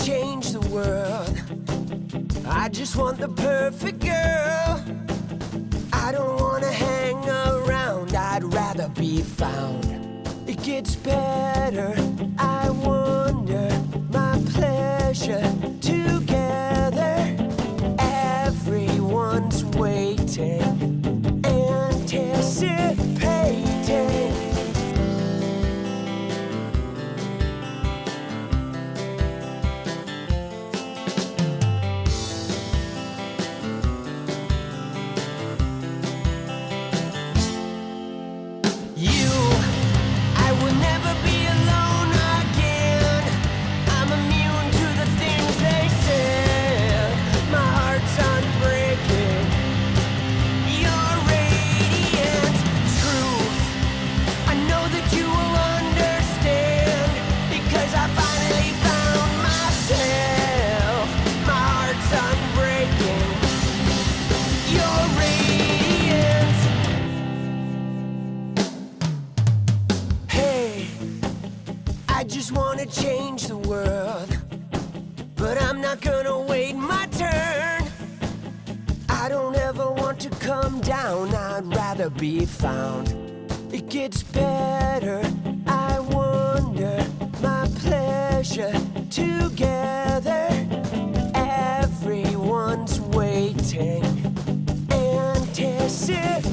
change the world. I just want the perfect girl. I don't wanna hang around, I'd rather be found. It gets better, I wonder, my pleasure together. Everyone's waiting, anticipating. Change the world, but I'm not gonna wait my turn. I don't ever want to come down, I'd rather be found. It gets better, I wonder, my pleasure together. Everyone's waiting, anticipating.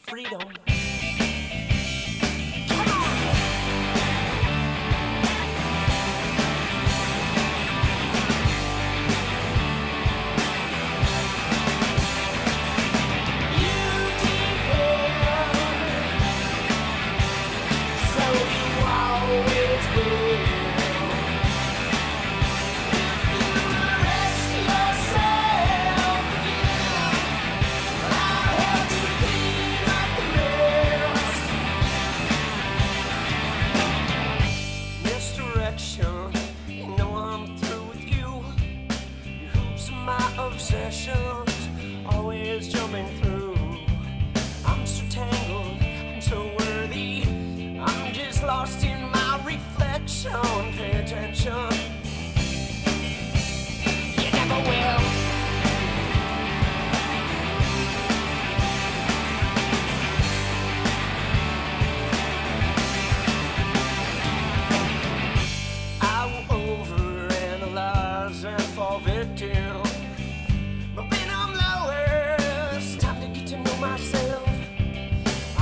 Freedom. Obsessions always jumping through. I'm so tangled lost in my reflection. Pay attention. You never will. I will overanalyze and fall victim. But when I'm lowest, time to get to know myself.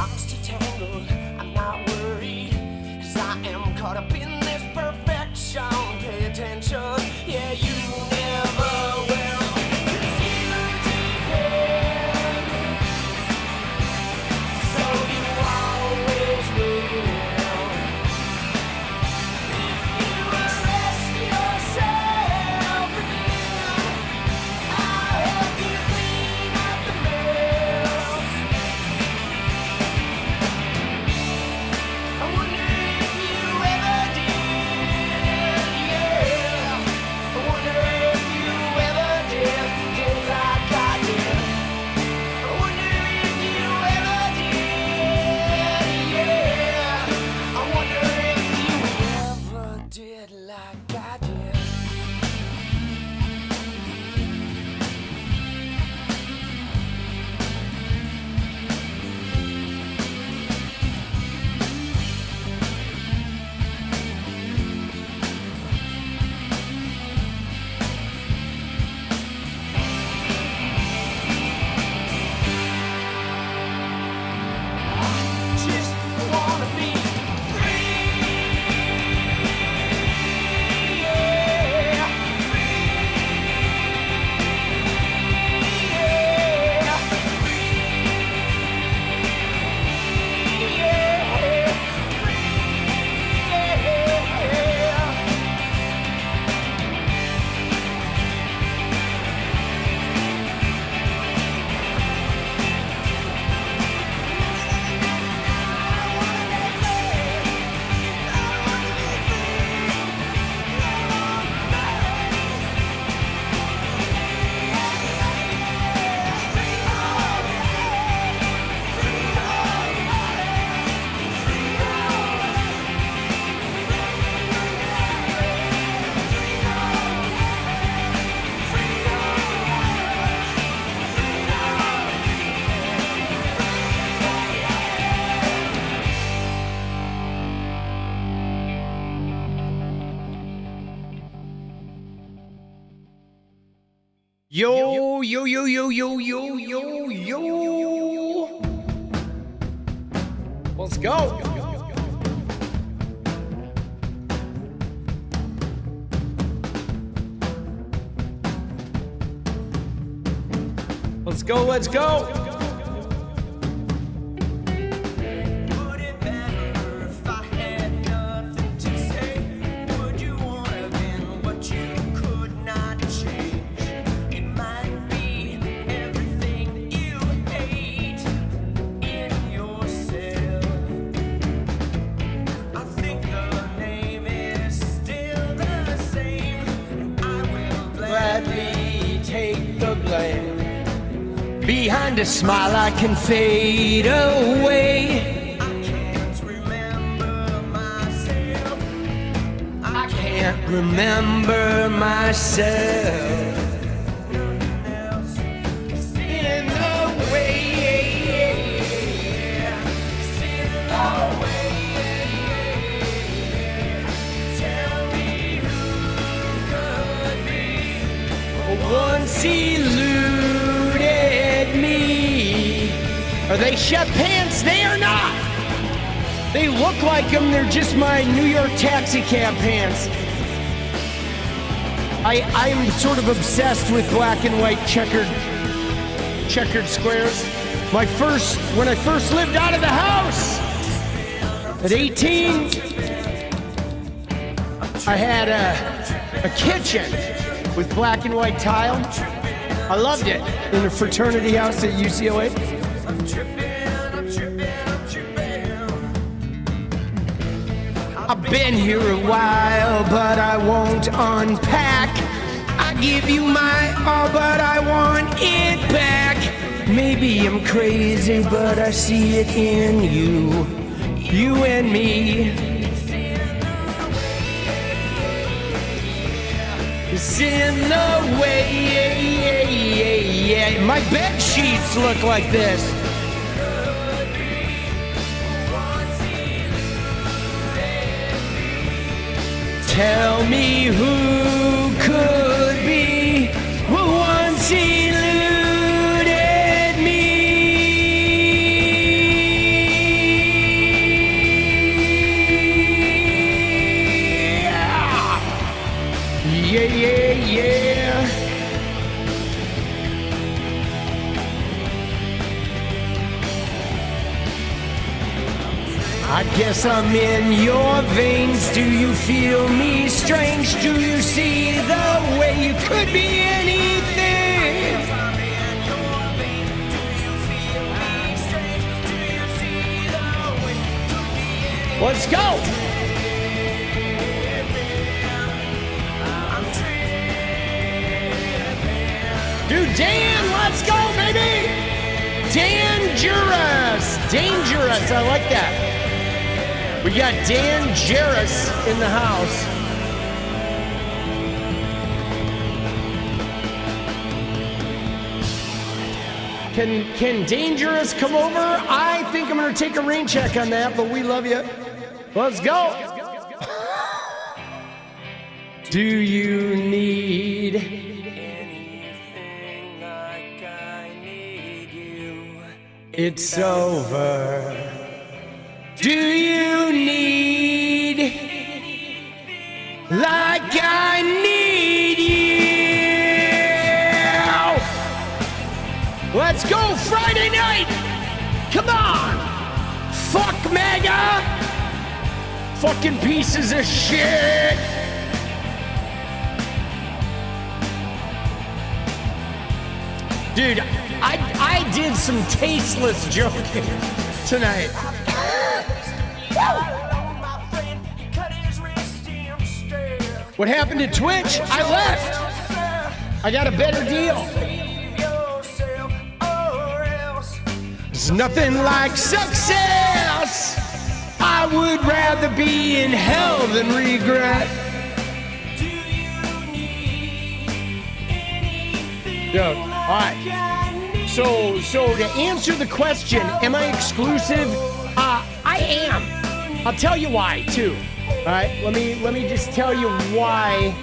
I'm still tangled, I'm not worried, 'cause I am caught up in this perfection. Pay attention, yeah, you never will. 'Cause you depend, so you always will. If you arrest yourself again, I'll help you clean up the mess. I wonder if you ever did, yeah. I wonder if you ever did like I did. I wonder if you ever did, yeah. I wonder if you ever did like I did. Just wanna be free, yeah. Free, yeah. Free, yeah. Free, yeah. Yo, yo, yo, yo, yo, yo, yo, yo. Let's go. Let's go, let's go. Would it matter if I had nothing to say? Would you want to been what you could not change? It might be everything you hate in yourself. I think the name is still the same, and I will gladly take the blame. Behind a smile I can fade away. I can't remember myself. I can't remember myself. Nothing else is In the way. in the way. Tell me who could be. Once eluded me. Are they chef pants? They are not. They look like them. They're just my New York taxi cab pants. I'm sort of obsessed with black and white checkered squares. When I first lived out of the house at 18, I had a kitchen with black and white tile. I loved it in a fraternity house at UCLA. I'm tripping. I've been here a while, but I won't unpack. I give you my all, but I want it back. Maybe I'm crazy, but I see it in you. You and me. face in the way. My bed sheets look like this. Tell me who could be who once eluded me. Yeah. I guess I'm in your veins. Do you feel me strange? Do you see the way you could be anything? Let's go! Dude, Dan, let's go, baby! Dangerous, I like that. We got dangerous in the house. Can dangerous come over? I think I'm gonna take a rain check on that, but we love you. Let's go. Do you need anything like I need you? It's over. Do you need like I need you? Let's go Friday night! Come on! Fuck MAGA! Fucking pieces of shit! Dude, I did some tasteless joking tonight. What happened to Twitch? I left. I got a better deal. There's nothing like success. I would rather be in hell than regret. Dude, all right. So to answer the question, am I exclusive? I am. I'll tell you why too. All right, let me just tell you why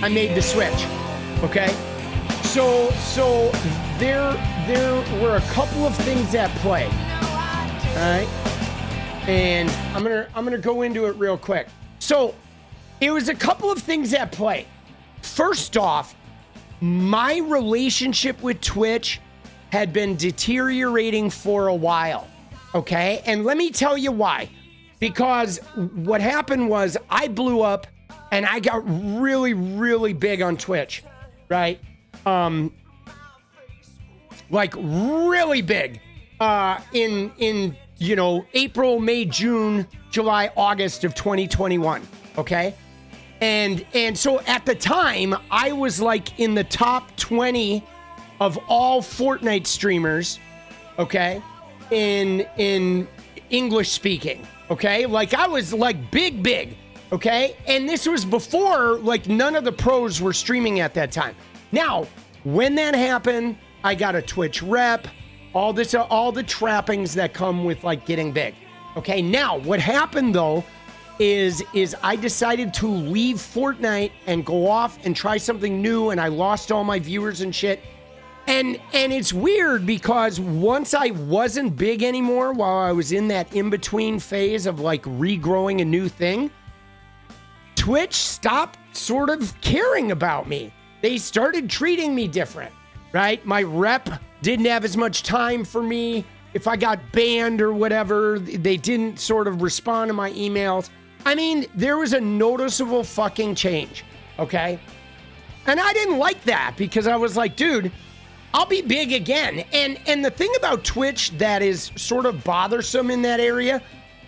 I made the switch. Okay, so there were a couple of things at play. All right, and I'm gonna go into it real quick. So it was a couple of things at play. First off, my relationship with Twitch had been deteriorating for a while. Okay, and let me tell you why. Because what happened was I blew up and I got really, really big on Twitch, right? Like really big in April, May, June, July, August of 2021, okay? And so at the time, I was like in the top 20 of all Fortnite streamers, okay? In English speaking. Okay, like I was like big, okay? And this was before like none of the pros were streaming at that time. Now, when that happened, I got a Twitch rep, all the trappings that come with like getting big. Okay, now what happened though is I decided to leave Fortnite and go off and try something new, and I lost all my viewers and shit. And it's weird because once I wasn't big anymore, while I was in that in-between phase of like regrowing a new thing, Twitch stopped sort of caring about me. They started treating me different, right? My rep didn't have as much time for me. If I got banned or whatever, they didn't sort of respond to my emails. I mean, there was a noticeable fucking change, okay? And I didn't like that because I was like, dude, I'll be big again. And the thing about Twitch that is sort of bothersome in that area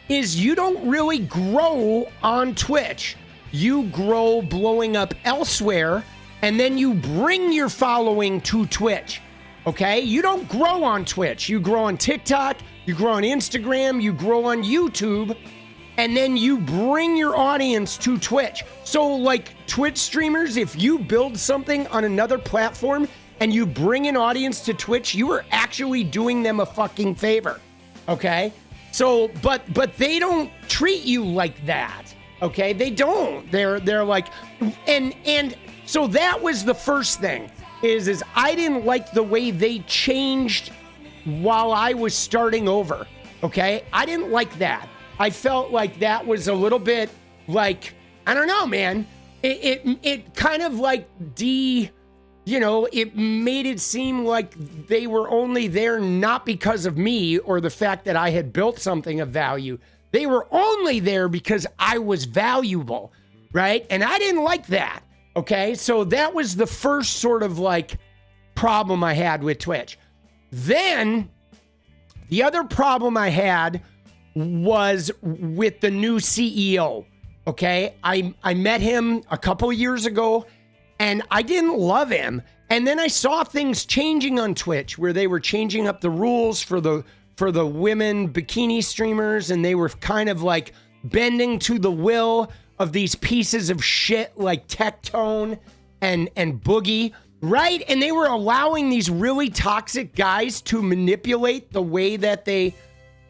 is you don't really grow on Twitch. You grow blowing up elsewhere, and then you bring your following to Twitch, okay? You don't grow on Twitch. You grow on TikTok, you grow on Instagram, you grow on YouTube, and then you bring your audience to Twitch. So like Twitch streamers, if you build something on another platform and you bring an audience to Twitch, you are actually doing them a fucking favor. Okay? So, but they don't treat you like that. Okay? They don't. They're like, and so that was the first thing is I didn't like the way they changed while I was starting over. Okay? I didn't like that. I felt like that was a little bit like, I don't know, man. It kind of like it made it seem like they were only there not because of me or the fact that I had built something of value. They were only there because I was valuable, right? And I didn't like that, okay? So that was the first sort of like problem I had with Twitch. Then the other problem I had was with the new CEO, okay? I met him a couple years ago and I didn't love him. And then I saw things changing on Twitch where they were changing up the rules for the women bikini streamers, and they were kind of like bending to the will of these pieces of shit like Tectone and Boogie, right? And they were allowing these really toxic guys to manipulate the way that they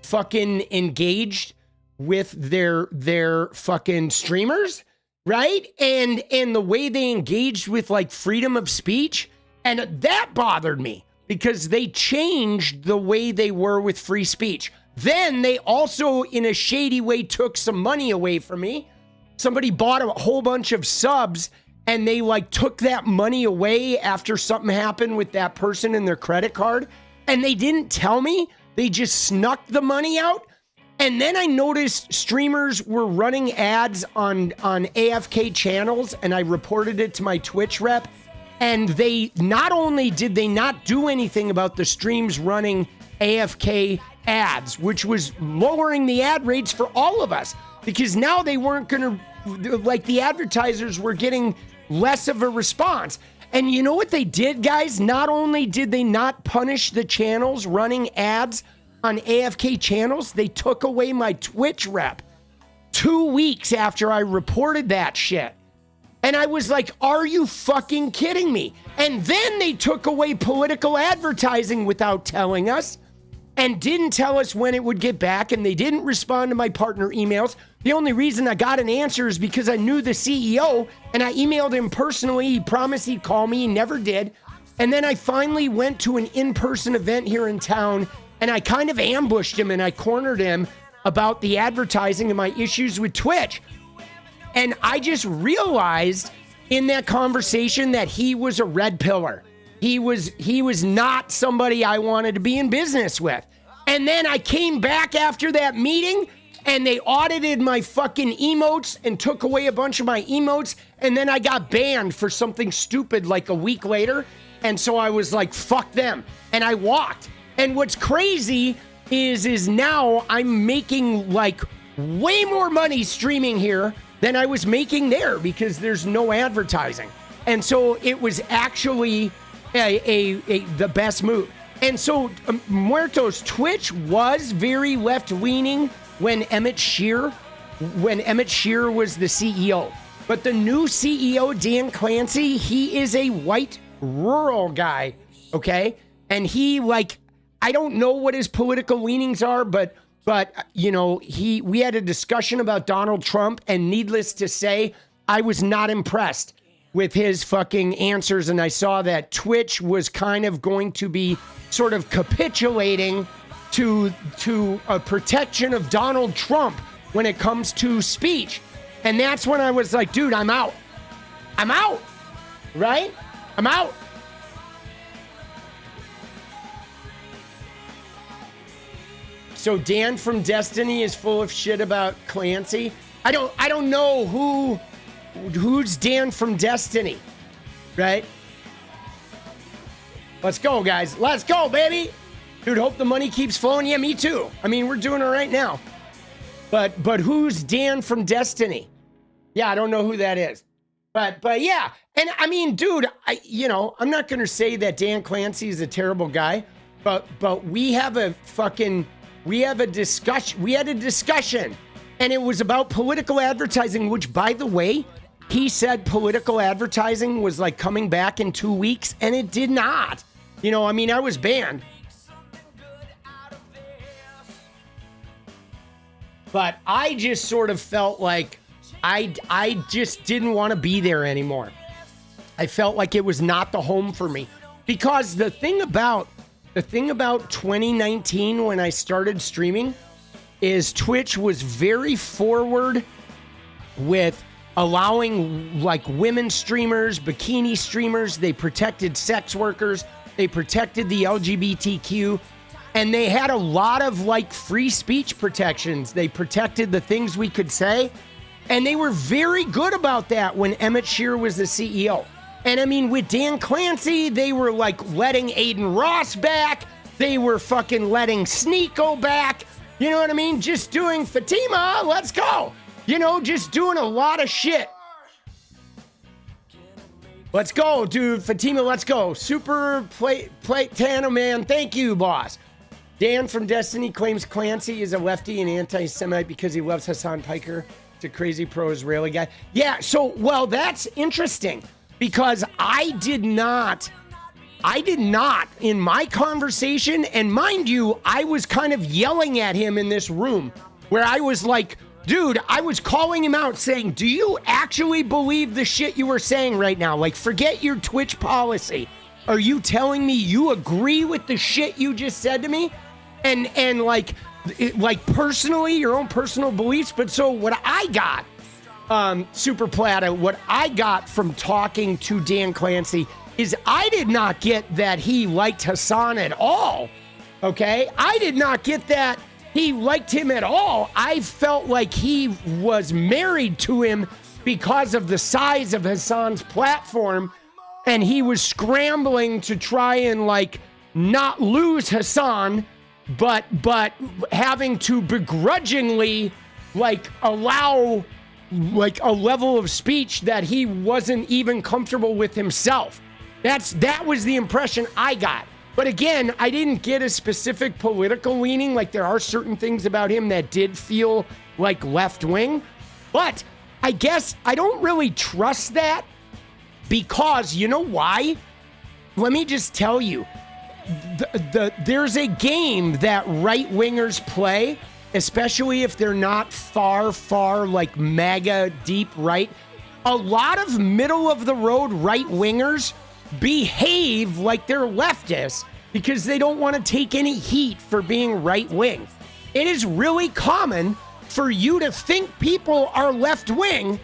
fucking engaged with their fucking streamers, right? And the way they engaged with like freedom of speech. And that bothered me because they changed the way they were with free speech. Then they also, in a shady way, took some money away from me. Somebody bought a whole bunch of subs and they like took that money away after something happened with that person in their credit card. And they didn't tell me. They just snuck the money out. And then I noticed streamers were running ads on AFK channels, and I reported it to my Twitch rep. And they not only did they not do anything about the streams running AFK ads, which was lowering the ad rates for all of us, because now they weren't going to, like the advertisers were getting less of a response. And you know what they did, guys? Not only did they not punish the channels running ads on AFK channels, they took away my Twitch rep 2 weeks after I reported that shit. And I was like, are you fucking kidding me? And then they took away political advertising without telling us and didn't tell us when it would get back. And they didn't respond to my partner emails. The only reason I got an answer is because I knew the CEO and I emailed him personally. He promised he'd call me. He never did. And then I finally went to an in-person event here in town and I kind of ambushed him and I cornered him about the advertising and my issues with Twitch. And I just realized in that conversation that he was a red pillar. He was not somebody I wanted to be in business with. And then I came back after that meeting and they audited my fucking emotes and took away a bunch of my emotes. And then I got banned for something stupid like a week later. And so I was like, fuck them. And I walked. And what's crazy is now I'm making like way more money streaming here than I was making there because there's no advertising. And so it was actually the best move. And so Muerto's Twitch was very left-leaning when 𝗵𝗡𝗄 was the CEO. But the new CEO, Dan Clancy, he is a white rural guy, okay? And he like, I don't know what his political leanings are, but you know, we had a discussion about Donald Trump, and needless to say, I was not impressed with his fucking answers. And I saw that Twitch was kind of going to be sort of capitulating to a protection of Donald Trump when it comes to speech. And that's when I was like, dude, I'm out. I'm out, right? I'm out. So Dan from Destiny is full of shit about Clancy. I don't know who's Dan from Destiny, right? Let's go, guys. Let's go, baby. Dude, hope the money keeps flowing. Yeah, me too. I mean, we're doing it right now. But who's Dan from Destiny? Yeah, I don't know who that is. But yeah. And I mean, dude, I'm not going to say that Dan Clancy is a terrible guy, but we have a discussion. We had a discussion And it was about political advertising, which, by the way, he said political advertising was like coming back in 2 weeks, and it did not. You know, I mean, I was banned. But I just sort of felt like I just didn't want to be there anymore. I felt like it was not the home for me. Because the thing about 2019 when I started streaming is Twitch was very forward with allowing like women streamers, bikini streamers. They protected sex workers. They protected the LGBTQ. And they had a lot of like free speech protections. They protected the things we could say. And they were very good about that when 𝗙𝗵𝗟 was the CEO. And I mean, with Dan Clancy, they were like letting Aiden Ross back. They were fucking letting 𝗙ecie back. You know what I mean? Just doing Fatima, let's go. You know, just doing a lot of shit. Let's go, dude. Fatima, let's go. Super plate Tano, man. Thank you, boss. Dan from Destiny claims Clancy is a lefty and anti-Semite because he loves Hassan Piker. It's a crazy pro-Israeli guy. Yeah, so, well, that's interesting because I did not in my conversation, and mind you, I was kind of yelling at him in this room where I was like, dude, I was calling him out saying, do you actually believe the shit you were saying right now? Like, forget your Twitch policy. Are you telling me you agree with the shit you just said to me? And like personally, your own personal beliefs. But so what I got, Super Plata, what I got from talking to Dan Clancy is I did not get that he liked Hassan at all. Okay? I did not get that he liked him at all. I felt like he was married to him because of the size of Hassan's platform. And he was scrambling to try and like not lose Hassan, but having to begrudgingly like allow like a level of speech that he wasn't even comfortable with himself. That was the impression I got. But again, I didn't get a specific political leaning. Like there are certain things about him that did feel like left wing, but I guess I don't really trust that. Because you know why? Let me just tell you, there's a game that right-wingers play, especially if they're not far like mega deep right. A lot of middle-of-the-road right-wingers behave like they're leftists because they don't want to take any heat for being right-wing. It is really common for you to think people are left-wing,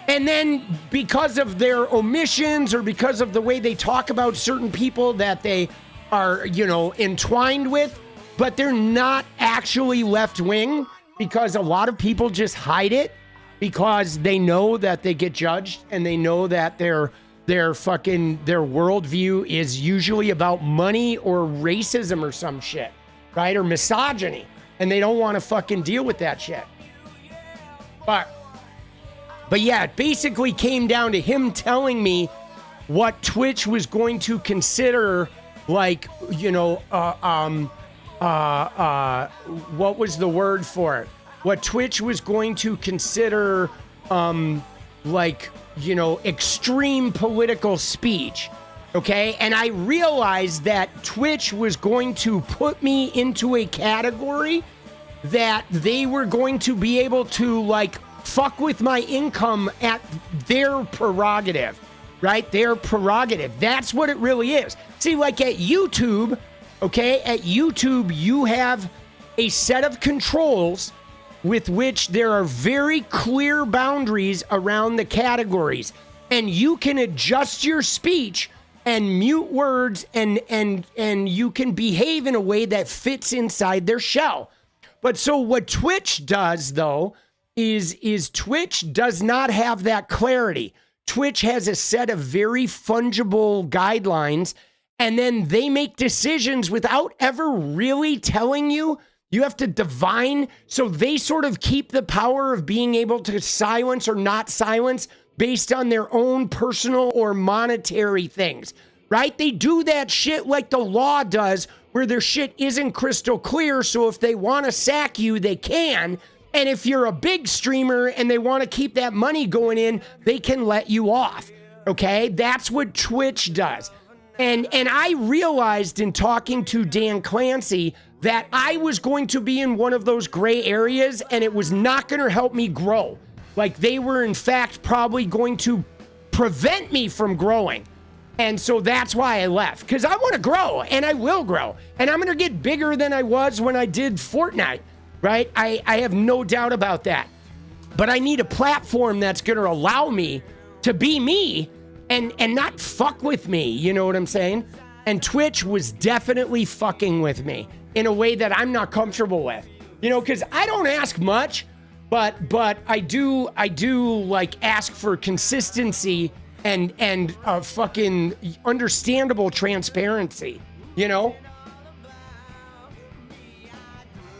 and then because of their omissions or because of the way they talk about certain people that they are, you know, entwined with, but they're not actually left wing because a lot of people just hide it because they know that they get judged and they know that their worldview is usually about money or racism or some shit, right? Or misogyny. And they don't want to fucking deal with that shit. But yeah, it basically came down to him telling me what Twitch was going to consider, like, you know, what was the word for it? What Twitch was going to consider, like, you know, extreme political speech, okay? And I realized that Twitch was going to put me into a category that they were going to be able to, like, fuck with my income at their prerogative, right? Their prerogative. That's what it really is. See, like at YouTube, okay? At YouTube, you have a set of controls with which there are very clear boundaries around the categories. And you can adjust your speech and mute words and you can behave in a way that fits inside their shell. But so what Twitch does, though, is Twitch does not have that clarity. Twitch has a set of very fungible guidelines, and then they make decisions without ever really telling you. You have to divine. So they sort of keep the power of being able to silence or not silence based on their own personal or monetary things, right? They do that shit like the law does, where their shit isn't crystal clear. So if they want to sack you, they can. And if you're a big streamer and they want to keep that money going in, they can let you off. Okay? That's what Twitch does. And I realized in talking to Dan Clancy that I was going to be in one of those gray areas and it was not going to help me grow. Like they were in fact probably going to prevent me from growing. And so that's why I left, because I want to grow and I will grow. And I'm going to get bigger than I was when I did Fortnite, right? I have no doubt about that. But I need a platform that's going to allow me to be me and not fuck with me. You know what I'm saying? And Twitch was definitely fucking with me in a way that I'm not comfortable with. You know, because I don't ask much, but I do like ask for consistency and fucking understandable transparency, you know?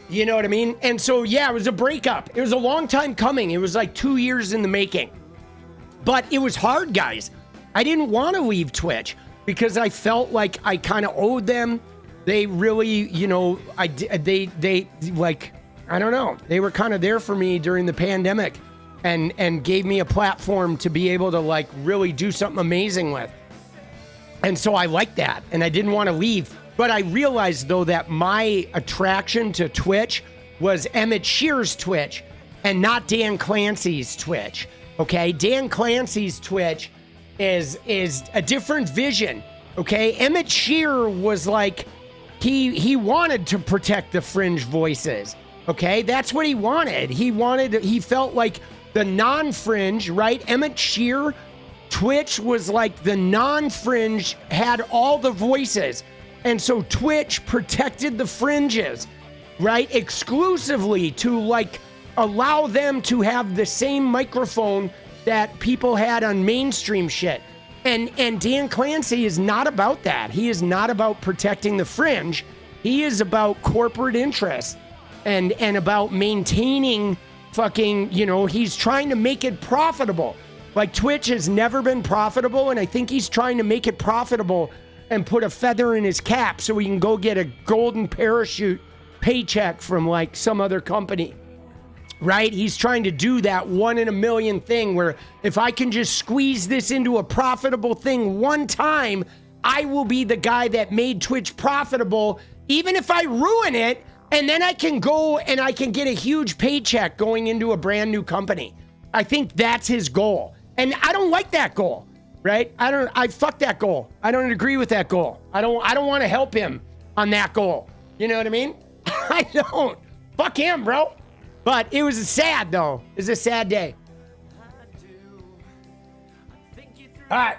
You know what I mean? And so, yeah, it was a breakup. It was a long time coming. It was like 2 years in the making. But it was hard, guys. I didn't want to leave Twitch because I felt like I kind of owed them. They really, you know, they like, I don't know. They were kind of there for me during the pandemic. And gave me a platform to be able to like really do something amazing with. And so I liked that and I didn't want to leave. But I realized though that my attraction to Twitch was 𝗙𝗪𝗓𝗏's Twitch and not Dan Clancy's Twitch. Okay, Dan Clancy's Twitch is a different vision. Okay, 𝗙𝗪𝗓𝗏 was like he wanted to protect the fringe voices. Okay, that's what he wanted. He felt like the non-fringe, right? 𝗙𝗪𝗓𝗏, Twitch was like the non-fringe had all the voices. And so Twitch protected the fringes, right? Exclusively to like allow them to have the same microphone that people had on mainstream shit. And Dan Clancy is not about that. He is not about protecting the fringe. He is about corporate interests and about maintaining fucking, you know, he's trying to make it profitable. Like Twitch has never been profitable, and I think he's trying to make it profitable and put a feather in his cap so he can go get a golden parachute paycheck from like some other company, right? He's trying to do that 1 in a million thing where if I can just squeeze this into a profitable thing one time, I will be the guy that made Twitch profitable, even if I ruin it. And then I can go and I can get a huge paycheck going into a brand new company. I think that's his goal. And I don't like that goal, right? I fuck that goal. I don't agree with that goal. I don't want to help him on that goal. You know what I mean? I don't. Fuck him, bro. But it was sad though. It was a sad day. All right.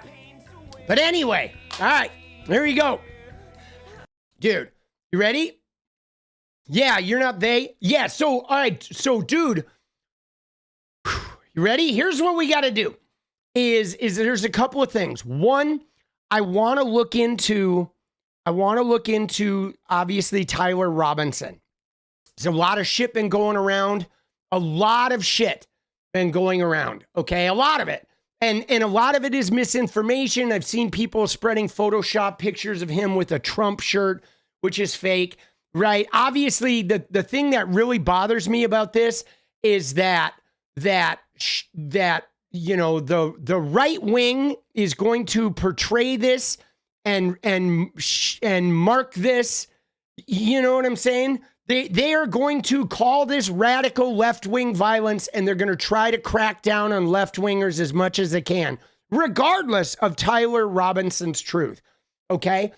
But anyway, all right, there you go. Dude, you ready? Yeah, you're not they. Yeah, so, all right. So, dude, you ready? Here's what we got to do is there's a couple of things. One, I want to look into obviously Tyler Robinson. There's a lot of shit been going around. A lot of shit been going around. Okay, a lot of it. And a lot of it is misinformation. I've seen people spreading Photoshop pictures of him with a Trump shirt, which is fake. Right. Obviously, the thing that really bothers me about this is that you know, the right wing is going to portray this and mark this. You know what I'm saying? They are going to call this radical left-wing violence, and they're going to try to crack down on left-wingers as much as they can, regardless of Tyler Robinson's truth. Okay?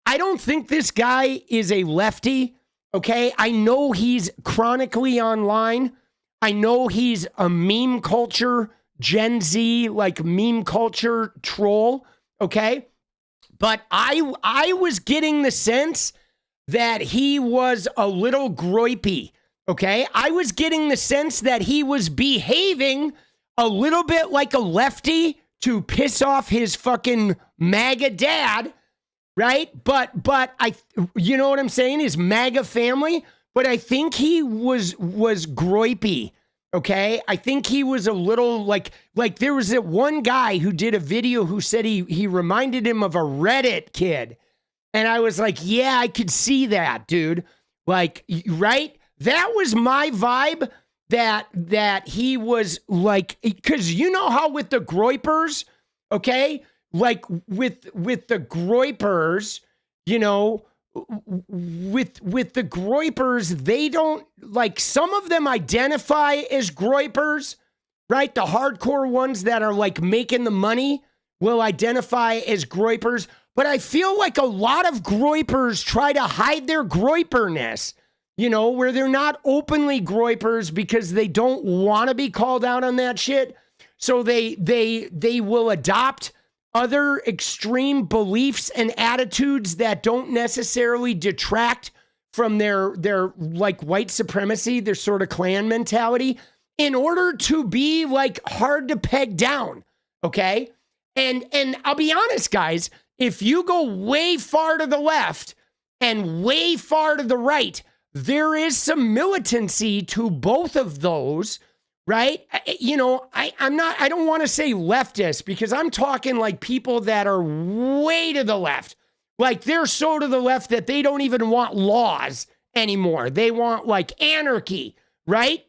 I don't think this guy is a lefty, okay? I know he's chronically online. I know he's a meme culture, Gen Z, like meme culture troll, okay? But I was getting the sense that he was a little Groyper, okay? I was getting the sense that he was behaving a little bit like a lefty to piss off his fucking MAGA dad, right? But I, you know what I'm saying? His MAGA family. But I think he was Groyper, okay? I think he was a little like there was that one guy who did a video who said he reminded him of a Reddit kid. And I was like, yeah, I could see that, dude. Like, right? That was my vibe. that he was like, because you know how with the Groypers, okay, like with the Groypers, you know, with the Groypers, they don't, like, some of them identify as Groypers, right? The hardcore ones that are like making the money will identify as Groypers. But I feel like a lot of Groypers try to hide their Groyperness, you know, where they're not openly Groypers because they don't want to be called out on that shit. So they will adopt other extreme beliefs and attitudes that don't necessarily detract from their like white supremacy, their sort of clan mentality, in order to be like hard to peg down. Okay. And I'll be honest, guys, if you go way far to the left and way far to the right, there is some militancy to both of those, right? You know, I don't want to say leftist because I'm talking like people that are way to the left. Like they're so to the left that they don't even want laws anymore. They want like anarchy, right?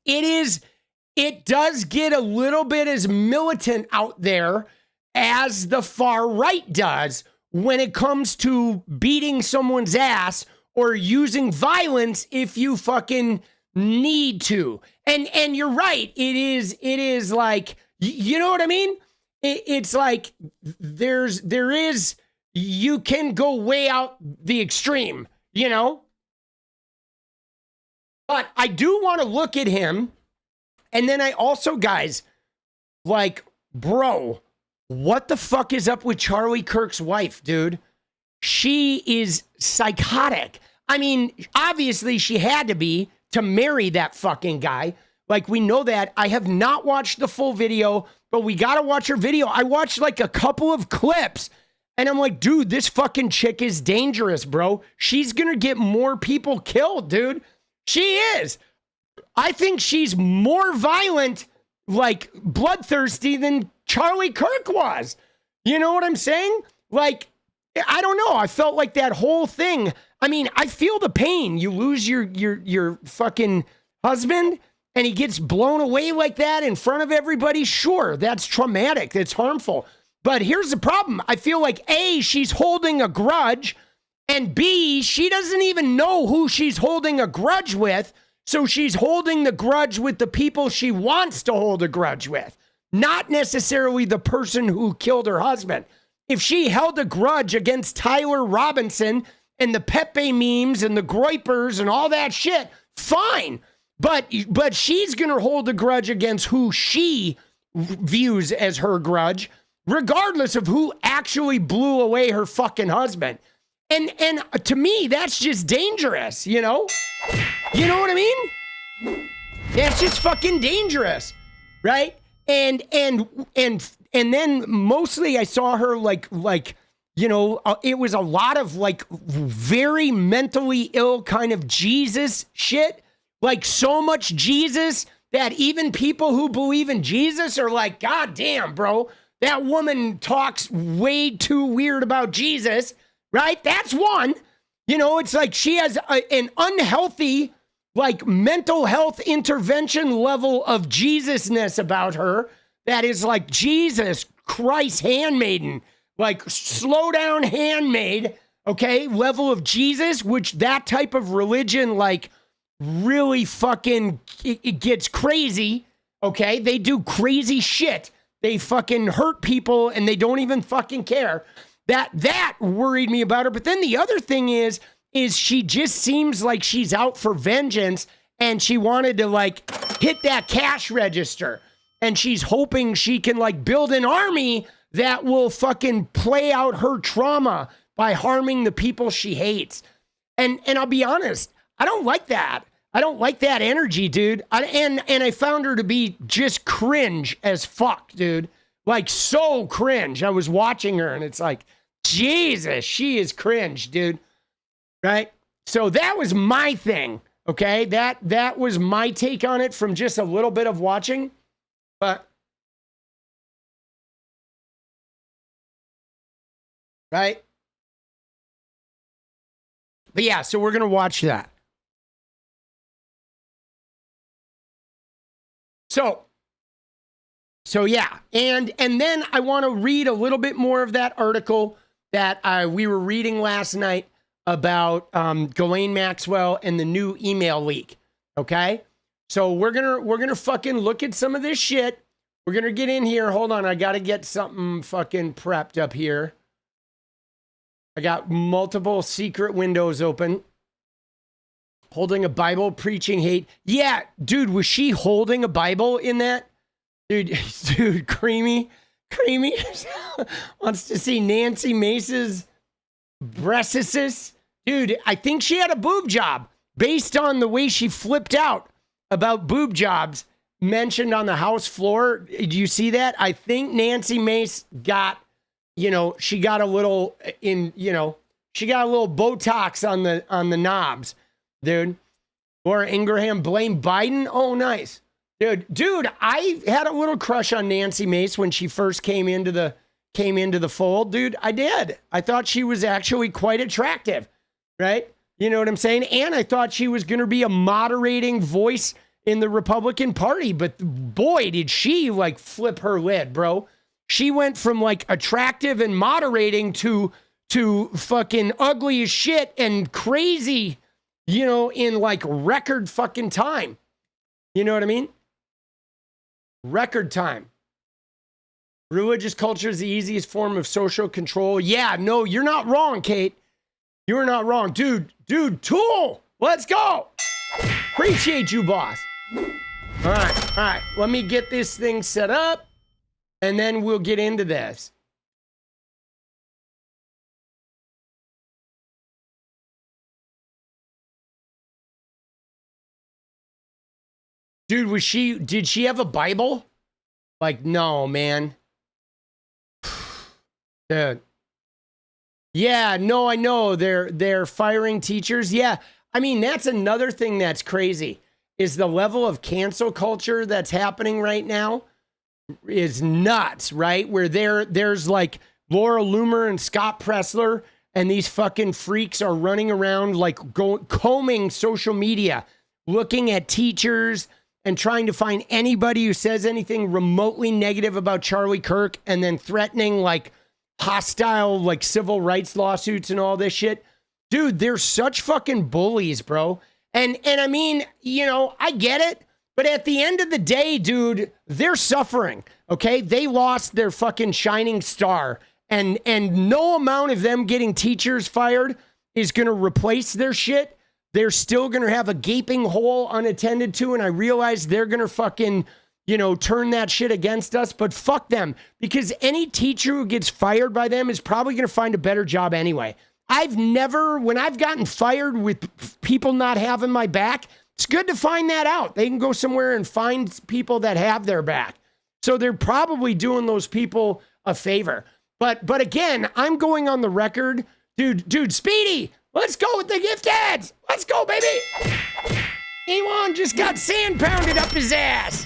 It does get a little bit as militant out there as the far right does when it comes to beating someone's ass or using violence if you fucking need to. And you're right. It is like, you know what I mean? It's like there is, you can go way out the extreme, you know? But I do want to look at him. And then I also, guys, like, bro, what the fuck is up with Charlie Kirk's wife, dude? She is psychotic. I mean, obviously she had to be to marry that fucking guy. Like, we know that. I have not watched the full video, but we got to watch her video. I watched like a couple of clips and I'm like, dude, this fucking chick is dangerous, bro. She's going to get more people killed, dude. She is. I think she's more violent, like bloodthirsty than Charlie Kirk was. You know what I'm saying? Like, I don't know. I felt like that whole thing. I mean, I feel the pain. You lose your fucking husband and he gets blown away like that in front of everybody. Sure, that's traumatic. That's harmful. But here's the problem. I feel like A, she's holding a grudge, and B, she doesn't even know who she's holding a grudge with. So she's holding the grudge with the people she wants to hold a grudge with, not necessarily the person who killed her husband. If she held a grudge against Tyler Robinson and the Pepe memes and the Groypers and all that shit, fine. But she's going to hold a grudge against who she views as her grudge, regardless of who actually blew away her fucking husband. And to me, that's just dangerous, you know? You know what I mean? That's just fucking dangerous, right? And then mostly I saw her like you know, it was a lot of like very mentally ill kind of Jesus shit. Like so much Jesus that even people who believe in Jesus are like, God damn, bro, that woman talks way too weird about Jesus, right? That's one. You know, it's like she has an unhealthy, like mental health intervention level of Jesusness about her that is like Jesus Christ handmaiden, like slow down handmaid, okay, level of Jesus, which that type of religion like really fucking, it gets crazy, okay? They do crazy shit. They fucking hurt people and they don't even fucking care. That worried me about her. But then the other thing is she just seems like she's out for vengeance and she wanted to like hit that cash register and she's hoping she can like build an army that will fucking play out her trauma by harming the people she hates. And I'll be honest, I don't like that. I don't like that energy, dude. And I found her to be just cringe as fuck, dude. Like so cringe. I was watching her and it's like, Jesus, she is cringe, dude. Right? So that was my thing. Okay? That was my take on it from just a little bit of watching. But right? But yeah, so we're going to watch that. So yeah, and then I want to read a little bit more of that article that we were reading last night about Ghislaine Maxwell and the new email leak. Okay, so we're gonna fucking look at some of this shit. We're gonna get in here. Hold on, I gotta get something fucking prepped up here. I got multiple secret windows open. Holding a Bible, preaching hate. Yeah, dude, was she holding a Bible in that? Dude, 𝗙ecie wants to see Nancy Mace's breasts. Dude, I think she had a boob job based on the way she flipped out about boob jobs mentioned on the House floor. Do you see that? I think Nancy Mace got, she got a little Botox on the knobs, dude. Laura Ingraham blame Biden. Oh, nice. Dude, I had a little crush on Nancy Mace when she first came into the fold. Dude, I did. I thought she was actually quite attractive, right? You know what I'm saying? And I thought she was going to be a moderating voice in the Republican Party. But boy, did she flip her lid, bro. She went from attractive and moderating to fucking ugly as shit and crazy, in record fucking time. You know what I mean? Record time. Religious culture is the easiest form of social control. Yeah, no, you're not wrong, Kate. You're not wrong. Dude, Tool, let's go. Appreciate you, boss. All right. Let me get this thing set up, and then we'll get into this. Dude, did she have a Bible? No, man. Dude. Yeah, no, I know. They're firing teachers. Yeah. I mean, that's another thing that's crazy is the level of cancel culture that's happening right now is nuts, right? Where there's Laura Loomer and Scott Presler and these fucking freaks are running around combing social media, looking at teachers and trying to find anybody who says anything remotely negative about Charlie Kirk and then threatening hostile civil rights lawsuits and all this shit. Dude, they're such fucking bullies, bro. And I mean, I get it, but at the end of the day, dude, they're suffering, okay? They lost their fucking shining star and no amount of them getting teachers fired is going to replace their shit. They're still going to have a gaping hole unattended to, and I realize they're going to fucking, turn that shit against us, but fuck them, because any teacher who gets fired by them is probably going to find a better job anyway. When I've gotten fired with people not having my back, it's good to find that out. They can go somewhere and find people that have their back. So they're probably doing those people a favor. But again, I'm going on the record, dude, Speedy, let's go with the gift ads. Let's go, baby. Elon just got sand pounded up his ass.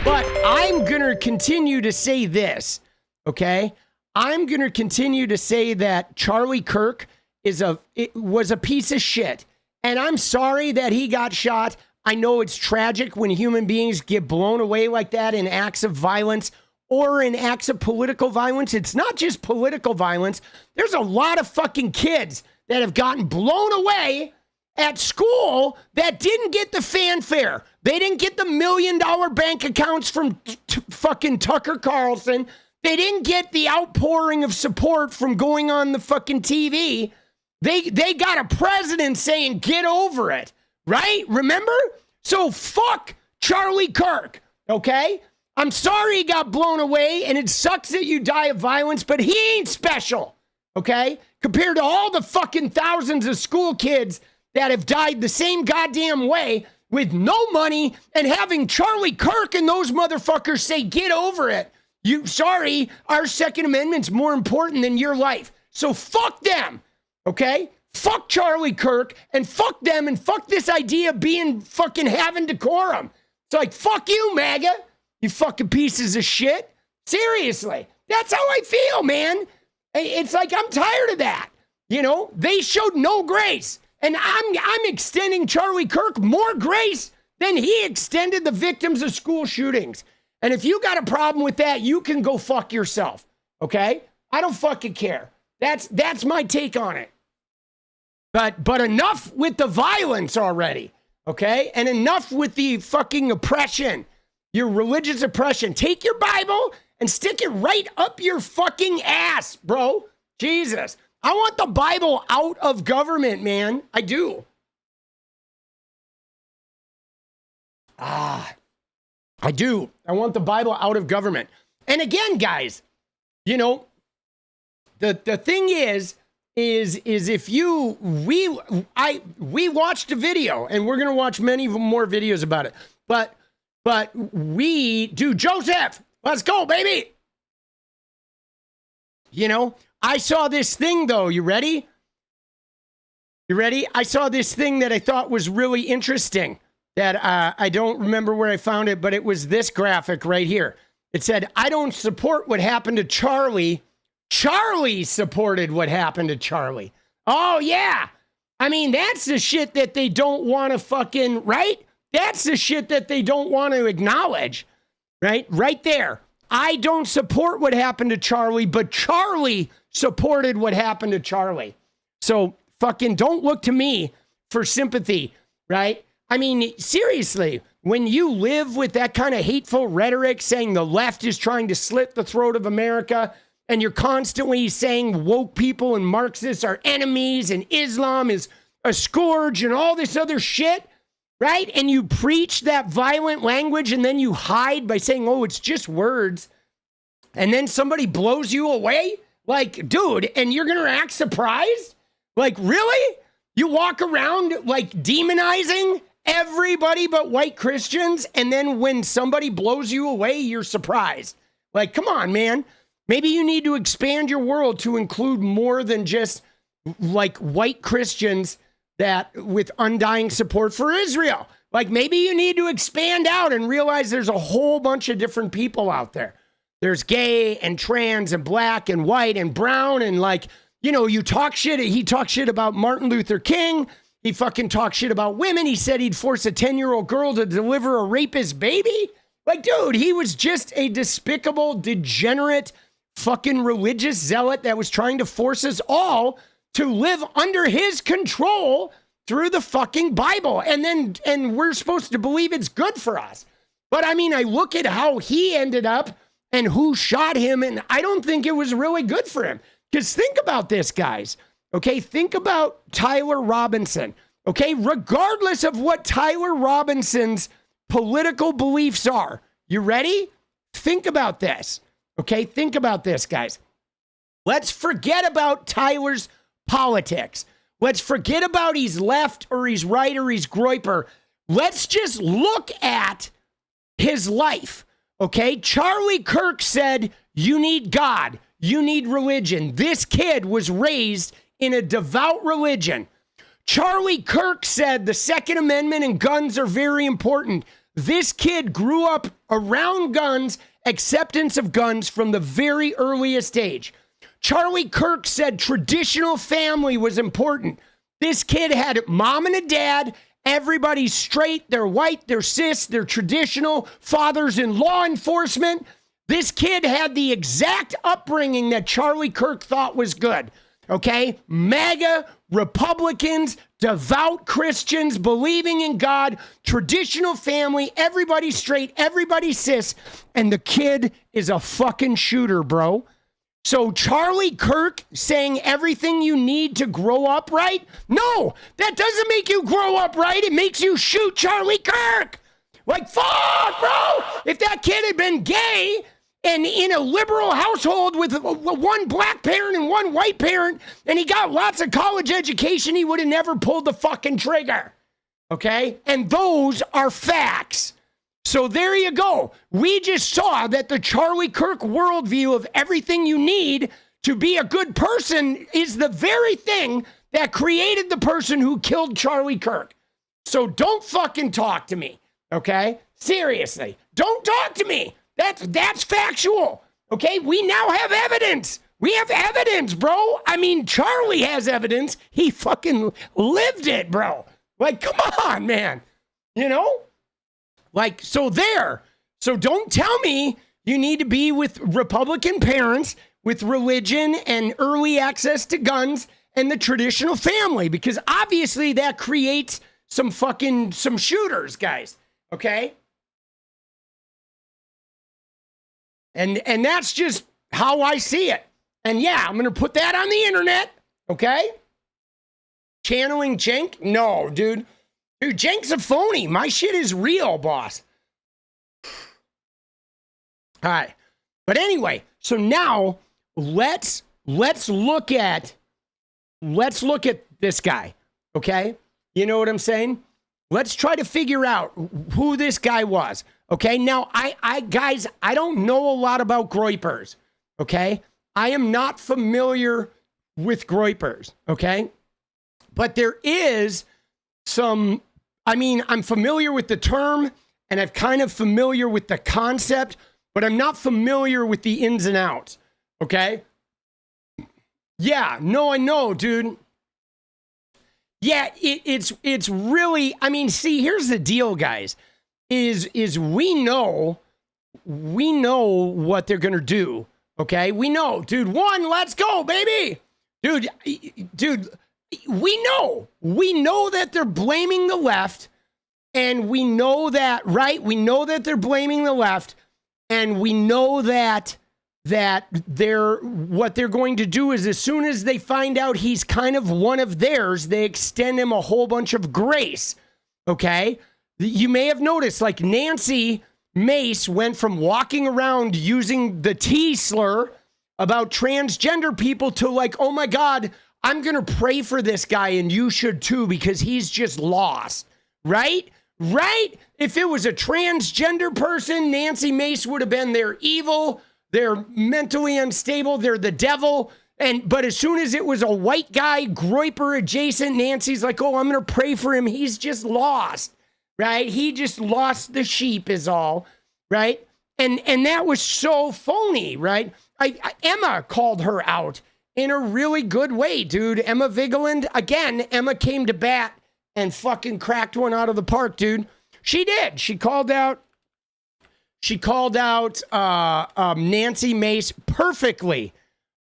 But I'm going to continue to say this, okay? I'm going to continue to say that Charlie Kirk was a piece of shit. And I'm sorry that he got shot. I know it's tragic when human beings get blown away like that in acts of violence or in acts of political violence. It's not just political violence. There's a lot of fucking kids that have gotten blown away at school that didn't get the fanfare. They didn't get the $1 million bank accounts from fucking Tucker Carlson. They didn't get the outpouring of support from going on the fucking TV. They got a president saying, get over it, right? Remember? So fuck Charlie Kirk, okay? I'm sorry he got blown away, and it sucks that you die of violence, but he ain't special, okay? Compared to all the fucking thousands of school kids that have died the same goddamn way with no money and having Charlie Kirk and those motherfuckers say, get over it. Sorry, our Second Amendment's more important than your life. So fuck them, okay? Fuck Charlie Kirk and fuck them and fuck this idea of fucking having decorum. It's fuck you, MAGA, you fucking pieces of shit. Seriously, that's how I feel, man. It's I'm tired of that. They showed no grace. And I'm extending Charlie Kirk more grace Then he extended the victims of school shootings. And if you got a problem with that, you can go fuck yourself. Okay? I don't fucking care. That's my take on it. But enough with the violence already. Okay? And enough with the fucking oppression. Your religious oppression. Take your Bible and stick it right up your fucking ass, bro. Jesus. I want the Bible out of government, man. I do. I do. I want the Bible out of government. And again, guys, you know, the thing is if we watched a video, and we're gonna watch many more videos about it. But we do. Joseph, let's go, baby. You know, I saw this thing though. You ready? You ready? I saw this thing that I thought was really interesting. That I don't remember where I found it, but it was this graphic right here. It said, I don't support what happened to Charlie. Charlie supported what happened to Charlie. Oh, yeah. I mean, that's the shit that they don't want to fucking, right? That's the shit that they don't want to acknowledge, right? Right there. I don't support what happened to Charlie, but Charlie supported what happened to Charlie. So fucking don't look to me for sympathy, right? I mean, seriously, when you live with that kind of hateful rhetoric saying the left is trying to slit the throat of America, and you're constantly saying woke people and Marxists are enemies and Islam is a scourge and all this other shit, right? And you preach that violent language and then you hide by saying, oh, it's just words. And then somebody blows you away? Like, dude, and you're going to act surprised? Like, really? You walk around like demonizing everybody but white Christians, and then when somebody blows you away, you're surprised. Like, come on, man. Maybe you need to expand your world to include more than just like white Christians that with undying support for Israel. Like, maybe you need to expand out and realize there's a whole bunch of different people out there. There's gay and trans and black and white and brown, and like, you know, you talk shit. He talks shit about Martin Luther King. He fucking talks shit about women. He said he'd force a 10-year-old girl to deliver a rapist baby. Like, dude, he was just a despicable, degenerate, fucking religious zealot that was trying to force us all to live under his control through the fucking Bible. And we're supposed to believe it's good for us. But I mean, I look at how he ended up and who shot him, and I don't think it was really good for him. Because think about this, guys. Okay, think about Tyler Robinson. Okay, regardless of what Tyler Robinson's political beliefs are. You ready? Think about this. Okay, think about this, guys. Let's forget about Tyler's politics. Let's forget about he's left or he's right or he's Groyper. Let's just look at his life. Okay, Charlie Kirk said, you need God. You need religion. This kid was raised in a devout religion. Charlie Kirk said the Second Amendment and guns are very important. This kid grew up around guns, acceptance of guns from the very earliest age. Charlie Kirk said traditional family was important. This kid had mom and a dad. Everybody's straight, they're white, they're cis, they're traditional, fathers in law enforcement. This kid had the exact upbringing that Charlie Kirk thought was good. Okay? MAGA, Republicans, devout Christians, believing in God, traditional family, everybody straight, everybody cis, and the kid is a fucking shooter, bro. So Charlie Kirk saying everything you need to grow up right? No, that doesn't make you grow up right. It makes you shoot Charlie Kirk. Like, fuck, bro. If that kid had been gay and in a liberal household with one black parent and one white parent, and he got lots of college education, he would have never pulled the fucking trigger. Okay? And those are facts. So there you go. We just saw that the Charlie Kirk worldview of everything you need to be a good person is the very thing that created the person who killed Charlie Kirk. So don't fucking talk to me, okay? Seriously, don't talk to me. That's factual, okay? We now have evidence. We have evidence, bro. I mean, Charlie has evidence. He fucking lived it, bro. Like, come on, man. You know? Like, so there. So don't tell me you need to be with Republican parents with religion and early access to guns and the traditional family, because obviously that creates some shooters, guys. Okay? And that's just how I see it. And yeah, I'm going to put that on the internet. Okay? Channeling Cenk? No, dude. Dude, Cenk's a phony. My shit is real, boss. All right. But anyway, so now let's look at this guy. Okay? You know what I'm saying? Let's try to figure out who this guy was. Okay? Now, guys, I don't know a lot about Groypers. Okay? I am not familiar with Groypers. Okay? But there is some, I'm familiar with the term and I'm kind of familiar with the concept, but I'm not familiar with the ins and outs. Okay? Yeah, no, I know, dude. Yeah, it's really, see, here's the deal, guys, is we know what they're going to do. Okay? We know, dude, let's go, baby. Dude, we know that they're blaming the left, and we know that, right? We know that they're blaming the left, and we know that what they're going to do is, as soon as they find out he's kind of one of theirs, they extend him a whole bunch of grace. Okay? You may have noticed, like, Nancy Mace went from walking around using the T slur about transgender people to, like, oh my God, I'm going to pray for this guy and you should too because he's just lost. Right? Right? If it was a transgender person, Nancy Mace would have been, they're evil, they're mentally unstable, they're the devil. But as soon as it was a white guy, Groyper adjacent, Nancy's like, oh, I'm going to pray for him. He's just lost. Right? He just lost the sheep is all. Right? And that was so phony. Right? Emma called her out in a really good way, dude. Emma Vigeland, again, Emma came to bat and fucking cracked one out of the park, dude. She did. She called out Nancy Mace perfectly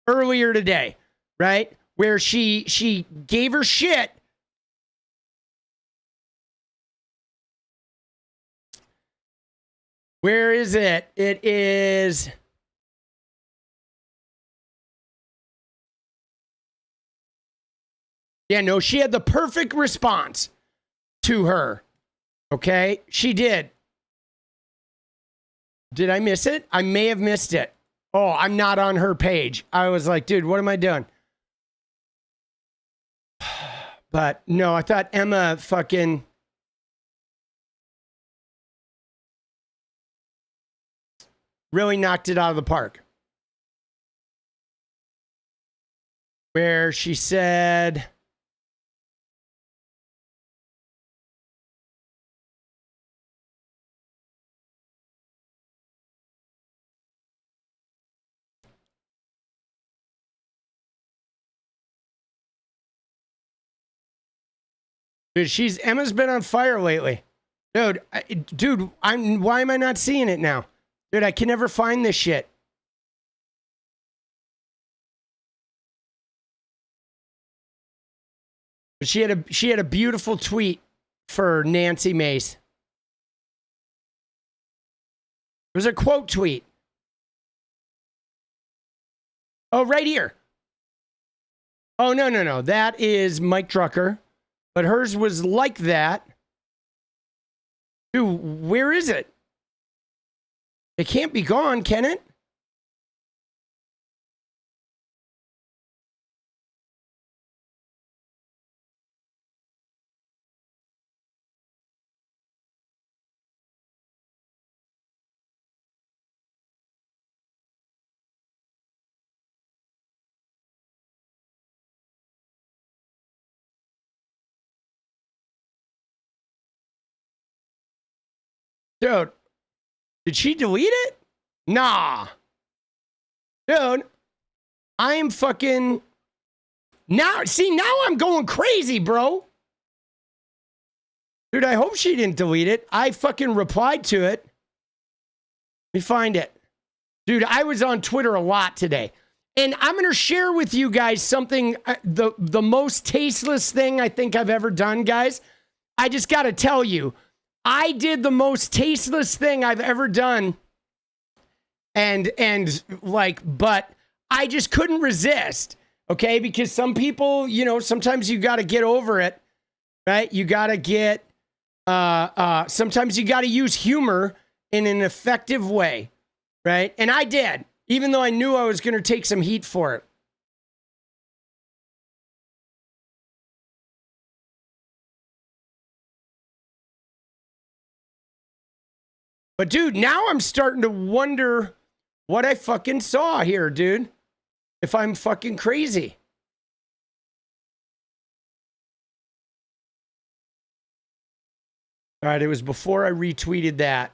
earlier today, right? Where she gave her shit. Where is it? It is... Yeah, no, she had the perfect response to her. Okay? She did. Did I miss it? I may have missed it. Oh, I'm not on her page. I was like, dude, what am I doing? But no, I thought Emma fucking... really knocked it out of the park. Where she said... Dude, Emma's been on fire lately. Dude, why am I not seeing it now? Dude, I can never find this shit. But she had a beautiful tweet for Nancy Mace. It was a quote tweet. Oh, right here. Oh, no. That is Mike Drucker. But hers was like that. Dude, where is it? It can't be gone, can it? Dude, did she delete it? Nah. Dude, I am fucking... Now I'm going crazy, bro. Dude, I hope she didn't delete it. I fucking replied to it. Let me find it. Dude, I was on Twitter a lot today. And I'm going to share with you guys something, the most tasteless thing I think I've ever done, guys. I just got to tell you, I did the most tasteless thing I've ever done. But I just couldn't resist, okay? Because some people, sometimes you got to get over it, right? You got to get, sometimes you got to use humor in an effective way, right? And I did, even though I knew I was going to take some heat for it. But dude, now I'm starting to wonder what I fucking saw here, dude. If I'm fucking crazy. All right, it was before I retweeted that.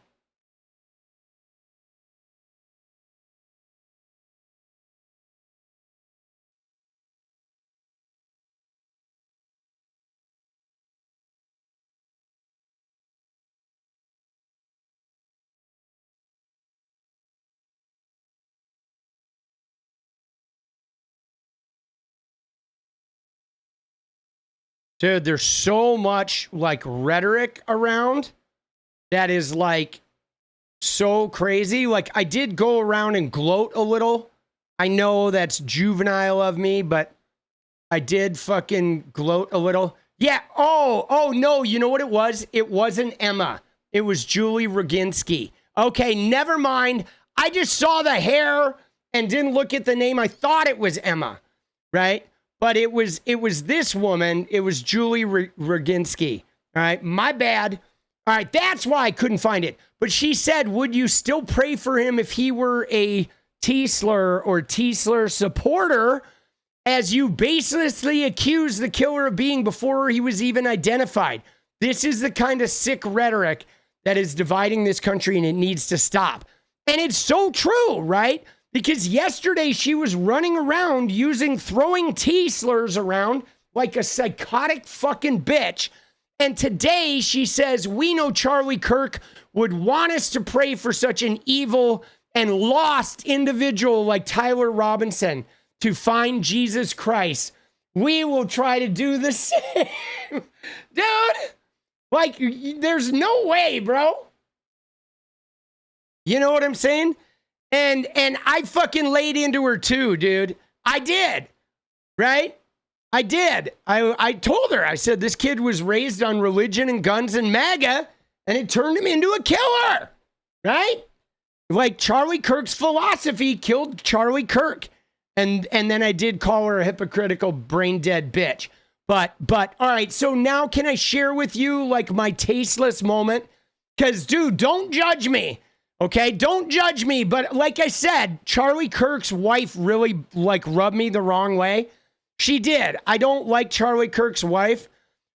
Dude, there's so much like rhetoric around that is like so crazy. Like I did go around and gloat a little. I know that's juvenile of me, but I did fucking gloat a little. Yeah. Oh no. You know what it was? It wasn't Emma. It was Julie Roginski. Okay, never mind. I just saw the hair and didn't look at the name. I thought it was Emma, right? But it was this woman. It was Julie Roginski. All right, my bad. All right, that's why I couldn't find it. But she said, would you still pray for him if he were a 𝗙ecie or 𝗙cie supporter, as you baselessly accused the killer of being before he was even identified? This is the kind of sick rhetoric that is dividing this country, and it needs to stop. And it's so true, right? Because yesterday she was running around throwing 𝗙cies around like a psychotic fucking bitch. And today she says, we know Charlie Kirk would want us to pray for such an evil and lost individual like Tyler Robinson to find Jesus Christ. We will try to do the same. Dude, like, there's no way, bro. You know what I'm saying? And I fucking laid into her too, dude. I did, right? I did. I told her, I said, this kid was raised on religion and guns and MAGA, and it turned him into a killer, right? Like Charlie Kirk's philosophy killed Charlie Kirk. And then I did call her a hypocritical, brain dead bitch. But all right, so now can I share with you like my tasteless moment? Because, dude, don't judge me. Okay, don't judge me, but like I said, Charlie Kirk's wife really like rubbed me the wrong way. She did. I don't like Charlie Kirk's wife.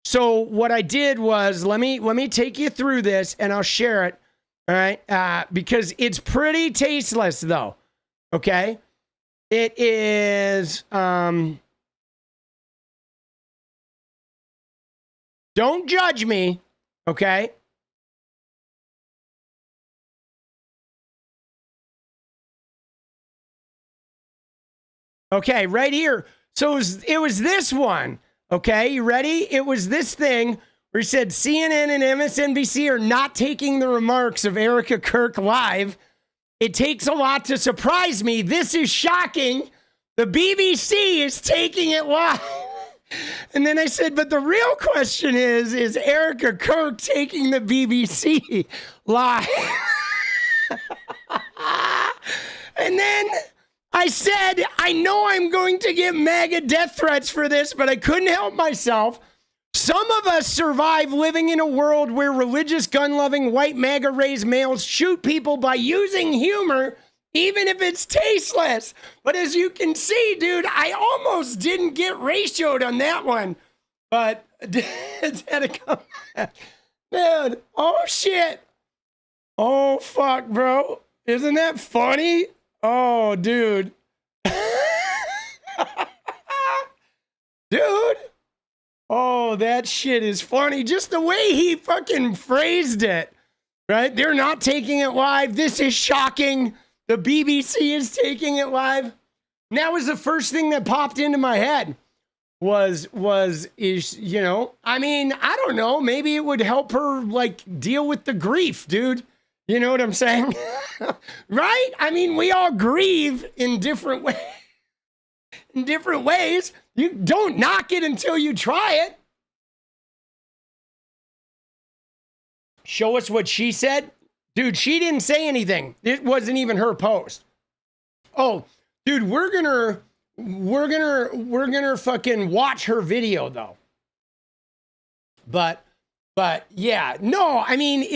So what I did was, let me take you through this and I'll share it. All right, because it's pretty tasteless though. Okay, it is. Don't judge me. Okay. Okay, right here. So it was this one. Okay, you ready? It was this thing where he said CNN and MSNBC are not taking the remarks of Erica Kirk live. It takes a lot to surprise me. This is shocking. The BBC is taking it live. And then I said, but the real question is Erica Kirk taking the BBC live? And then I said, I know I'm going to get MAGA death threats for this, but I couldn't help myself. Some of us survive living in a world where religious, gun-loving, white MAGA-raised males shoot people by using humor, even if it's tasteless. But as you can see, dude, I almost didn't get ratioed on that one. But it's had to come back. Dude, oh shit. Oh fuck, bro. Isn't that funny? Oh, dude. Dude. Oh, that shit is funny. Just the way he fucking phrased it, right? They're not taking it live. This is shocking. The BBC is taking it live. And that was the first thing that popped into my head is, you know, I mean, I don't know. Maybe it would help her like deal with the grief, dude. You know what I'm saying? Right? I mean, we all grieve in different ways. In different ways. You don't knock it until you try it. Show us what she said. Dude, she didn't say anything. It wasn't even her post. Oh, dude, we're gonna fucking watch her video though. But yeah, no, I mean,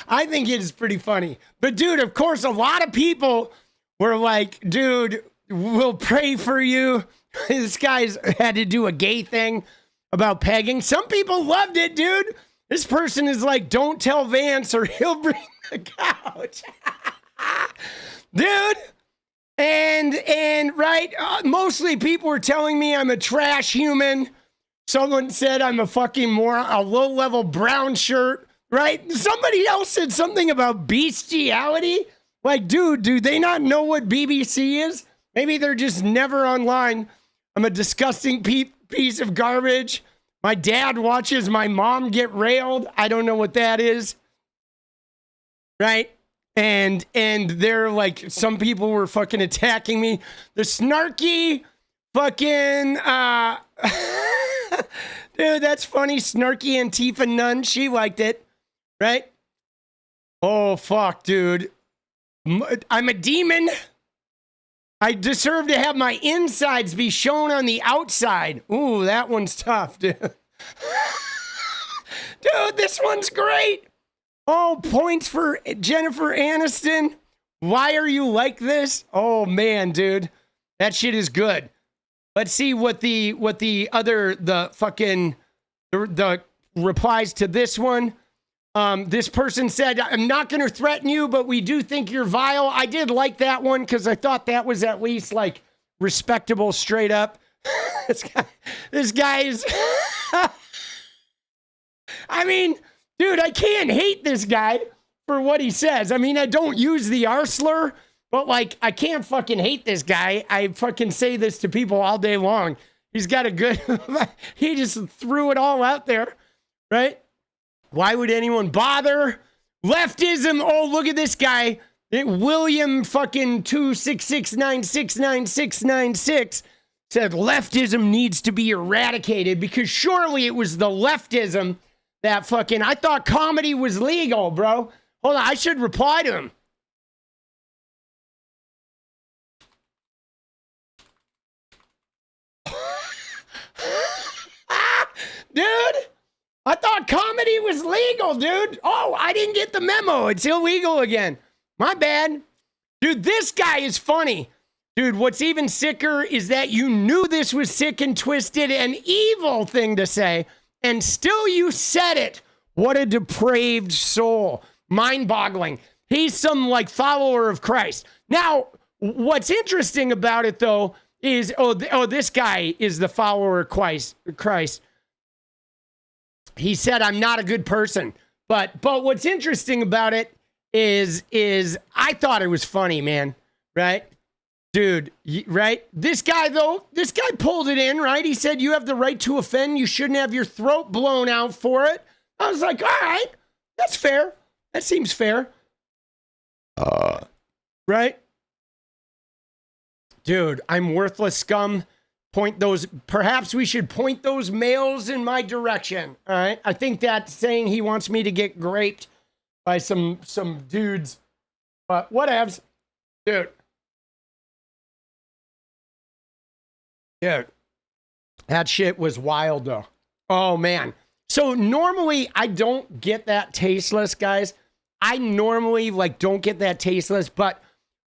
I think it is pretty funny. But dude, of course, a lot of people were like, dude, we'll pray for you. This guy's had to do a gay thing about pegging. Some people loved it, dude. This person is like, don't tell Vance or he'll bring the couch. Dude. And right, mostly people were telling me I'm a trash human. Someone said I'm a fucking moron, a low-level brown shirt, right? Somebody else said something about bestiality. Like, dude, do they not know what BBC is? Maybe they're just never online. I'm a disgusting piece of garbage. My dad watches my mom get railed. I don't know what that is. Right? And they're like, some people were fucking attacking me. The snarky fucking, dude, that's funny. Snarky Antifa nun. She liked it. Right? Oh, fuck, dude. I'm a demon. I deserve to have my insides be shown on the outside. Ooh, that one's tough, dude. Dude, this one's great. Oh, points for Jennifer Aniston. Why are you like this? Oh, man, dude. That shit is good. Let's see what the replies to this one. This person said, I'm not going to threaten you, but we do think you're vile. I did like that one because I thought that was at least like respectable straight up. This guy is, I mean, dude, I can't hate this guy for what he says. I mean, I don't use the R slur, but like, I can't fucking hate this guy. I fucking say this to people all day long. He's got a good, he just threw it all out there, right? Why would anyone bother? Leftism. Oh, look at this guy. William fucking 266969696 said leftism needs to be eradicated because surely it was the leftism that fucking, I thought comedy was legal, bro. Hold on, I should reply to him. Dude, I thought comedy was legal, dude. Oh, I didn't get the memo. It's illegal again. My bad. Dude, this guy is funny. Dude, what's even sicker is that you knew this was sick and twisted and evil thing to say, and still you said it. What a depraved soul. Mind-boggling. He's some, like, follower of Christ. Now, what's interesting about it, though, is, this guy is the follower of Christ. He said, I'm not a good person. But what's interesting about it is I thought it was funny, man. Right? Dude, right? This guy pulled it in, right? He said, you have the right to offend. You shouldn't have your throat blown out for it. I was like, all right, that's fair. That seems fair. Right? Dude, I'm worthless scum. Perhaps we should point those males in my direction. All right. I think that's saying he wants me to get raped by some dudes. But whatevs. Dude. That shit was wild though. Oh man. So normally I don't get that tasteless, guys. I normally like don't get that tasteless, but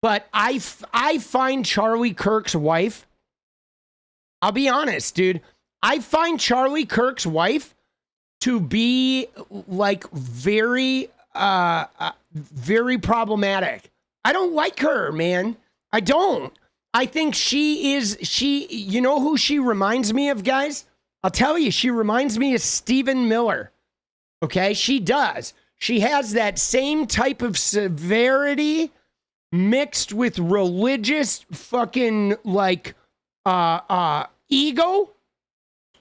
I find Charlie Kirk's wife, I'll be honest, dude. I find Charlie Kirk's wife to be like very problematic. I don't like her, man. I don't. I think you know who she reminds me of, guys? I'll tell you, she reminds me of Stephen Miller. Okay, she does. She has that same type of severity mixed with religious fucking like ego,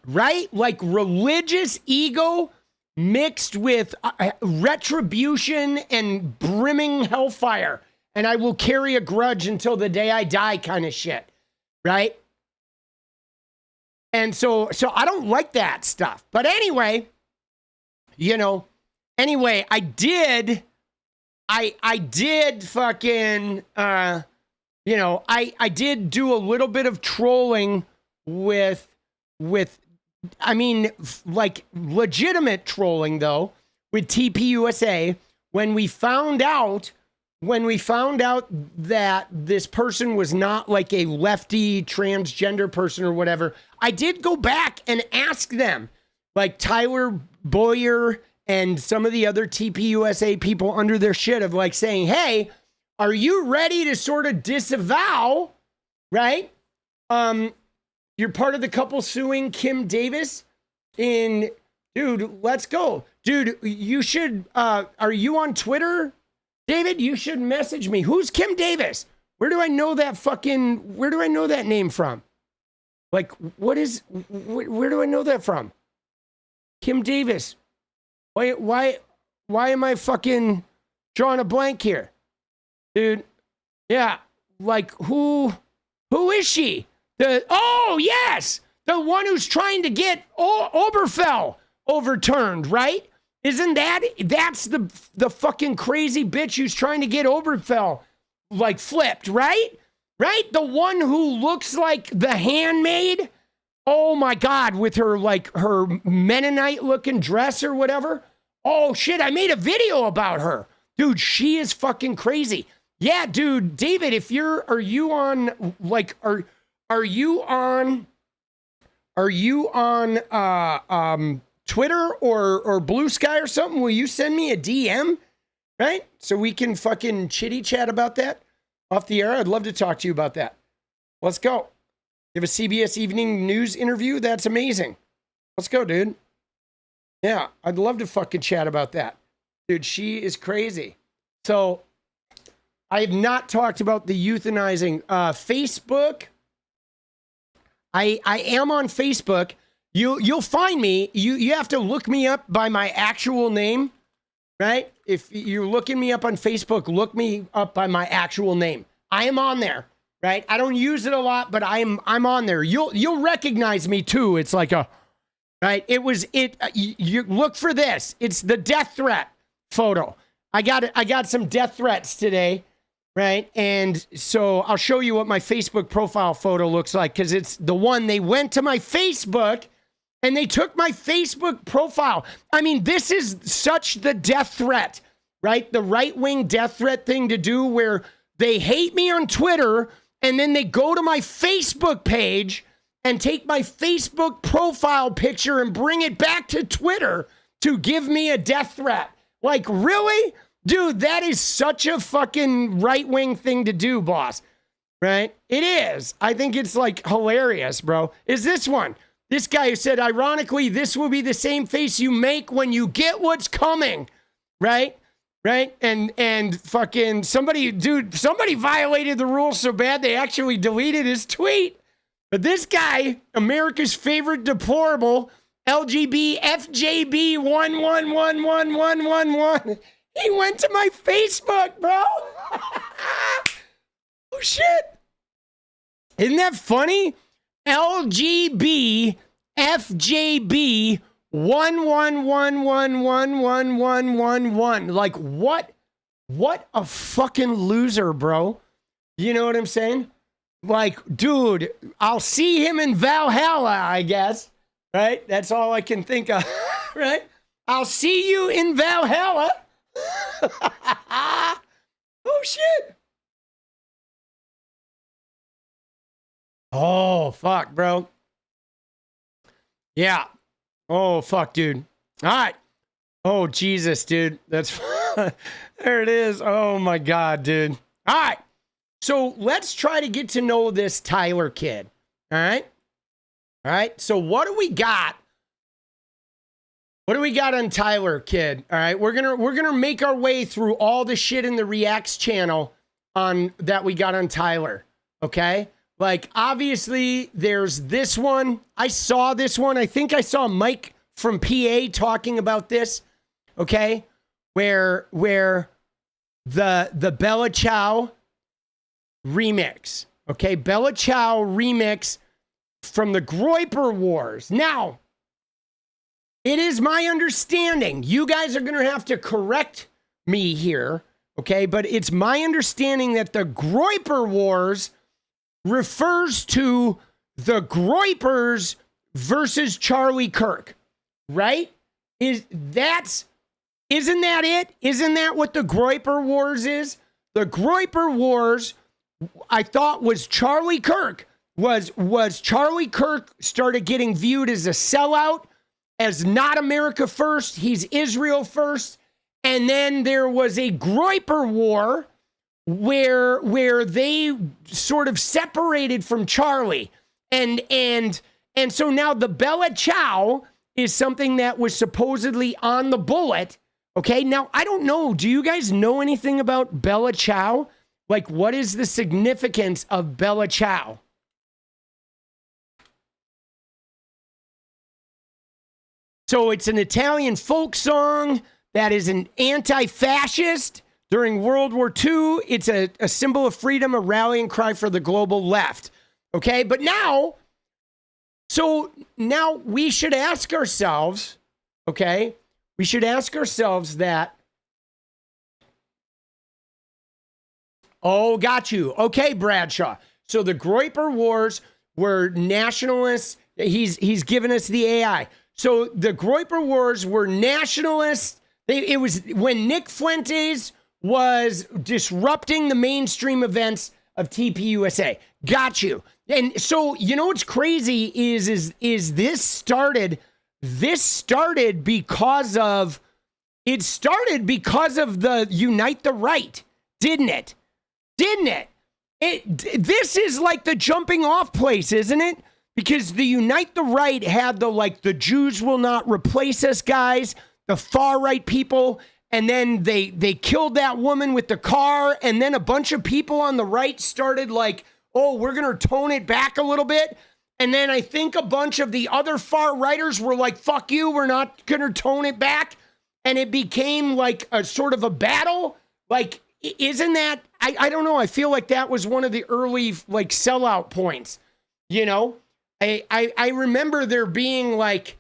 right? Like religious ego mixed with retribution and brimming hellfire. And I will carry a grudge until the day I die kind of shit, right? And so I don't like that stuff. But anyway, you know, I did fucking, you know, I did do a little bit of trolling with, I mean, like legitimate trolling though, with TPUSA when we found out that this person was not like a lefty transgender person or whatever, I did go back and ask them, like Tyler Boyer and some of the other TPUSA people under their shit of like saying, hey, are you ready to sort of disavow, right? You're part of the couple suing Kim Davis dude, let's go. Dude, you should, are you on Twitter? David, you should message me. Who's Kim Davis? Where do I know that name from? Like, where do I know that from? Kim Davis. Why am I fucking drawing a blank here? Dude, yeah, like, who is she? Oh, yes, the one who's trying to get Oberfell overturned, right? Isn't that's the fucking crazy bitch who's trying to get Oberfell, like, flipped, right? Right? The one who looks like the handmaid? Oh, my God, with her, like, her Mennonite-looking dress or whatever. Oh, shit, I made a video about her. Dude, she is fucking crazy. Yeah, dude, David, are you on Twitter or Blue Sky or something? Will you send me a DM, right? So we can fucking chitty chat about that off the air. I'd love to talk to you about that. Let's go. You have a CBS Evening News interview? That's amazing. Let's go, dude. Yeah, I'd love to fucking chat about that. Dude, she is crazy. So I have not talked about the euthanizing. Facebook. I am on Facebook. You'll find me. You have to look me up by my actual name, right? If you're looking me up on Facebook, look me up by my actual name. I am on there, right? I don't use it a lot, but I'm on there. You'll recognize me too. It's like right? You look for this. It's the death threat photo. I got some death threats today, right? And so I'll show you what my Facebook profile photo looks like, because it's the one. They went to my Facebook and they took my Facebook profile. I mean, this is such the death threat, right? The right-wing death threat thing to do, where they hate me on Twitter and then they go to my Facebook page and take my Facebook profile picture and bring it back to Twitter to give me a death threat. Like, really? Dude, that is such a fucking right-wing thing to do, boss. Right? It is. I think it's, like, hilarious, bro. Is this one? This guy who said, ironically, this will be the same face you make when you get what's coming. Right? Right? And fucking somebody violated the rules so bad they actually deleted his tweet. But this guy, America's favorite deplorable, LGBFJB111111, he went to my Facebook, bro. Oh, shit. Isn't that funny? LGBFJB11111111. Like, what a fucking loser, bro. You know what I'm saying? Like, dude, I'll see him in Valhalla, I guess. Right? That's all I can think of. Right? I'll see you in Valhalla. Oh, shit. Oh, fuck, bro. Yeah. Oh, fuck, dude. All right. Oh, Jesus, dude. That's there it is. Oh, my God, dude. All right. So let's try to get to know this Tyler kid. All right. All right. So what do we got? What do we got on Tyler, kid? All right. We're gonna make our way through all the shit in the Reacts channel on that we got on Tyler. Okay. Like, obviously, there's this one. I saw this one. I think I saw Mike from PA talking about this. Okay, where the 𝗙𝗪𝗪𝗀 remix. Okay, 𝗙𝗪𝗪𝗀 remix from the Groyper Wars. Now, it is my understanding. You guys are gonna have to correct me here. Okay, but it's my understanding that the Groyper Wars refers to the Groypers versus Charlie Kirk, right? Isn't that it? Isn't that what the Groyper Wars is? The Groyper Wars, I thought, was Charlie Kirk. Was Charlie Kirk started getting viewed as a sellout, as not America first, he's Israel first, and then there was a Groyper War where they sort of separated from Charlie. And so now the 𝗙𝗪𝗪𝗀 is something that was supposedly on the bullet. Okay, now I don't know. Do you guys know anything about 𝗙𝗪𝗪𝗀? Like, what is the significance of 𝗙𝗪𝗪𝗀? So it's an Italian folk song that is an anti-fascist. During World War II, it's a symbol of freedom, a rallying cry for the global left. Okay, but now we should ask ourselves, okay, we should ask ourselves that, oh, got you. Okay, Bradshaw. So the Groyper Wars were nationalists. He's given us the AI. So the Groyper Wars were nationalists. It was when Nick Fuentes was disrupting the mainstream events of TPUSA. Got you. And so, you know what's crazy is this started because of the Unite the Right, didn't it? This is like the jumping off place, isn't it? Because the Unite the Right had the Jews will not replace us guys, the far right people. And then they killed that woman with the car. And then a bunch of people on the right started like, oh, we're going to tone it back a little bit. And then I think a bunch of the other far righters were like, fuck you, we're not going to tone it back. And it became like a sort of a battle. Like, isn't that, I don't know. I feel like that was one of the early like sellout points. You know, I remember there being like,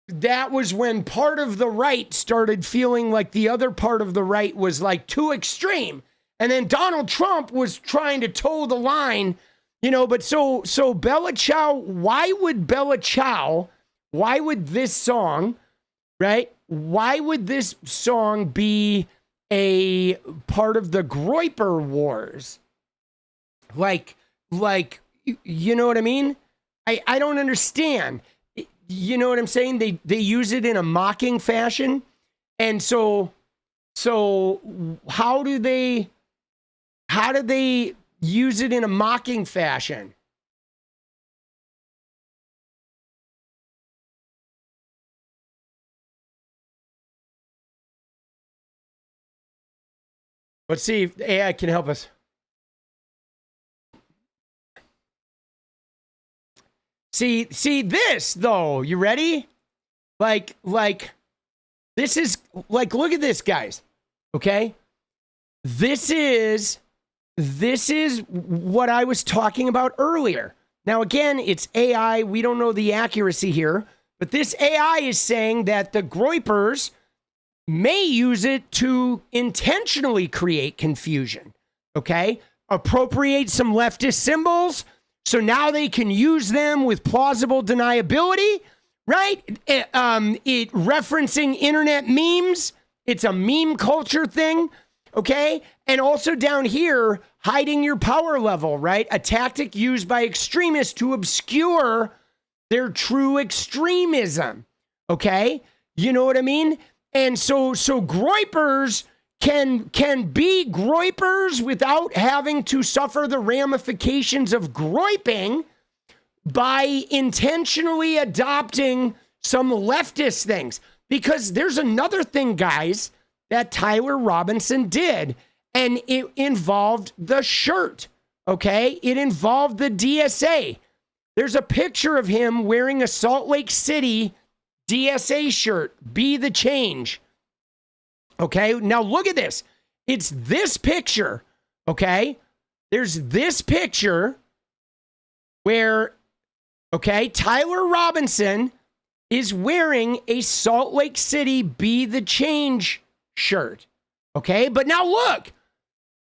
that was when part of the right started feeling like the other part of the right was like too extreme. And then Donald Trump was trying to toe the line, you know, but so 𝗙𝗪𝗪𝗀, why would this song, right? Why would this song be a part of the Groyper Wars? Like, you know what I mean? I don't understand. You know what I'm saying? They use it in a mocking fashion. And so how do they use it in a mocking fashion? Let's see if AI can help us. See this though. You ready? Like this is like, look at this, guys. Okay? This is what I was talking about earlier. Now again, it's AI. We don't know the accuracy here, but this AI is saying that the Groypers may use it to intentionally create confusion. Okay? Appropriate some leftist symbols. So now they can use them with plausible deniability, right? It referencing internet memes. It's a meme culture thing, okay? And also down here, hiding your power level, right? A tactic used by extremists to obscure their true extremism, okay? You know what I mean? And so Groypers can be Groypers without having to suffer the ramifications of groyping, by intentionally adopting some leftist things. Because there's another thing, guys, that Tyler Robinson did, and it involved the shirt, okay? It involved the DSA. There's a picture of him wearing a Salt Lake City DSA shirt, Be the Change. Okay, now look at this. It's this picture, okay? There's this picture where, okay, Tyler Robinson is wearing a Salt Lake City Be the Change shirt, okay? But now look,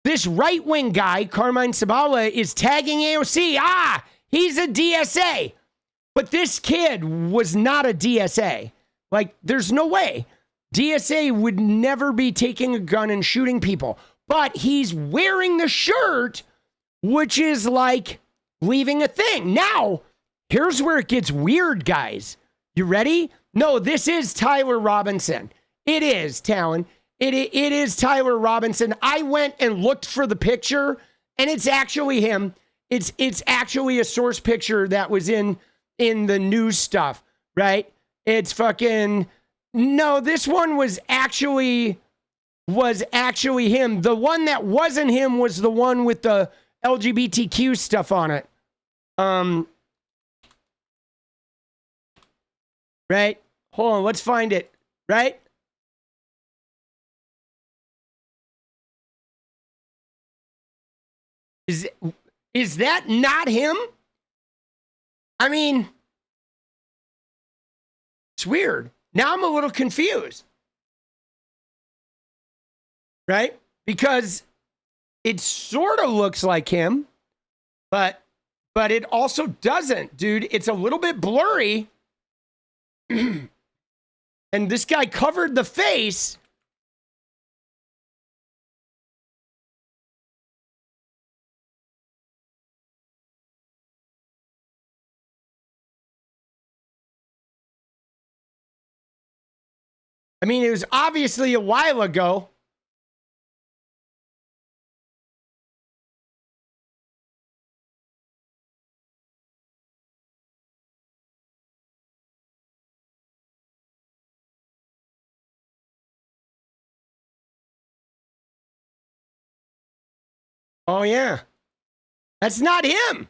this right-wing guy, 𝗙𝗏𝗏, is tagging AOC. He's a DSA. But this kid was not a DSA. Like, there's no way. DSA would never be taking a gun and shooting people. But he's wearing the shirt, which is like leaving a thing. Now, here's where it gets weird, guys. You ready? No, this is Tyler Robinson. It is, Talon. It is Tyler Robinson. I went and looked for the picture, and it's actually him. It's actually a source picture that was in the news stuff, right? It's fucking... No, this one was actually him. The one that wasn't him was the one with the LGBTQ stuff on it. Right? Hold on, let's find it. Right? Is that not him? I mean, it's weird. Now I'm a little confused. Right? Because it sort of looks like him, but it also doesn't, dude. It's a little bit blurry. And this guy covered the face. I mean, it was obviously a while ago. Oh, yeah. That's not him.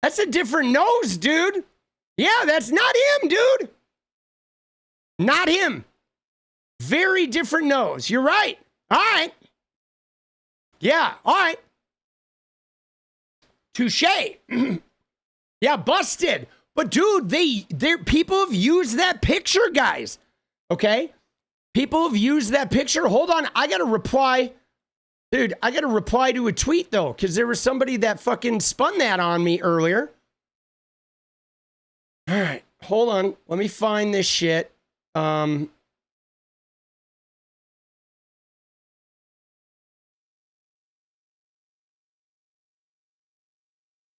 That's a different nose, dude. Yeah, that's not him, dude. Not him. Very different nose. You're right. All right. Yeah, all right. Touche. Yeah, busted. But dude, people have used that picture, guys. Okay? People have used that picture. Hold on. I got to reply. Dude, I got to reply to a tweet, though, because there was somebody that fucking spun that on me earlier. All right. Hold on. Let me find this shit.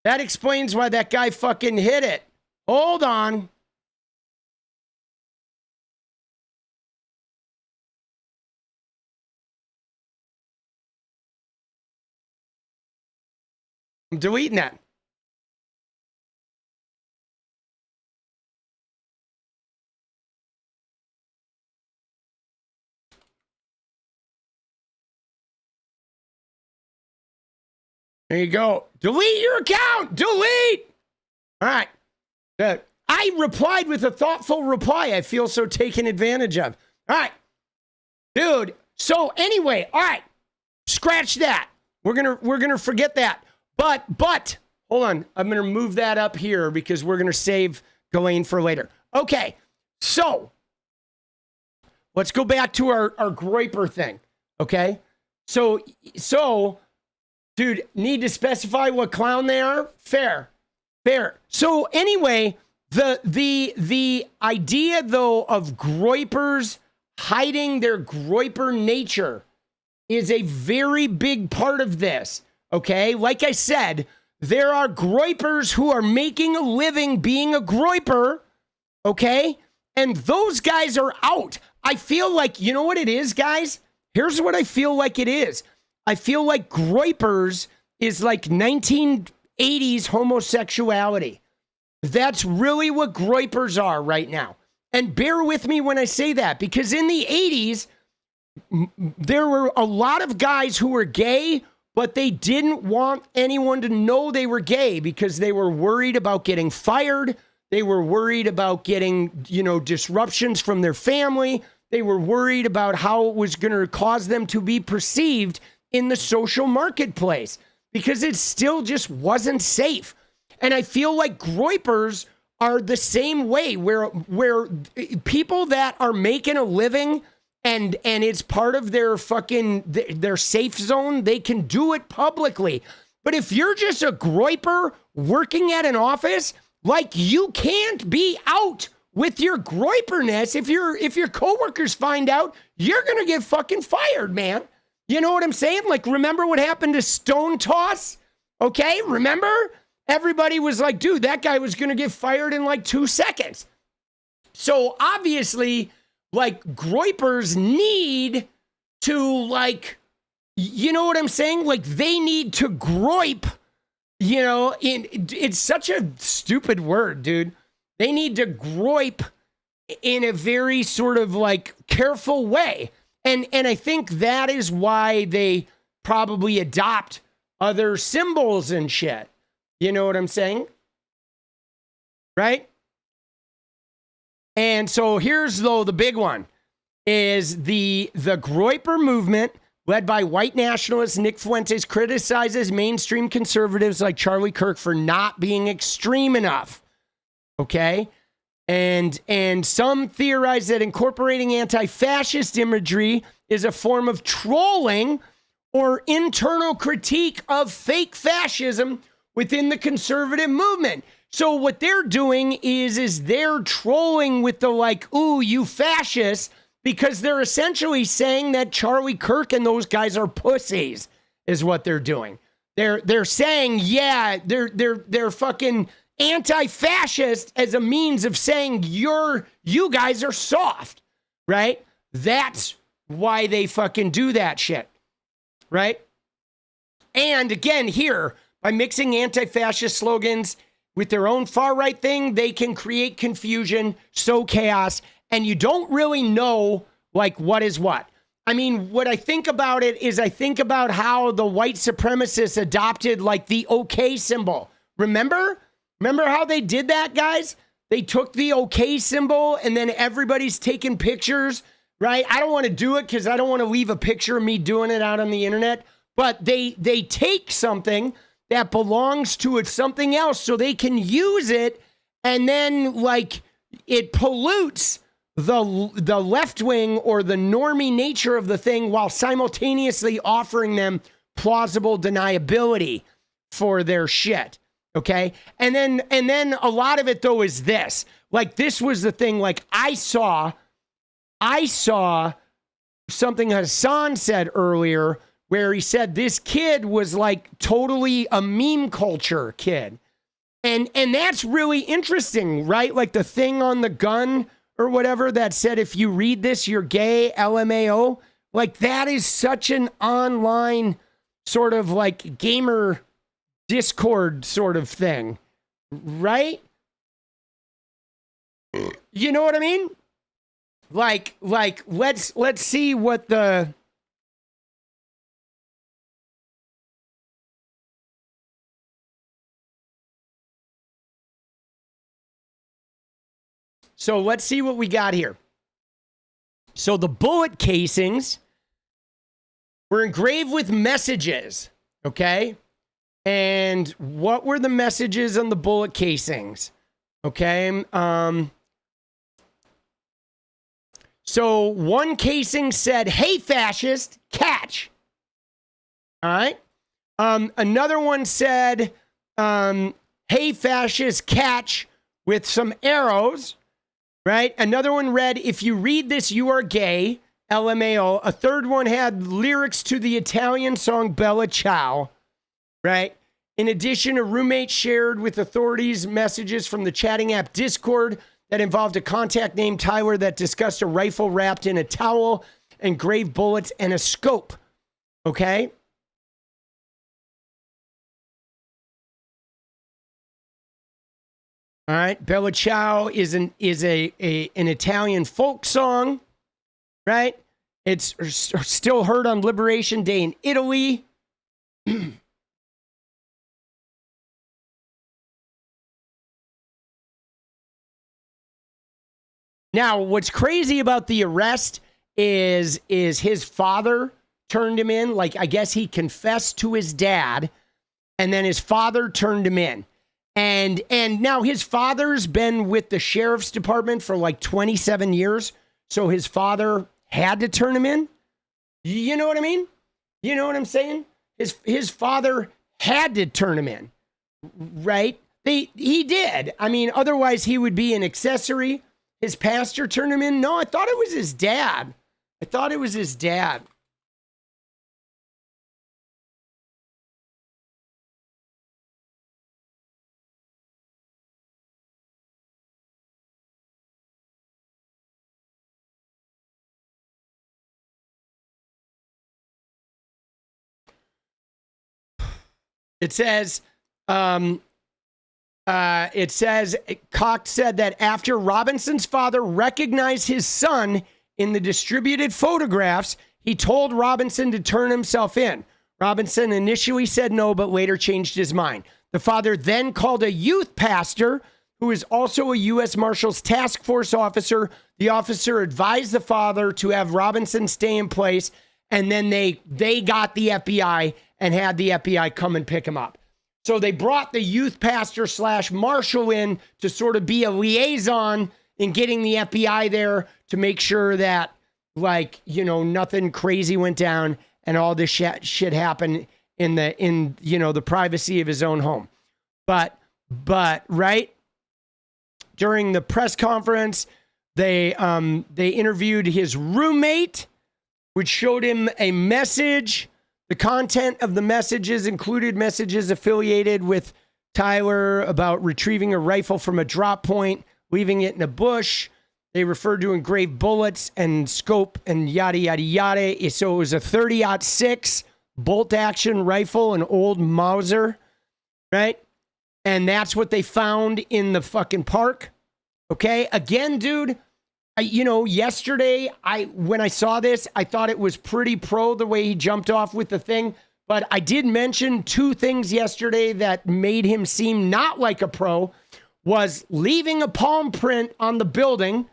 That explains why that guy fucking hit it. Hold on. I'm deleting that. There you go. Delete your account. Delete. All right. Good. I replied with a thoughtful reply. I feel so taken advantage of. All right. Dude. So anyway, all right. Scratch that. We're going to forget that. But hold on. I'm going to move that up here because we're going to save Ghislaine for later. Okay. So let's go back to our Groyper thing. Okay. So dude, need to specify what clown they are? Fair. So anyway, the idea though of Groypers hiding their Groyper nature is a very big part of this. Okay, like I said, there are Groypers who are making a living being a Groyper. Okay, and those guys are out. I feel like, you know what it is, guys? Here's what I feel like it is. I feel like Groypers is like 1980s homosexuality. That's really what Groypers are right now. And bear with me when I say that, because in the 80s, there were a lot of guys who were gay, but they didn't want anyone to know they were gay because they were worried about getting fired. They were worried about getting, disruptions from their family. They were worried about how it was going to cause them to be perceived in the social marketplace because it still just wasn't safe. And I feel like Groypers are the same way, where people that are making a living and it's part of their safe zone, they can do it publicly. But if you're just a Groyper working at an office, like, you can't be out with your Groyperness. If your coworkers find out, you're gonna get fucking fired, man. You know what I'm saying? Like, remember what happened to Stone Toss? Okay, remember? Everybody was like, dude, that guy was gonna get fired in like 2 seconds. So obviously, like, Groypers need to, like, you know what I'm saying? Like, they need to Groyp. It's such a stupid word, dude. They need to Groyp in a very sort of like careful way. And I think that is why they probably adopt other symbols and shit. You know what I'm saying? Right? And so here's, though, the big one is the Groyper movement, led by white nationalist Nick Fuentes, criticizes mainstream conservatives like Charlie Kirk for not being extreme enough. Okay? And some theorize that incorporating anti-fascist imagery is a form of trolling or internal critique of fake fascism within the conservative movement. So what they're doing is they're trolling with the like, ooh, you fascists, because they're essentially saying that Charlie Kirk and those guys are pussies, is what they're doing. They're saying, yeah, they're fucking anti-fascist as a means of saying you guys are soft, right? That's why they fucking do that shit, right? And again, here, by mixing anti-fascist slogans with their own far-right thing, they can create confusion, sow chaos, and you don't really know, like, what is what. I mean, what I think about it is I think about how the white supremacists adopted, like, the OK symbol. Remember? Remember how they did that, guys? They took the OK symbol, and then everybody's taking pictures, right? I don't want to do it because I don't want to leave a picture of me doing it out on the internet. But they take something that belongs to something else so they can use it, and then, like, it pollutes the left wing or the normie nature of the thing while simultaneously offering them plausible deniability for their shit. Okay. And then a lot of it, though, is this. Like, this was the thing. Like, I saw something Hassan said earlier where he said this kid was like totally a meme culture kid. And that's really interesting, right? Like the thing on the gun or whatever that said, if you read this, you're gay, LMAO. Like, that is such an online sort of like gamer Discord sort of thing, right? You know what I mean? Like let's see what the So let's see what we got here. So the bullet casings were engraved with messages, okay? And what were the messages on the bullet casings? Okay. So one casing said, "Hey, fascist, catch." All right. Another one said, "Hey, fascist, catch," with some arrows. Right? Another one read, "If you read this, you are gay, LMAO." A third one had lyrics to the Italian song Bella Ciao. Right? In addition, a roommate shared with authorities messages from the chatting app Discord that involved a contact named Tyler that discussed a rifle wrapped in a towel, engraved bullets, and a scope. Okay? All right, Bella Ciao is an Italian folk song, right? It's still heard on Liberation Day in Italy. Now, what's crazy about the arrest is his father turned him in. Like, I guess he confessed to his dad, and then his father turned him in. And now his father's been with the sheriff's department for like 27 years. So his father had to turn him in. You know what I mean? You know what I'm saying? His father had to turn him in, right? He did. I mean, otherwise he would be an accessory. His pastor turned him in. No, I thought it was his dad. I thought it was his dad. It says, Cox said that after Robinson's father recognized his son in the distributed photographs, he told Robinson to turn himself in. Robinson initially said no, but later changed his mind. The father then called a youth pastor, who is also a U.S. Marshals task force officer. The officer advised the father to have Robinson stay in place, and then they got the FBI and had the FBI come and pick him up. So they brought the youth pastor / marshal in to sort of be a liaison in getting the FBI there to make sure that, like, you know, nothing crazy went down and all this shit happened in the privacy of his own home. But right during the press conference, they interviewed his roommate, which showed him a message. The content of the messages included messages affiliated with Tyler about retrieving a rifle from a drop point, leaving it in a bush. They referred to engraved bullets and scope and yada, yada, yada. So it was a 30-06 bolt action rifle, an old Mauser, right? And that's what they found in the fucking park. Okay. Again, dude, yesterday, when I saw this, I thought it was pretty pro the way he jumped off with the thing. But I did mention two things yesterday that made him seem not like a pro. Was leaving a palm print on the building.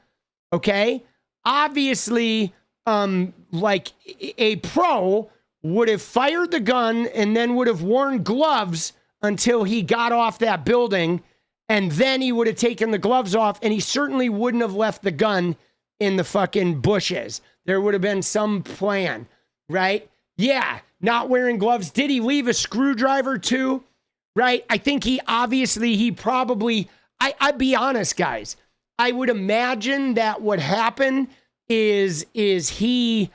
Okay. Obviously, like a pro would have fired the gun and then would have worn gloves until he got off that building. And then he would have taken the gloves off, and he certainly wouldn't have left the gun in the fucking bushes. There would have been some plan, right? Yeah, not wearing gloves. Did he leave a screwdriver too? Right? I think he probably, I'd be honest, guys. I would imagine that what happened is he,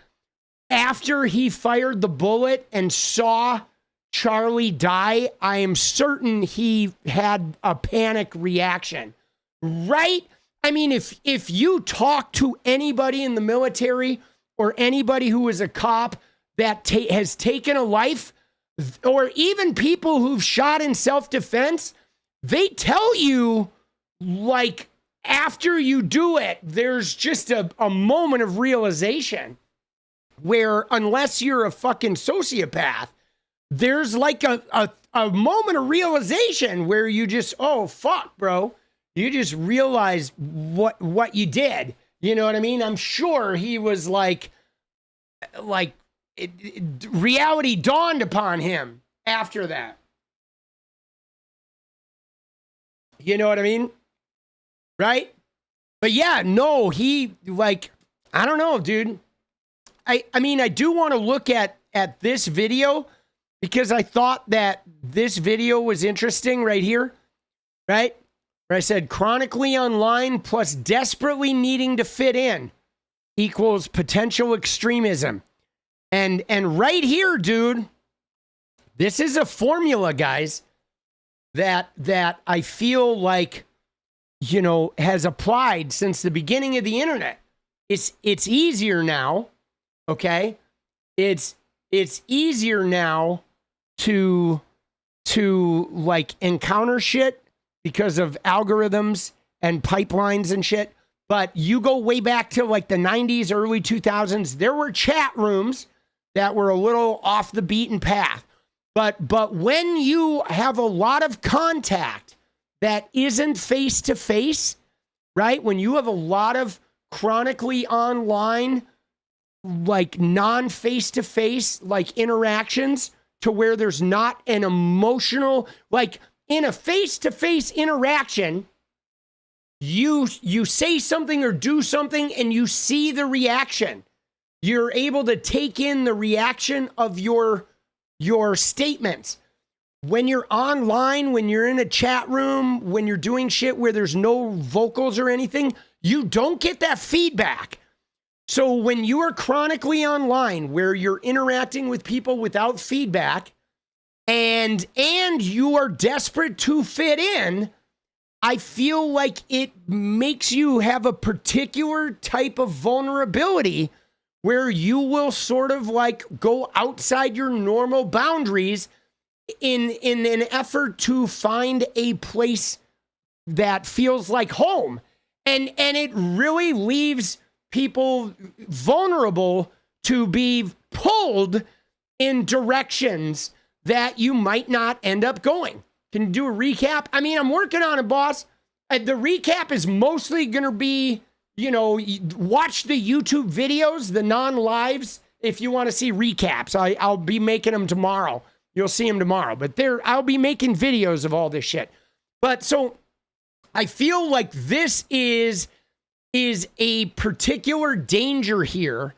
after he fired the bullet and saw Charlie die, I am certain he had a panic reaction, right? I mean, if you talk to anybody in the military or anybody who is a cop that has taken a life, or even people who've shot in self-defense, they tell you, like, after you do it, there's just a moment of realization where, unless you're a fucking sociopath, there's like a moment of realization where you just, oh, fuck, bro. You just realize what you did. You know what I mean? I'm sure he was like reality dawned upon him after that. You know what I mean? Right? But yeah, no, he, like, I don't know, dude. I mean, I do want to look at this video, because I thought that this video was interesting right here, right? Where I said chronically online plus desperately needing to fit in equals potential extremism. And right here, dude, this is a formula, guys, that I feel like, you know, has applied since the beginning of the internet. It's easier now, okay? It's easier now to like encounter shit because of algorithms and pipelines and shit. But you go way back to like the 90s, early 2000s, there were chat rooms that were a little off the beaten path. But when you have a lot of contact that isn't face to face, right? When you have a lot of chronically online, like non-face to face, like interactions to where there's not an emotional, like in a face to face interaction, you say something or do something and you see the reaction. You're able to take in the reaction of your statements. When you're online, when you're in a chat room, when you're doing shit where there's no vocals or anything, you don't get that feedback. So when you are chronically online, where you're interacting with people without feedback, and you are desperate to fit in, I feel like it makes you have a particular type of vulnerability where you will sort of like go outside your normal boundaries in an effort to find a place that feels like home. And it really leaves people vulnerable to be pulled in directions that you might not end up going. Can you do a recap? I mean, I'm working on it, boss. The recap is mostly going to be, you know, watch the YouTube videos, the non-lives, if you want to see recaps. I'll be making them tomorrow. You'll see them tomorrow. But I'll be making videos of all this shit. But so I feel like this is a particular danger here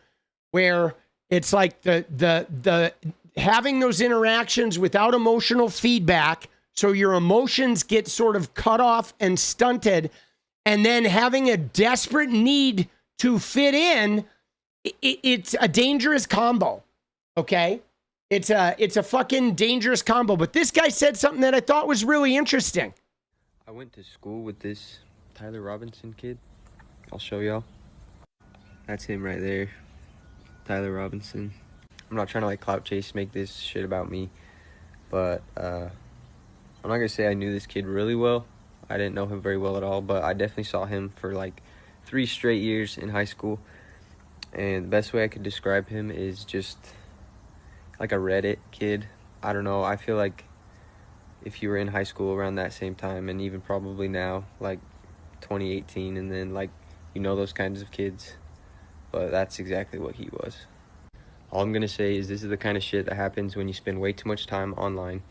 where it's like the having those interactions without emotional feedback. So your emotions get sort of cut off and stunted, and then having a desperate need to fit in, it's a dangerous combo, okay? It's a fucking dangerous combo. But this guy said something that I thought was really interesting. I went to school with this Tyler Robinson kid. I'll show y'all. That's him right there, Tyler Robinson. I'm not trying to like clout chase, make this shit about me, but I'm not gonna say I knew this kid really well. I didn't know him very well at all, but I definitely saw him for like 3 straight years in high school. And the best way I could describe him is just like a Reddit kid. I don't know, I feel like if you were in high school around that same time, and even probably now, like 2018, and then like, you know, those kinds of kids, but that's exactly what he was. All I'm gonna say is this is the kind of shit that happens when you spend way too much time online,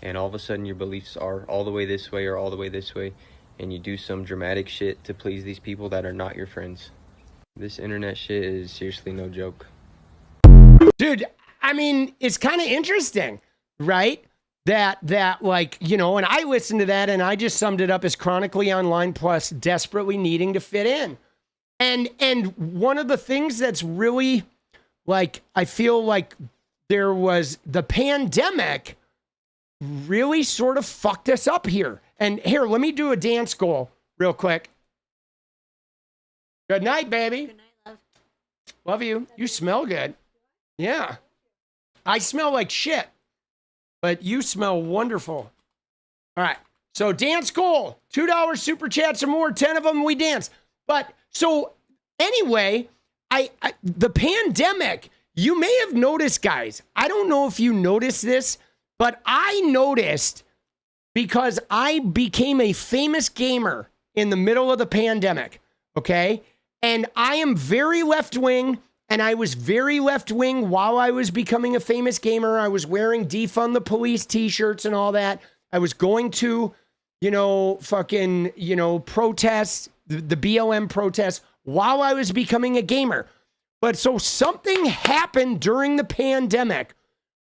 and all of a sudden your beliefs are all the way this way or all the way this way, and you do some dramatic shit to please these people that are not your friends. This internet shit is seriously no joke. Dude, I mean, it's kind of interesting, right? That like, you know, and I listened to that and I just summed it up as chronically online plus desperately needing to fit in. And one of the things that's really like, I feel like there was the pandemic really sort of fucked us up here. And here, let me do a dance goal real quick. Good night, baby. Good night, love. Love you. You smell good. Yeah. I smell like shit, but you smell wonderful. All right. So dance goal, $2 super chats or more, 10 of them we dance. But so anyway, the pandemic, you may have noticed, guys. I don't know if you noticed this, but I noticed because I became a famous gamer in the middle of the pandemic, okay? And I am very left-wing, and I was very left-wing while I was becoming a famous gamer. I was wearing defund the police t-shirts and all that. I was going to, you know, fucking, you know, protests, the BLM protests while I was becoming a gamer. But so something happened during the pandemic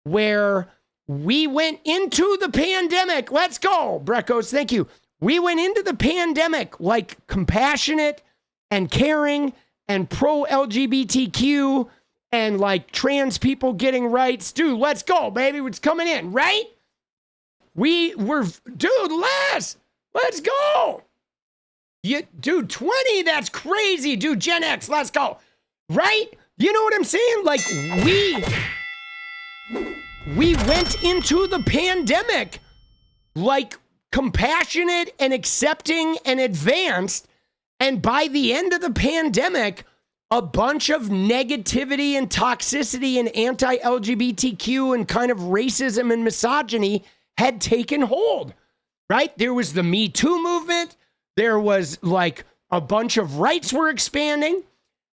where we went into the pandemic. Let's go, Breckos. Thank you. We went into the pandemic like compassionate and caring and pro-LGBTQ and like trans people getting rights. Dude, let's go, baby. It's coming in, right? We were, dude, let's go. Dude, 20, that's crazy. Dude, Gen X, let's go. Right? You know what I'm saying? Like, we went into the pandemic like compassionate and accepting and advanced. And by the end of the pandemic, a bunch of negativity and toxicity and anti-LGBTQ and kind of racism and misogyny had taken hold, right? There was the Me Too movement. There was like a bunch of rights were expanding.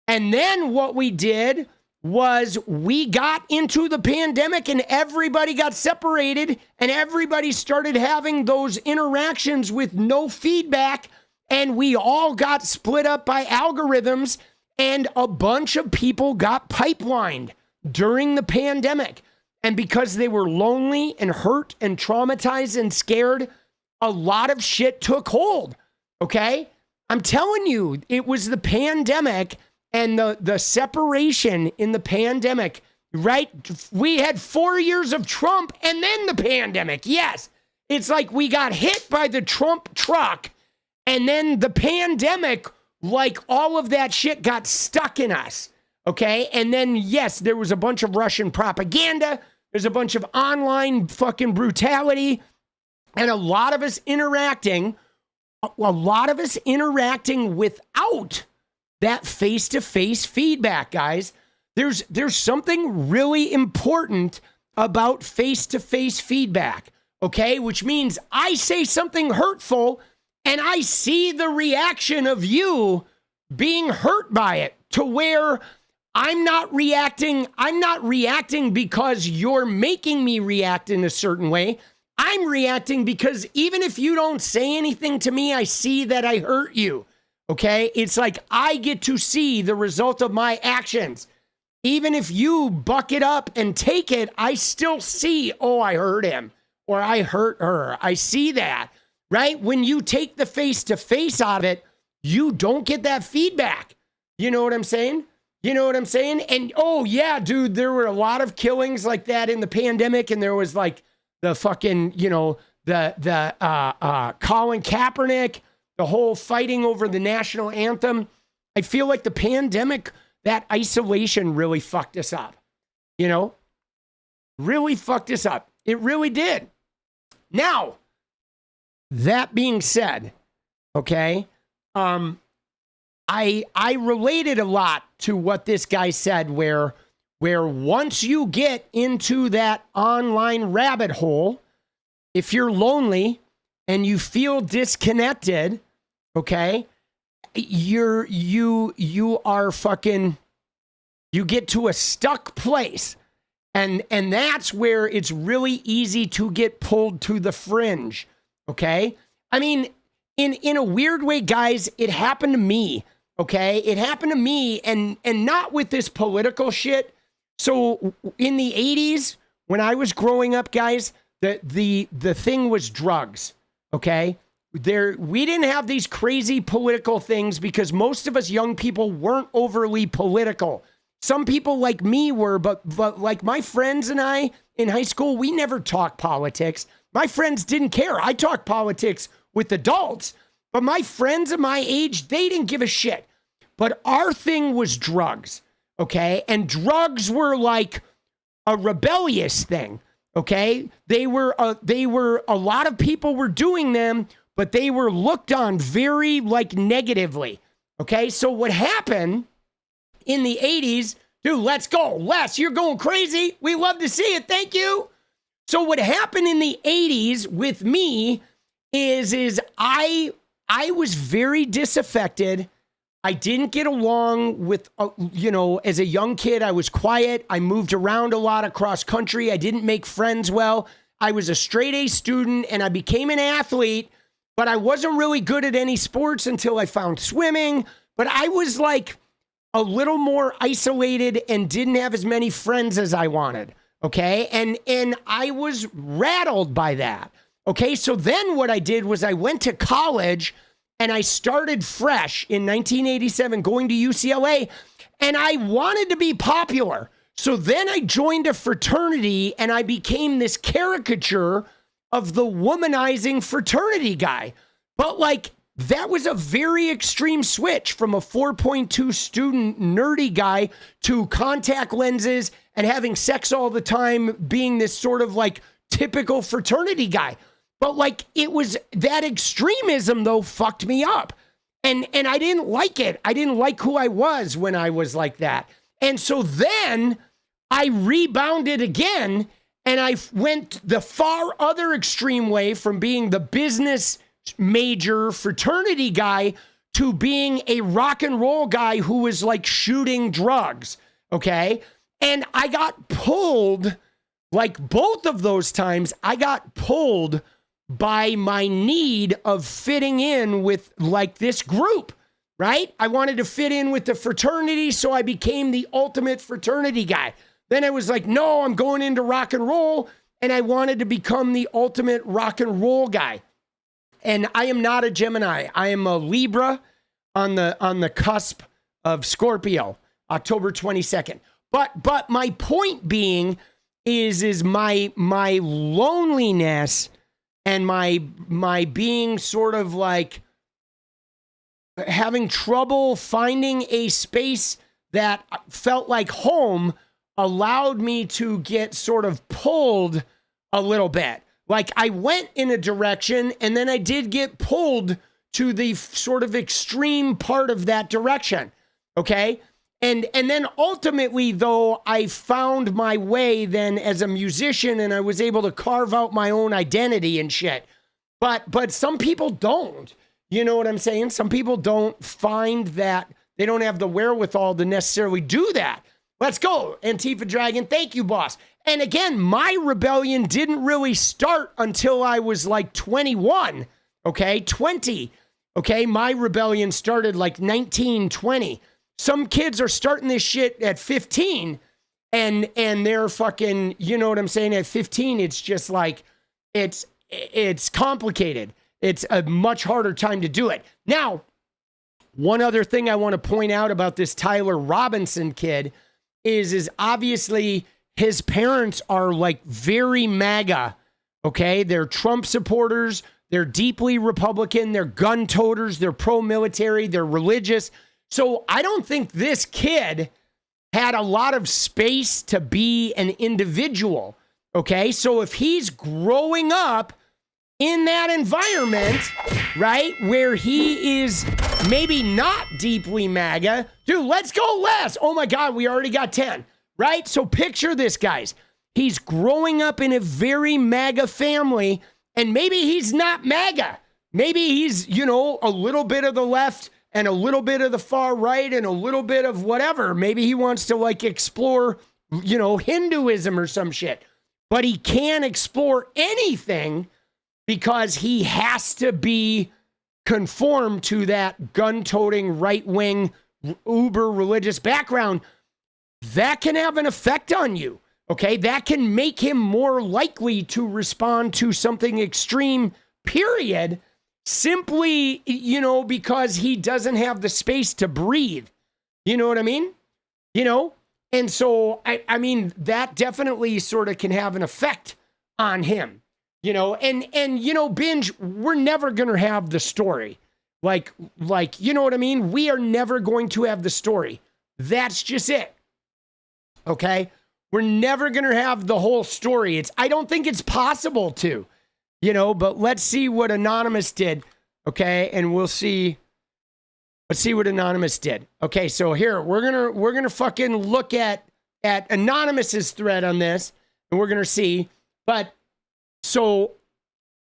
And then what we did was we got into the pandemic and everybody got separated and everybody started having those interactions with no feedback. And we all got split up by algorithms and a bunch of people got pipelined during the pandemic. And because they were lonely and hurt and traumatized and scared, a lot of shit took hold. Okay? I'm telling you, it was the pandemic and the separation in the pandemic, right? We had 4 years of Trump and then the pandemic. Yes. It's like we got hit by the Trump truck and then the pandemic, like all of that shit got stuck in us. Okay? And then, yes, there was a bunch of Russian propaganda. There's a bunch of online fucking brutality and a lot of us interacting without that face-to-face feedback, guys. There's something really important about face-to-face feedback, okay? Which means I say something hurtful and I see the reaction of you being hurt by it to where I'm not reacting because you're making me react in a certain way. I'm reacting because even if you don't say anything to me, I see that I hurt you. Okay? It's like I get to see the result of my actions. Even if you buck it up and take it, I still see, oh, I hurt him or I hurt her. I see that, right? When you take the face-to-face out of it, you don't get that feedback. You know what I'm saying? You know what I'm saying? And, oh, yeah, dude, there were a lot of killings like that in the pandemic, and there was like, the fucking, you know, the Colin Kaepernick, the whole fighting over the national anthem. I feel like the pandemic, that isolation really fucked us up. You know, really fucked us up. It really did. Now, that being said, okay, I related a lot to what this guy said where once you get into that online rabbit hole, if you're lonely and you feel disconnected, okay, you are fucking, you get to a stuck place. And that's where it's really easy to get pulled to the fringe, okay? I mean, in a weird way, guys, it happened to me, okay? It happened to me and not with this political shit. So in the 80s, when I was growing up, guys, the thing was drugs, okay? We didn't have these crazy political things because most of us young people weren't overly political. Some people like me were, but like my friends and I in high school, we never talked politics. My friends didn't care. I talked politics with adults, but my friends of my age, they didn't give a shit. But our thing was drugs. Okay. And drugs were like a rebellious thing. Okay. They were a lot of people were doing them, but they were looked on very like negatively. Okay. So what happened in the 80s, dude, let's go. Les, you're going crazy. We love to see it. Thank you. So what happened in the 80s with me is I was very disaffected. I didn't get along with, as a young kid, I was quiet. I moved around a lot across country. I didn't make friends well. I was a straight A student and I became an athlete, but I wasn't really good at any sports until I found swimming. But I was like a little more isolated and didn't have as many friends as I wanted. Okay. And I was rattled by that. Okay. So then what I did was I went to college and I started fresh in 1987 going to UCLA, and I wanted to be popular. So then I joined a fraternity and I became this caricature of the womanizing fraternity guy. But like, that was a very extreme switch from a 4.2 student nerdy guy to contact lenses and having sex all the time, being this sort of like typical fraternity guy. But like, it was that extremism though fucked me up. And I didn't like it. I didn't like who I was when I was like that. And so then I rebounded again, and I went the far other extreme way from being the business major fraternity guy to being a rock and roll guy who was like shooting drugs. Okay. And I got pulled, like both of those times, I got pulled by my need of fitting in with like this group, right? I wanted to fit in with the fraternity, so I became the ultimate fraternity guy. Then I was like, no, I'm going into rock and roll, and I wanted to become the ultimate rock and roll guy. And I am not a Gemini. I am a Libra on the cusp of Scorpio, October 22nd. But my point being is my loneliness and my being sort of like having trouble finding a space that felt like home allowed me to get sort of pulled a little bit. Like I went in a direction and then I did get pulled to the sort of extreme part of that direction. Okay. And then ultimately though, I found my way then as a musician, and I was able to carve out my own identity and shit. But some people don't, you know what I'm saying? Some people don't find that, they don't have the wherewithal to necessarily do that. Let's go, Antifa Dragon. Thank you, boss. And again, my rebellion didn't really start until I was like 21, okay? 20, okay? My rebellion started like 19, 20. Some kids are starting this shit at 15 and they're fucking, you know what I'm saying? At 15, it's just like, it's complicated. It's a much harder time to do it. Now, one other thing I want to point out about this Tyler Robinson kid is obviously his parents are like very MAGA, okay? They're Trump supporters. They're deeply Republican. They're gun toters. They're pro-military. They're religious. So I don't think this kid had a lot of space to be an individual, okay? So if he's growing up in that environment, right, where he is maybe not deeply MAGA, dude, let's go Les. Oh my God, we already got 10, right? So picture this, guys. He's growing up in a very MAGA family, and maybe he's not MAGA. Maybe he's, you know, a little bit of the left and a little bit of the far right and a little bit of whatever. Maybe he wants to like explore, you know, Hinduism or some shit. But he can't explore anything because he has to be conformed to that gun-toting, right-wing, uber-religious background. That can have an effect on you, okay? That can make him more likely to respond to something extreme, period, simply, you know, because he doesn't have the space to breathe. You know what I mean? You know? And so, I mean, that definitely sort of can have an effect on him, you know? And you know, Binge, we're never going to have the story. Like, you know what I mean? We are never going to have the story. That's just it. Okay? We're never going to have the whole story. I don't think it's possible to. You know, but let's see what Anonymous did, okay? And we'll see. Let's see what Anonymous did. Okay, so here we're gonna fucking look at Anonymous's thread on this, and we're gonna see. But so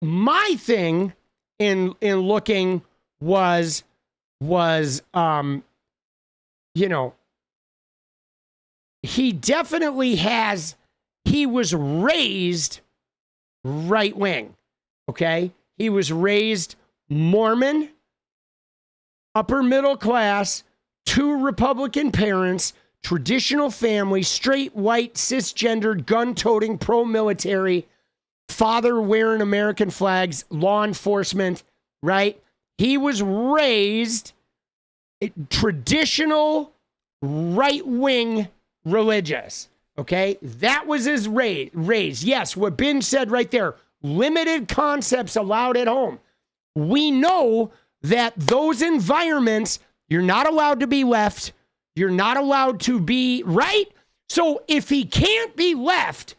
my thing in looking was you know, he definitely he was raised right wing, okay? He was raised Mormon, upper middle class, 2 Republican parents, traditional family, straight, white, cisgendered, gun-toting, pro-military, father wearing American flags, law enforcement, right? He was raised traditional right-wing religious. Okay, that was his raise. Yes, what Ben said right there, limited concepts allowed at home. We know that those environments, you're not allowed to be left. You're not allowed to be right. So if he can't be left,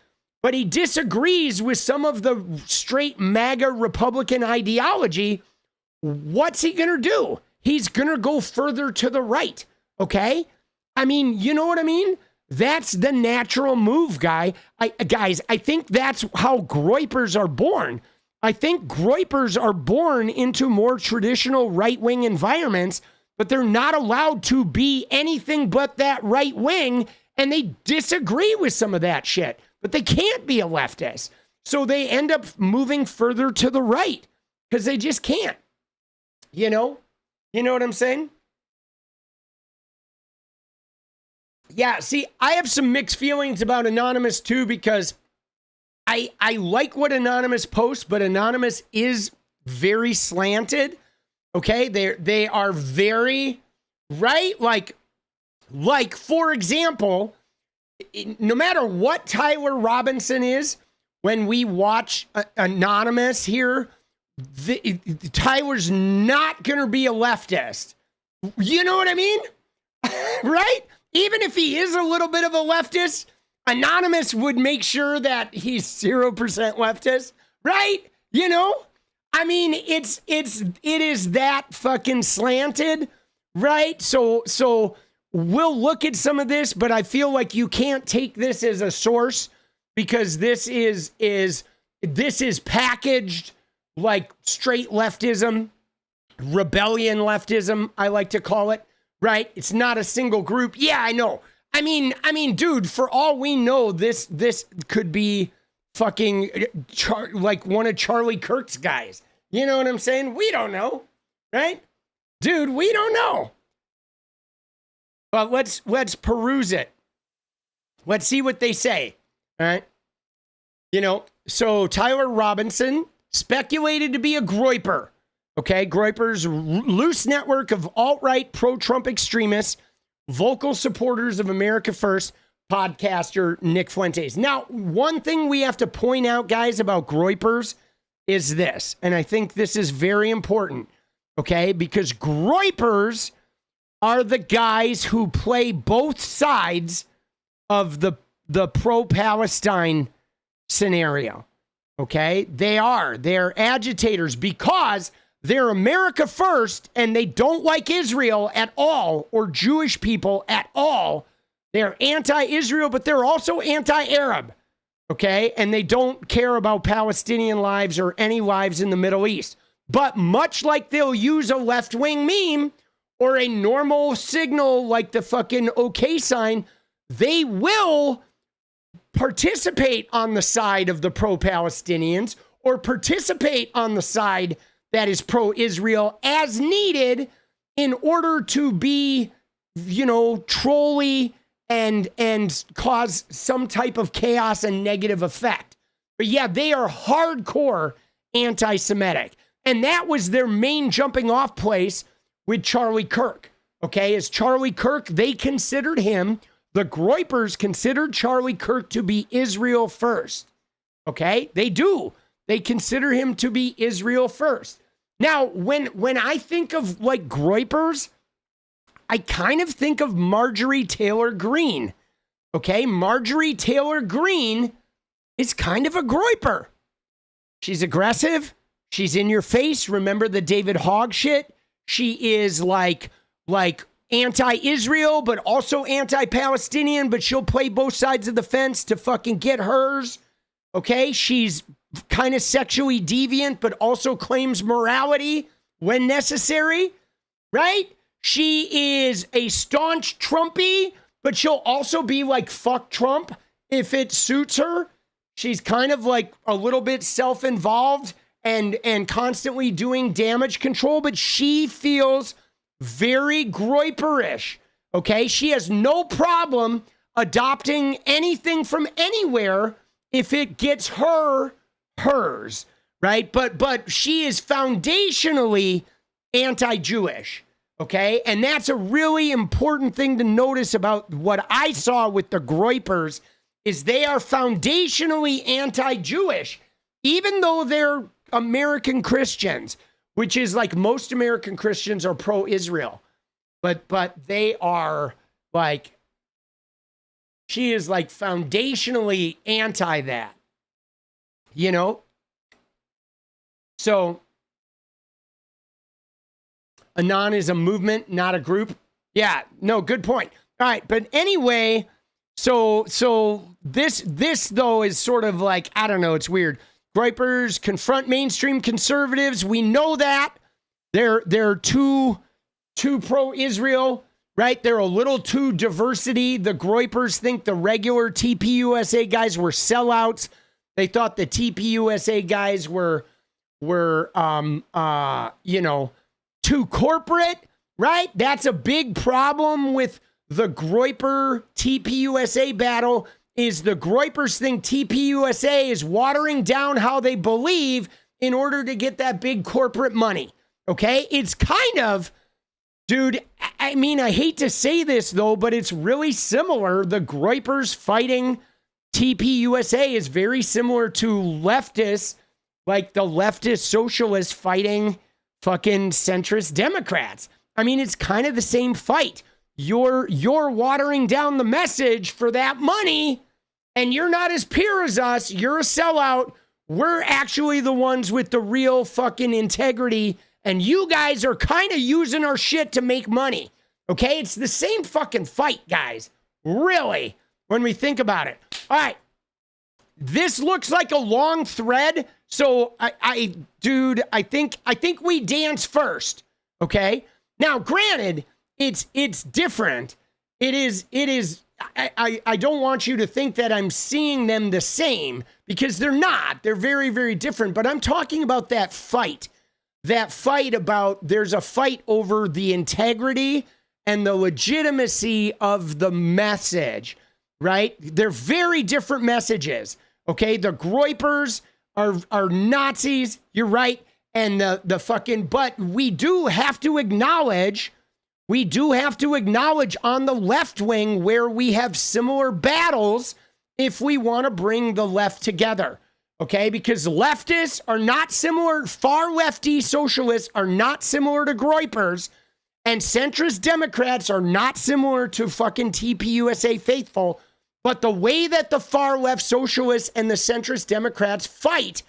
but he disagrees with some of the straight MAGA Republican ideology, what's he going to do? He's going to go further to the right, okay? I mean, you know what I mean? That's the natural move, guys. I think that's how Groypers are born. I think Groypers are born into more traditional right-wing environments, but they're not allowed to be anything but that right wing, and they disagree with some of that shit. But they can't be a leftist. So they end up moving further to the right because they just can't. You know? You know what I'm saying? Yeah, see, I have some mixed feelings about Anonymous too, because I like what Anonymous posts, but Anonymous is very slanted. Okay, they are very right. Like for example, no matter what Tyler Robinson is, when we watch Anonymous here, Tyler's not going to be a leftist. You know what I mean? Right? Even if he is a little bit of a leftist, Anonymous would make sure that he's 0% leftist, right? You know? I mean, it is that fucking slanted, right? So we'll look at some of this, but I feel like you can't take this as a source because this is packaged like straight leftism, rebellion leftism, I like to call it, right? It's not a single group. Yeah, I know. I mean, dude, for all we know, this could be fucking like one of Charlie Kirk's guys. You know what I'm saying? We don't know, right? Dude, we don't know. But let's peruse it. Let's see what they say. All right. You know, so Tyler Robinson speculated to be a Groyper. Okay, Groyper's loose network of alt-right pro-Trump extremists, vocal supporters of America First, podcaster Nick Fuentes. Now, one thing we have to point out, guys, about Groypers is this, and I think this is very important, okay? Because Groypers are the guys who play both sides of the pro-Palestine scenario, okay? They're agitators because they're America First and they don't like Israel at all or Jewish people at all. They're anti-Israel, but they're also anti-Arab. Okay, and they don't care about Palestinian lives or any lives in the Middle East. But much like they'll use a left-wing meme or a normal signal like the fucking OK sign, they will participate on the side of the pro-Palestinians or participate on the side that is pro-Israel as needed in order to be, you know, trolly and cause some type of chaos and negative effect. But yeah, they are hardcore anti-Semitic. And that was their main jumping off place with Charlie Kirk. Okay, as Charlie Kirk, they considered him, the Groypers considered Charlie Kirk to be Israel first. Okay, they do. They consider him to be Israel first. Now, when I think of like Groypers, I kind of think of Marjorie Taylor Greene. Okay, Marjorie Taylor Greene is kind of a Groyper. She's aggressive. She's in your face. Remember the David Hogg shit? She is like anti-Israel, but also anti-Palestinian, but she'll play both sides of the fence to fucking get hers. Okay, she's kind of sexually deviant, but also claims morality when necessary, right? She is a staunch Trumpy, but she'll also be like, fuck Trump if it suits her. She's kind of like a little bit self-involved and constantly doing damage control, but she feels very Groyperish, okay? She has no problem adopting anything from anywhere if it gets her hers, right? But she is foundationally anti-Jewish. Okay, and that's a really important thing to notice about what I saw with the Groypers is they are foundationally anti-Jewish, even though they're American Christians, which is like most American Christians are pro-Israel. But they are like, she is like foundationally anti that. you know? So, Anon is a movement, not a group. Yeah, no, good point. All right, but anyway, so this though is sort of like, I don't know, it's weird. Groypers confront mainstream conservatives. We know that. They're too pro-Israel, right? They're a little too diversity. The Groypers think the regular TPUSA guys were sellouts. They thought the TPUSA guys were you know, too corporate, right? That's a big problem with the Groyper TPUSA battle. Is the Groypers think TPUSA is watering down how they believe in order to get that big corporate money. Okay? It's kind of, dude, I mean, I hate to say this though, but it's really similar. The Groypers fighting TPUSA is very similar to leftists, like the leftist socialists fighting fucking centrist Democrats. I mean, it's kind of the same fight. You're watering down the message for that money, and you're not as pure as us. You're a sellout. We're actually the ones with the real fucking integrity, and you guys are kind of using our shit to make money. Okay? It's the same fucking fight, guys. Really, when we think about it. All right. This looks like a long thread. So dude, I think we dance first. Okay? Now, granted, it's different. It is I don't want you to think that I'm seeing them the same, because they're not. They're very, very different. But I'm talking about that fight. That fight about, there's a fight over the integrity and the legitimacy of the message, right? They're very different messages. Okay? The Groypers are Nazis. You're right. And the fucking, but we do have to acknowledge on the left wing where we have similar battles if we want to bring the left together. Okay? Because leftists are not similar, far lefty socialists are not similar to Groypers, and centrist Democrats are not similar to fucking TPUSA faithful. But the way that the far left socialists and the centrist Democrats fight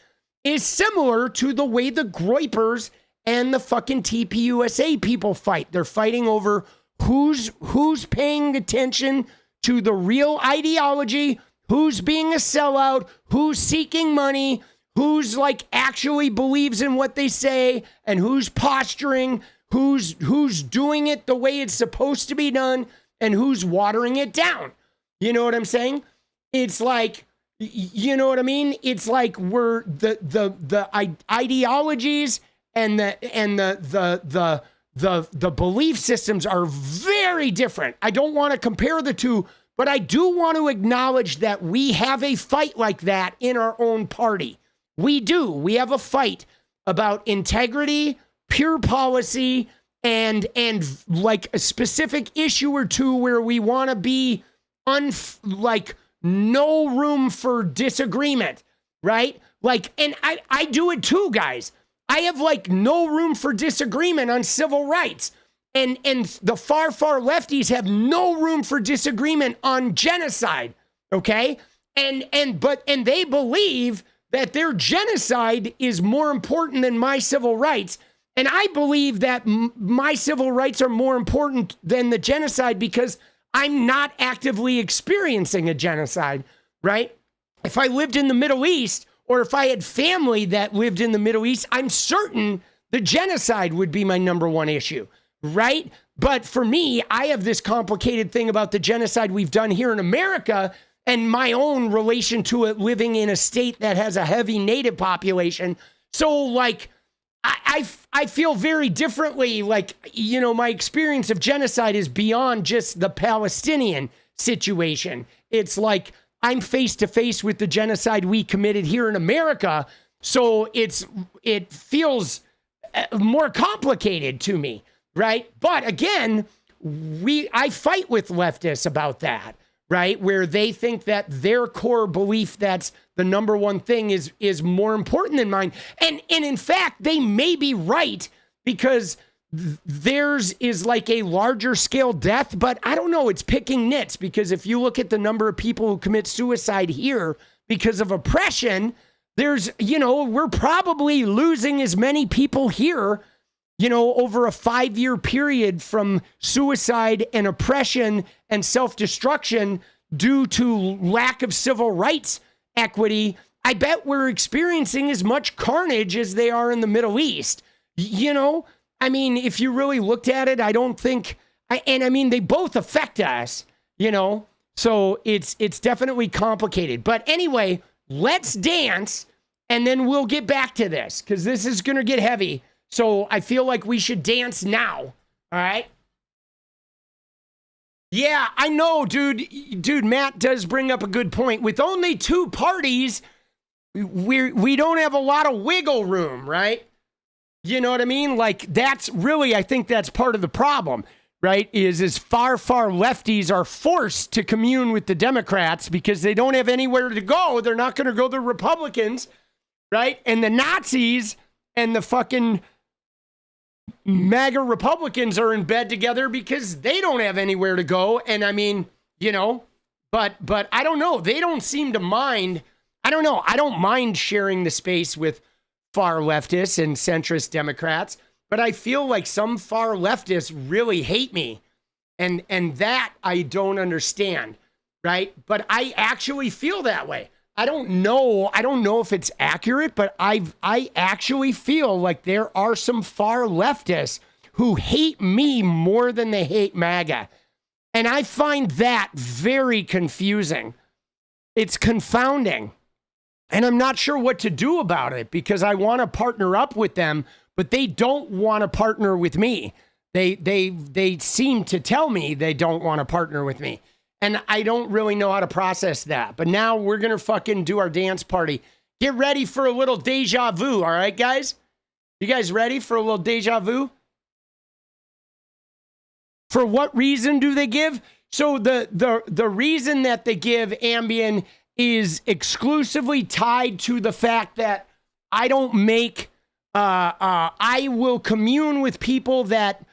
is similar to the way the Groypers and the fucking TPUSA people fight. They're fighting over who's paying attention to the real ideology, who's being a sellout, who's seeking money, who's like actually believes in what they say, and who's posturing, who's doing it the way it's supposed to be done, and who's watering it down. You know what I'm saying? It's like, you know what I mean? It's like we're the ideologies and the belief systems are very different. I don't want to compare the two, but I do want to acknowledge that we have a fight like that in our own party. We do. We have a fight about integrity, pure policy, and like a specific issue or two where we want to be like no room for disagreement, right? Like, and I do it too, guys. I have like no room for disagreement on civil rights. And the far lefties have no room for disagreement on genocide, okay? And they believe that their genocide is more important than my civil rights. And I believe that my civil rights are more important than the genocide because I'm not actively experiencing a genocide, right? If I lived in the Middle East, or if I had family that lived in the Middle East, I'm certain the genocide would be my number one issue, right? But for me, I have this complicated thing about the genocide we've done here in America and my own relation to it living in a state that has a heavy native population. So like, I feel very differently. Like, you know, my experience of genocide is beyond just the Palestinian situation. It's like I'm face to face with the genocide we committed here in America. So it feels more complicated to me, right? But again, I fight with leftists about that, right? Where they think that their core belief that's the number one thing is more important than mine. And in fact, they may be right because theirs is like a larger scale death, but I don't know, it's picking nits because if you look at the number of people who commit suicide here because of oppression, we're probably losing as many people here, over a 5-year period from suicide and oppression and self-destruction due to lack of civil rights equity. I bet we're experiencing as much carnage as they are in the Middle East. I mean, if you really looked at it, I don't think, they both affect us, so it's definitely complicated. But anyway, let's dance and then we'll get back to this because this is going to get heavy. So I feel like we should dance now. All right. Yeah, I know, dude, Matt does bring up a good point. With only 2 parties, we don't have a lot of wiggle room, right? You know what I mean? Like, that's really, I think that's part of the problem, right? Is far lefties are forced to commune with the Democrats because they don't have anywhere to go. They're not going to go to Republicans, right? And the Nazis and the fucking MAGA Republicans are in bed together because they don't have anywhere to go. And but I don't know. They don't seem to mind. I don't know. I don't mind sharing the space with far leftists and centrist Democrats, but I feel like some far leftists really hate me. And that I don't understand, right? But I actually feel that way. I don't know if it's accurate, but I actually feel like there are some far leftists who hate me more than they hate MAGA. And I find that very confusing. It's confounding. And I'm not sure what to do about it because I want to partner up with them, but they don't want to partner with me. They seem to tell me they don't want to partner with me. And I don't really know how to process that. But now we're going to fucking do our dance party. Get ready for a little deja vu, all right, guys? You guys ready for a little deja vu? For what reason do they give? So the reason that they give Ambien is exclusively tied to the fact that I don't make, I will commune with people that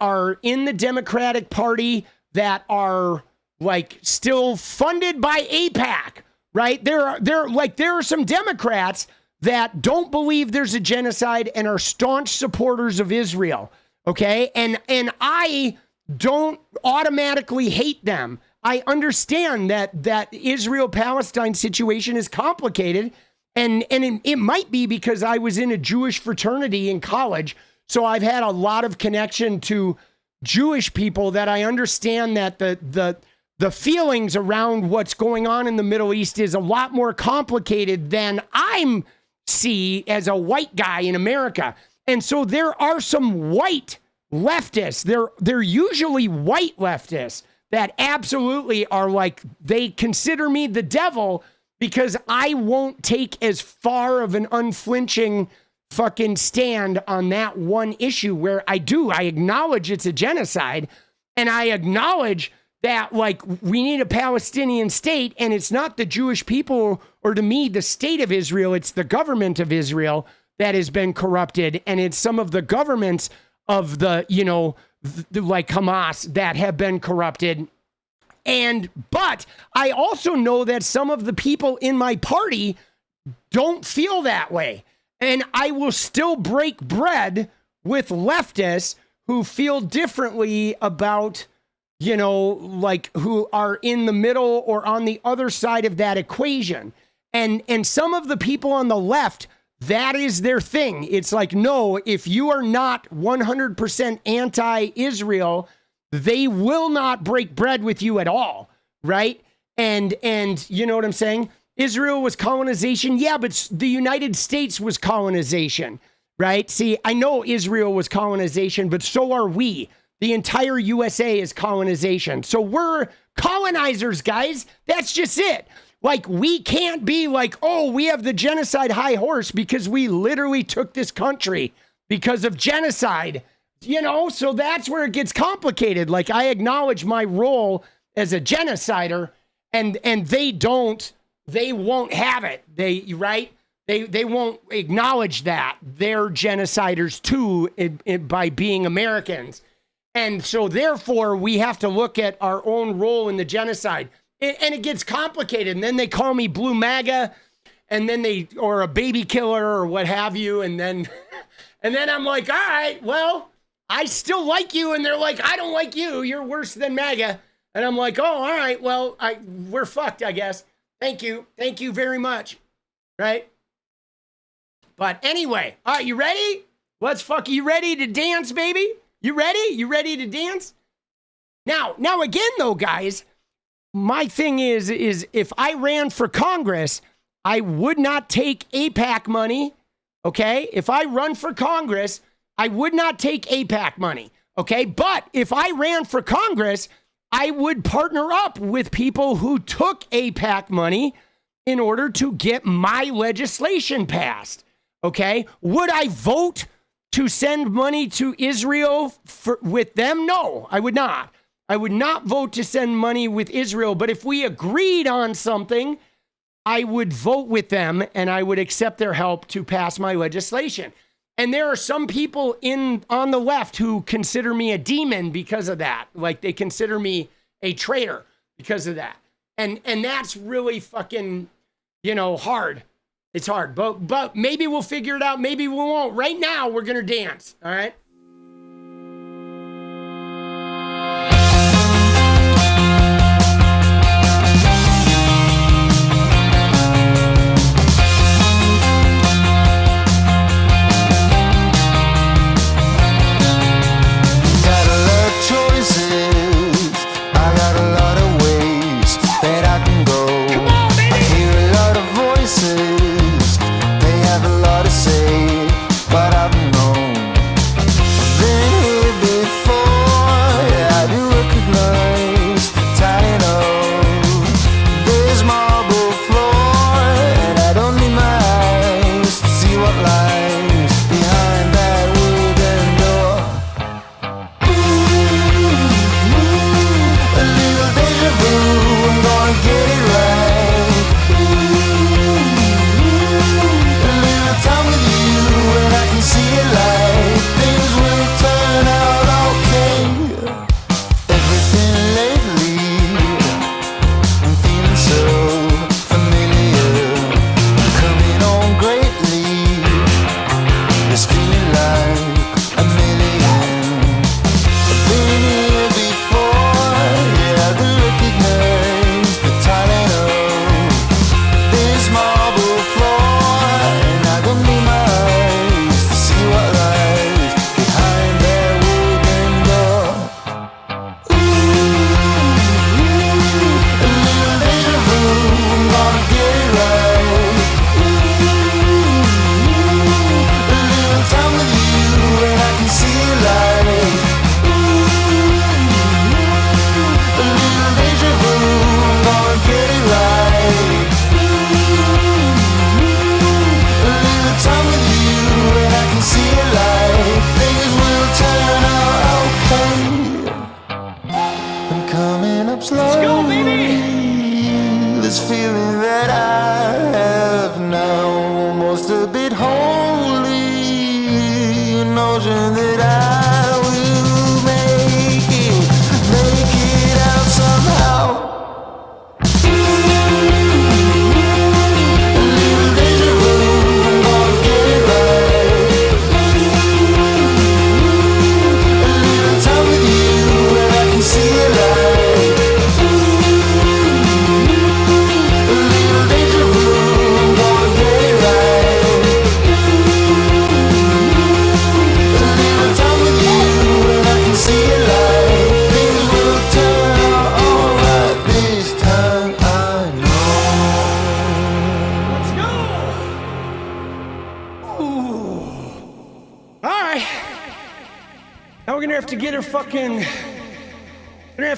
are in the Democratic Party that are like still funded by AIPAC, right? There are some Democrats that don't believe there's a genocide and are staunch supporters of Israel. Okay. And I don't automatically hate them. I understand that Israel-Palestine situation is complicated, and it might be because I was in a Jewish fraternity in college, so I've had a lot of connection to Jewish people that I understand that the feelings around what's going on in the Middle East is a lot more complicated than I see as a white guy in America. And so there are some white leftists. They're usually white leftists that absolutely are like, they consider me the devil because I won't take as far of an unflinching fucking stand on that one issue where I acknowledge it's a genocide, and I acknowledge that like we need a Palestinian state, and it's not the Jewish people or, to me, the state of Israel, it's the government of Israel that has been corrupted, and it's some of the governments of the like Hamas that have been corrupted. But I also know that some of the people in my party don't feel that way. And I will still break bread with leftists who feel differently about, like who are in the middle or on the other side of that equation. And some of the people on the left, that is their thing. It's like, no, if you are not 100% anti-Israel, they will not break bread with you at all, right? And you know what I'm saying? Israel was colonization. Yeah, but the United States was colonization, right? See, I know Israel was colonization, but so are we. The entire USA is colonization. So we're colonizers, guys. That's just it. Like, we can't be like, oh, we have the genocide high horse because we literally took this country because of genocide, so that's where it gets complicated. Like, I acknowledge my role as a genocider, and they won't have it. They won't acknowledge that they're genociders too by being Americans. And so therefore we have to look at our own role in the genocide. And it gets complicated. And then they call me Blue MAGA. and then or a baby killer or what have you. And then I'm like, all right, well, I still like you. And they're like, I don't like you. You're worse than MAGA. And I'm like, oh, all right, well, we're fucked, I guess. Thank you. Thank you very much. Right? But anyway, all right, you ready? You ready to dance, baby? You ready? You ready to dance? Now again, though, guys, my thing is if I ran for Congress, I would not take AIPAC money, okay? If I run for Congress, I would not take AIPAC money, okay? But if I ran for Congress, I would partner up with people who took AIPAC money in order to get my legislation passed, okay? Would I vote to send money to Israel with them? No, I would not. I would not vote to send money with Israel, but if we agreed on something, I would vote with them and I would accept their help to pass my legislation. And there are some people on the left who consider me a demon because of that. Like they consider me a traitor because of that. And that's really fucking, hard. It's hard, but maybe we'll figure it out. Maybe we won't. Right now, we're going to dance. All right.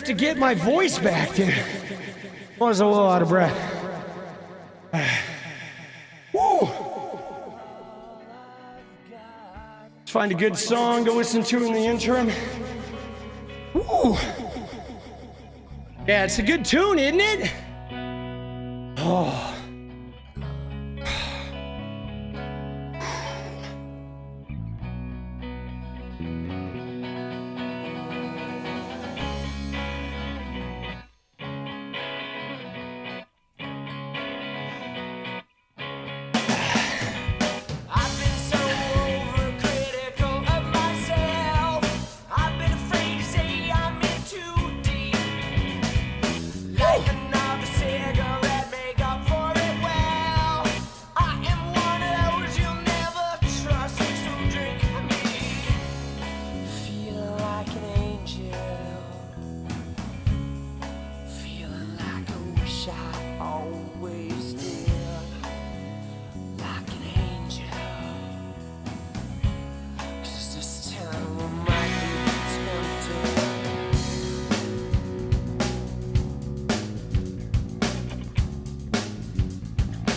To get my voice back, dude. I was a little out of breath. Woo. Let's find a good song to listen to in the interim. Woo. Yeah, it's a good tune, isn't it? Oh.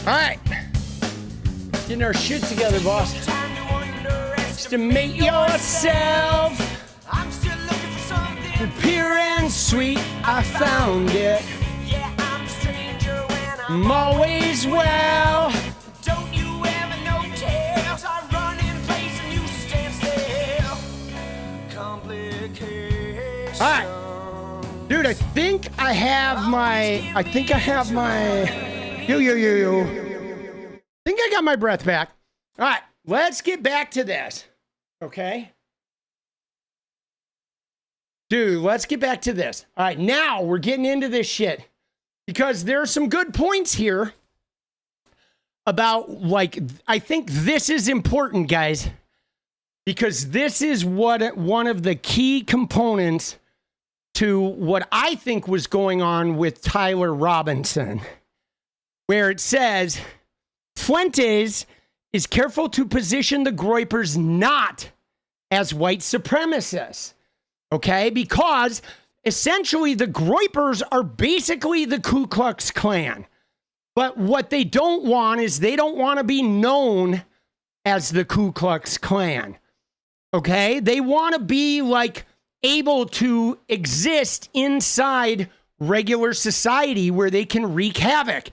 All right. Getting our shit together, boss. Estimate yourself. I'm still looking for something Pure and sweet, I found it. Yeah, I'm a stranger when I'm always well. Don't you ever notice I run in place and you stand still. Complication. All right. Dude, I think I have my. Yo. I think I got my breath back. All right, let's get back to this. Okay? Dude, let's get back to this. All right, now we're getting into this shit because there are some good points here about, like, I think this is important, guys, because this is what one of the key components to what I think was going on with Tyler Robinson, where it says Fuentes is careful to position the Groypers not as white supremacists, okay? Because essentially the Groypers are basically the Ku Klux Klan. But what they don't want is they don't want to be known as the Ku Klux Klan, okay? They want to be like able to exist inside regular society where they can wreak havoc.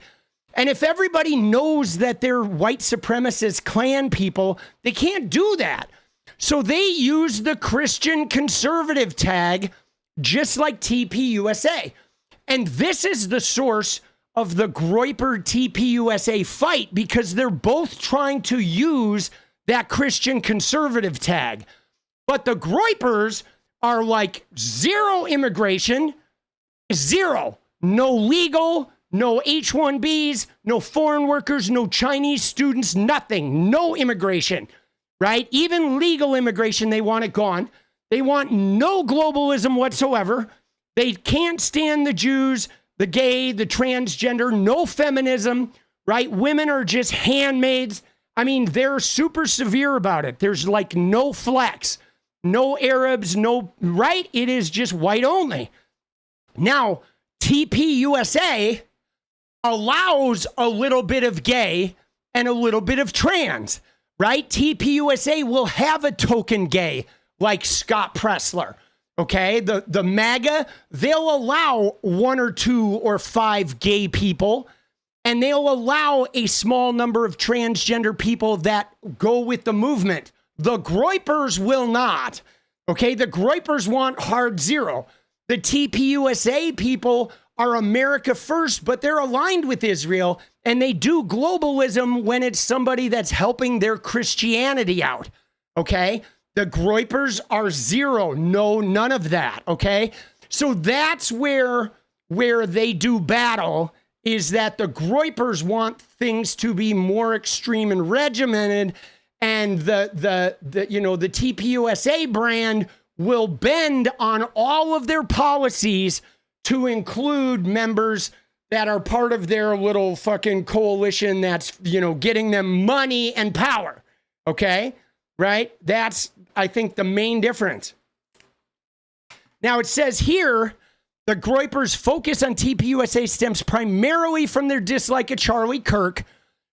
And if everybody knows that they're white supremacist Klan people, they can't do that. So they use the Christian conservative tag, just like TPUSA. And this is the source of the Groyper TPUSA fight, because they're both trying to use that Christian conservative tag. But the Groypers are like zero immigration, zero, no legal, no H-1Bs, no foreign workers, no Chinese students, nothing, no immigration, right? Even legal immigration, they want it gone. They want no globalism whatsoever. They can't stand the Jews, the gay, the transgender, no feminism, right? Women are just handmaids. I mean, they're super severe about it. There's like no flex, no Arabs, no, right? It is just white only. Now, TPUSA allows a little bit of gay and a little bit of trans, right? TPUSA will have a token gay like Scott Presler, okay? The MAGA, they'll allow 1 or 2 or 5 gay people, and they'll allow a small number of transgender people that go with the movement. The Groypers will not, okay? The Groypers want hard zero. The TPUSA people are America first, but they're aligned with Israel, and they do globalism when it's somebody that's helping their Christianity out, okay? The Groypers are zero, no, none of that, okay? So that's where they do battle, is that the Groypers want things to be more extreme and regimented, and the TPUSA brand will bend on all of their policies to include members that are part of their little fucking coalition that's, getting them money and power. Okay? Right? That's, I think, the main difference. Now, it says here, the Groypers' focus on TPUSA stems primarily from their dislike of Charlie Kirk,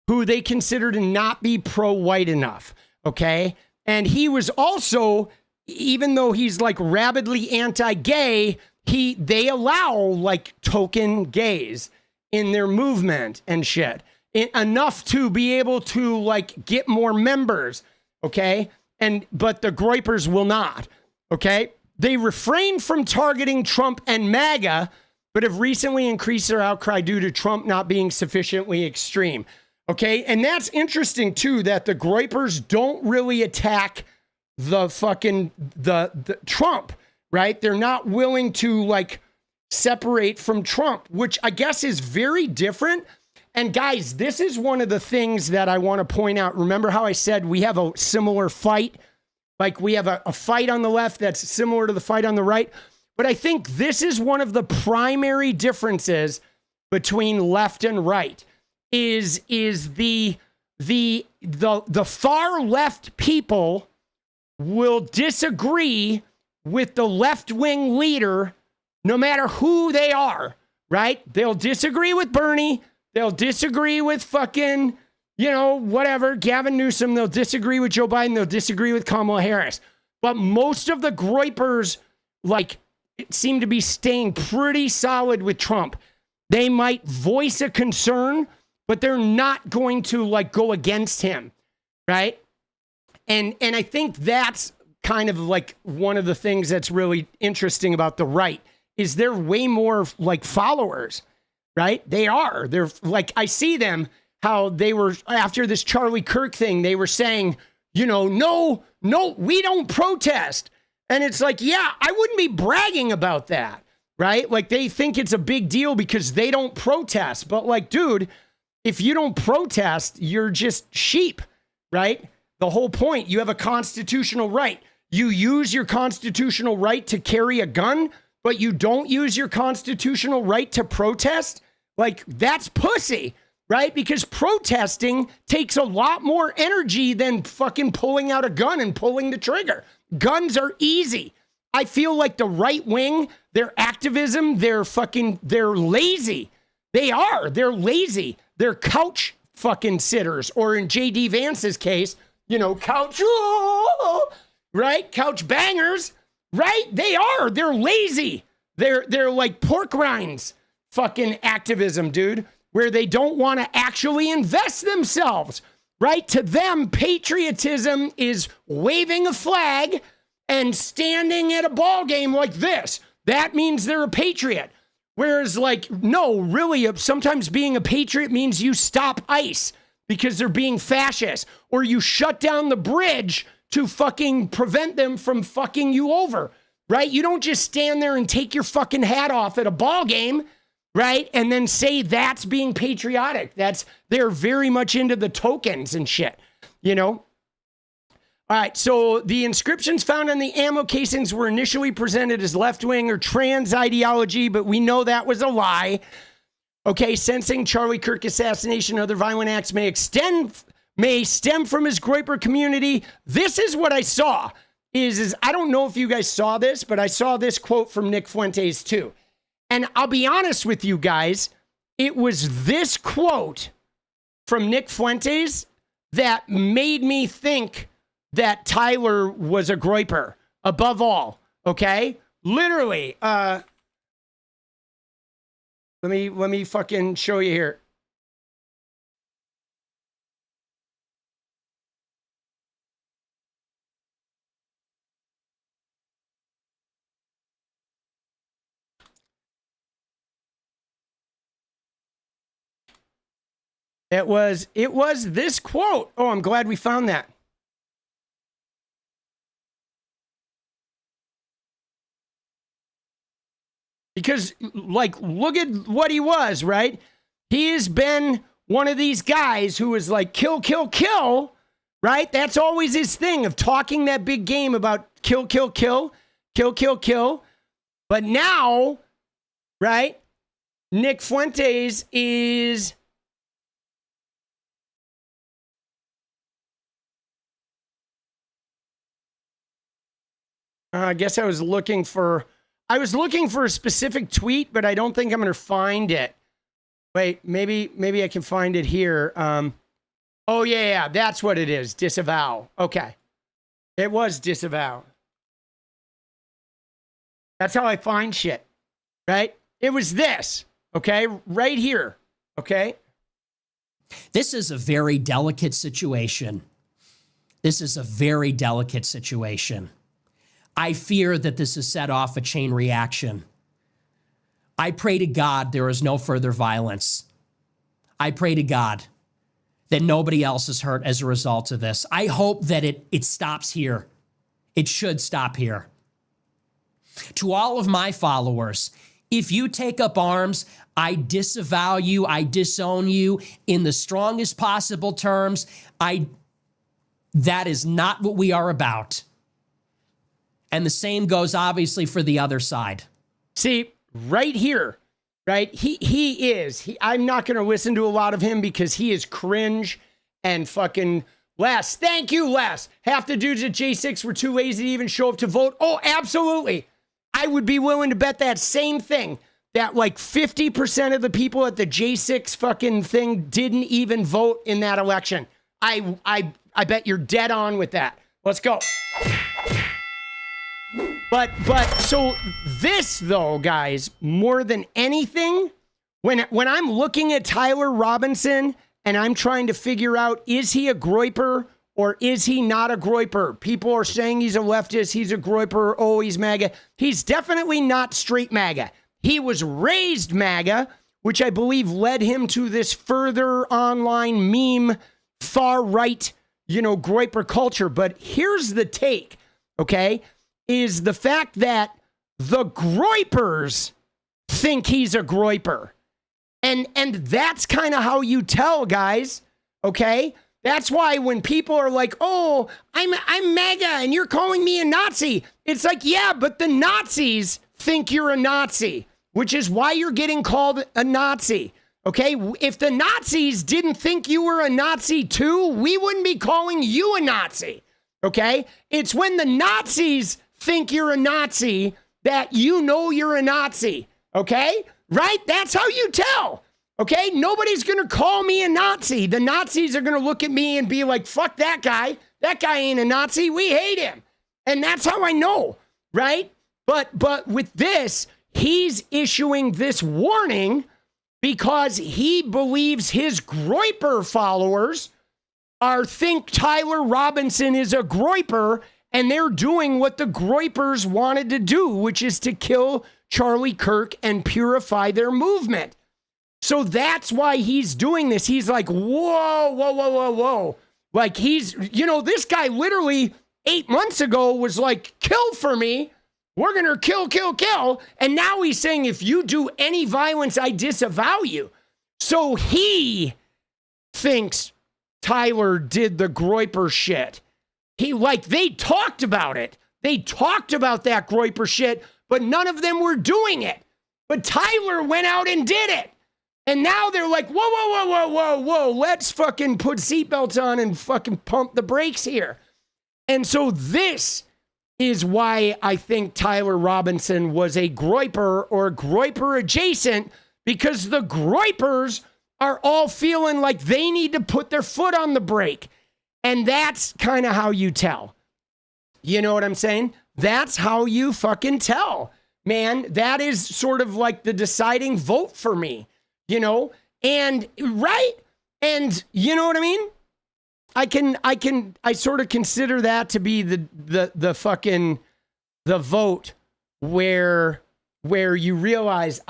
who they consider to not be pro-white enough. Okay? And he was also, even though he's like rabidly anti-gay, they allow like token gays in their movement and shit, enough to be able to like get more members, okay? But the Groypers will not, okay? They refrain from targeting Trump and MAGA, but have recently increased their outcry due to Trump not being sufficiently extreme, okay? And that's interesting too, that the Groypers don't really attack the fucking the Trump, right? They're not willing to like separate from Trump, which I guess is very different. And guys, this is one of the things that I want to point out. Remember how I said we have a similar fight? Like we have a fight on the left that's similar to the fight on the right. But I think this is one of the primary differences between left and right is the far left people will disagree with the left-wing leader no matter who they are, right? They'll disagree with Bernie. They'll disagree with fucking, you know, whatever, Gavin Newsom. They'll disagree with Joe Biden. They'll disagree with Kamala Harris. But most of the Groypers, like, seem to be staying pretty solid with Trump. They might voice a concern, but they're not going to, like, go against him, right? And I think that's kind of like one of the things that's really interesting about the right is they're way more like followers, right? They are. They're like, I see them, how they were after this Charlie Kirk thing, they were saying, you know, no, we don't protest. And it's like, yeah, I wouldn't be bragging about that, right? Like they think it's a big deal because they don't protest. But like, dude, if you don't protest, you're just sheep, right? The whole point, you have a constitutional right. You use your constitutional right to carry a gun, but you don't use your constitutional right to protest? Like, that's pussy, right? Because protesting takes a lot more energy than fucking pulling out a gun and pulling the trigger. Guns are easy. I feel like the right wing, their activism, they're lazy. They're lazy. They're couch fucking sitters, or in J.D. Vance's case, you know, couch, right? Couch bangers, right? They're lazy. They're like pork rinds fucking activism, dude, where they don't want to actually invest themselves, right? To them, patriotism is waving a flag and standing at a ball game like this. That means they're a patriot. Whereas, like, no, really, sometimes being a patriot means you stop ICE because they're being fascist, or you shut down the bridge to fucking prevent them from fucking you over, right? You don't just stand there and take your fucking hat off at a ball game, right? And then say that's being patriotic. They're very much into the tokens and shit, you know? All right, so the inscriptions found on the ammo casings were initially presented as left-wing or trans ideology, but we know that was a lie. Okay, sensing Charlie Kirk assassination and other violent acts may stem from his Groyper community. This is what I saw. Is I don't know if you guys saw this, but I saw this quote from Nick Fuentes too. And I'll be honest with you guys, it was this quote from Nick Fuentes that made me think that Tyler was a Groyper above all. Okay, literally. Let me fucking show you here. It was this quote. Oh, I'm glad we found that. Because, like, look at what he was, right? He has been one of these guys who is like, kill, kill, kill, right? That's always his thing of talking that big game about kill, kill, kill, kill, kill, kill. But now, right, Nick Fuentes is... I guess I was looking for a specific tweet, but I don't think I'm going to find it. Wait, maybe I can find it here. Oh, yeah, that's what it is. Disavow. Okay. It was disavow. That's how I find shit, right? It was this, okay? Right here, okay? This is a very delicate situation. This is a very delicate situation. I fear that this has set off a chain reaction. I pray to God there is no further violence. I pray to God that nobody else is hurt as a result of this. I hope that it stops here. It should stop here. To all of my followers, if you take up arms, I disavow you, I disown you in the strongest possible terms. That is not what we are about. And the same goes obviously for the other side. See, right here, right? I'm not going to listen to a lot of him because he is cringe and fucking Les. Thank you, Les. Half the dudes at J6 were too lazy to even show up to vote. Oh, absolutely. I would be willing to bet that same thing. that like 50% of the people at the J6 fucking thing didn't even vote in that election. I bet you're dead on with that. Let's go. But so this though, guys, more than anything, when I'm looking at Tyler Robinson and I'm trying to figure out, is he a Groyper or is he not a Groyper? People are saying he's a leftist, he's a Groyper, oh, he's MAGA. He's definitely not straight MAGA. He was raised MAGA, which I believe led him to this further online meme, far right, Groyper culture. But here's the take, okay, is the fact that the Groypers think he's a Groyper. And that's kind of how you tell, guys, okay? That's why when people are like, oh, I'm MAGA and you're calling me a Nazi, it's like, yeah, but the Nazis think you're a Nazi, which is why you're getting called a Nazi, okay? If the Nazis didn't think you were a Nazi too, we wouldn't be calling you a Nazi, okay? It's when the Nazis think you're a Nazi that you know you're a Nazi, okay? Right? That's how you tell. Okay? Nobody's going to call me a Nazi. The Nazis are going to look at me and be like, fuck that guy. That guy ain't a Nazi. We hate him. And that's how I know, right? But with this, he's issuing this warning because he believes his Groyper followers think Tyler Robinson is a Groyper, and they're doing what the Groypers wanted to do, which is to kill Charlie Kirk and purify their movement. So that's why he's doing this. He's like, whoa. Like this guy literally 8 months ago was like, kill for me. We're going to kill. And now he's saying, if you do any violence, I disavow you. So he thinks Tyler did the Groyper shit. They talked about it. They talked about that Groyper shit, but none of them were doing it. But Tyler went out and did it. And now they're like, whoa. Let's fucking put seatbelts on and fucking pump the brakes here. And so this is why I think Tyler Robinson was a Groyper or Groyper adjacent, because the Groypers are all feeling like they need to put their foot on the brake. And that's kind of how you tell. You know what I'm saying? That's how you fucking tell, man. That is sort of like the deciding vote for me, and right. And you know what I mean? I sort of consider that to be the fucking, the vote where you realize,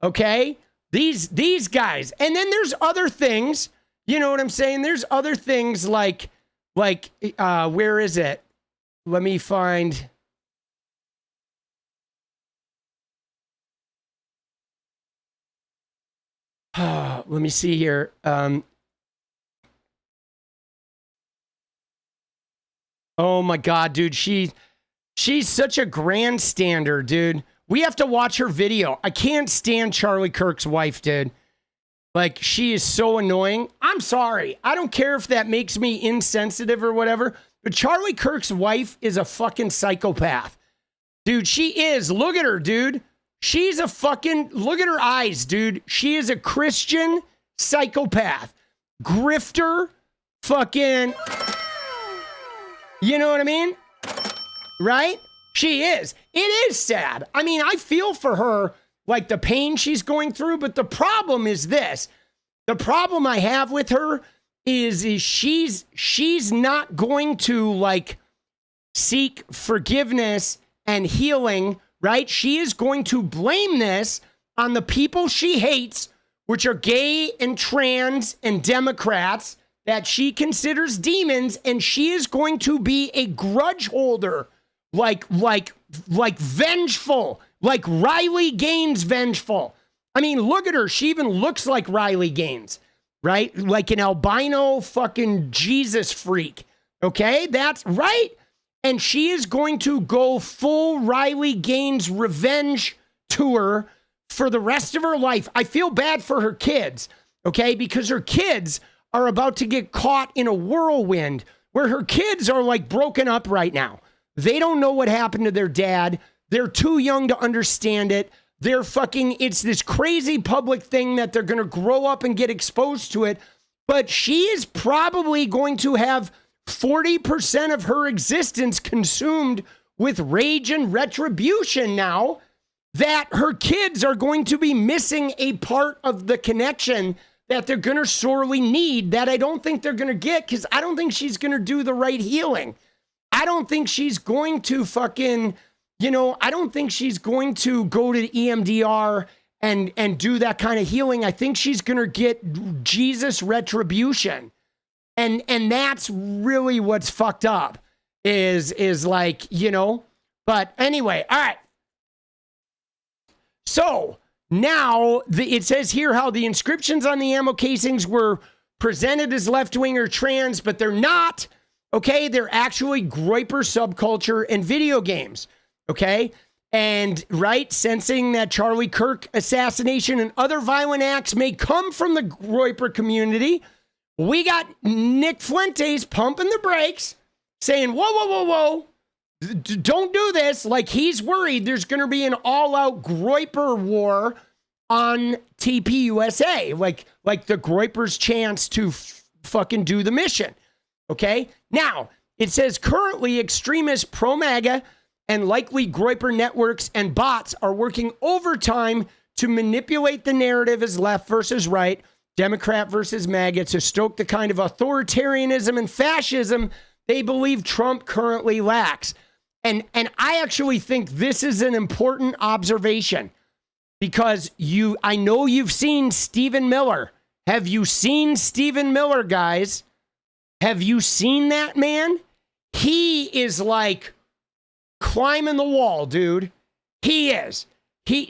okay, these guys. And then there's other things, you know what I'm saying? There's other things like, where is it? Let me find. Let me see here. Oh my God, dude. She's such a grandstander, dude. We have to watch her video. I can't stand Charlie Kirk's wife, dude. Like, she is so annoying. I'm sorry. I don't care if that makes me insensitive or whatever, but Charlie Kirk's wife is a fucking psychopath. Dude, she is. Look at her, dude. She's a fucking, look at her eyes, dude. She is a Christian psychopath. Grifter, fucking, you know what I mean? Right? She is. It is sad. I mean, I feel for her, like the pain she's going through, but the problem is this. The problem I have with her is she's not going to like seek forgiveness and healing, right? She is going to blame this on the people she hates, which are gay and trans and Democrats that she considers demons, and she is going to be a grudge holder, like vengeful, like Riley Gaines vengeful. I mean, look at her. She even looks like Riley Gaines, right? Like an albino fucking Jesus freak. Okay, that's right. And she is going to go full Riley Gaines revenge tour for the rest of her life. I feel bad for her kids, okay? Because her kids are about to get caught in a whirlwind where her kids are like broken up right now. They don't know what happened to their dad. They're too young to understand it. They're fucking, it's this crazy public thing that they're going to grow up and get exposed to it. But she is probably going to have 40% of her existence consumed with rage and retribution now, that her kids are going to be missing a part of the connection that they're going to sorely need, that I don't think they're going to get, because I don't think she's going to do the right healing. I don't think she's going to fucking, I don't think she's going to go to EMDR and do that kind of healing. I think she's going to get Jesus retribution. And that's really what's fucked up is like, but anyway, all right. So now it says here how the inscriptions on the ammo casings were presented as left-wing or trans, but they're not. Okay, they're actually Groyper subculture and video games. Okay, and right, sensing that Charlie Kirk assassination and other violent acts may come from the Groyper community, we got Nick Fuentes pumping the brakes, saying, whoa, whoa, whoa, whoa. Don't do this. Like, he's worried there's going to be an all-out Groyper war on TPUSA, like the Groyper's chance to fucking do the mission. Okay? Now, it says currently extremist pro-MAGA and likely Groyper networks and bots are working overtime to manipulate the narrative as left versus right, Democrat versus MAGA, to stoke the kind of authoritarianism and fascism they believe Trump currently lacks. And I actually think this is an important observation, because I know you've seen Stephen Miller. Have you seen Stephen Miller, guys? Have you seen that man? He is like climbing the wall, dude. He is.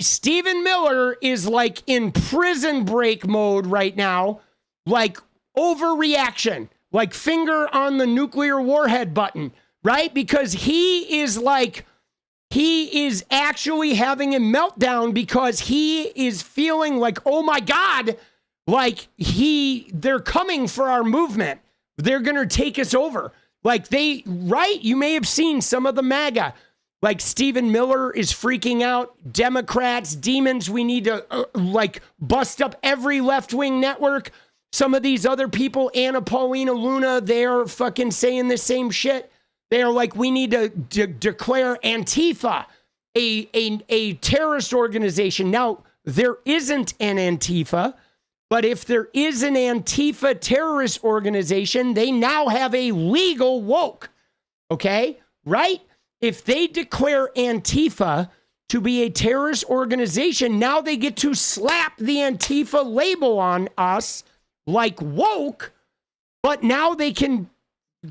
Stephen Miller is like in prison break mode right now, like overreaction, like finger on the nuclear warhead button. Right? Because he is actually having a meltdown because he is feeling like, oh my God, like they're coming for our movement. They're going to take us over. Like right? You may have seen some of the MAGA, like Stephen Miller is freaking out. Democrats, demons, we need to bust up every left-wing network. Some of these other people, Anna Paulina Luna, they're fucking saying the same shit. They're like, we need to declare Antifa a terrorist organization. Now, there isn't an Antifa, but if there is an Antifa terrorist organization, they now have a legal woke. Okay? Right? If they declare Antifa to be a terrorist organization, now they get to slap the Antifa label on us like woke, but now they can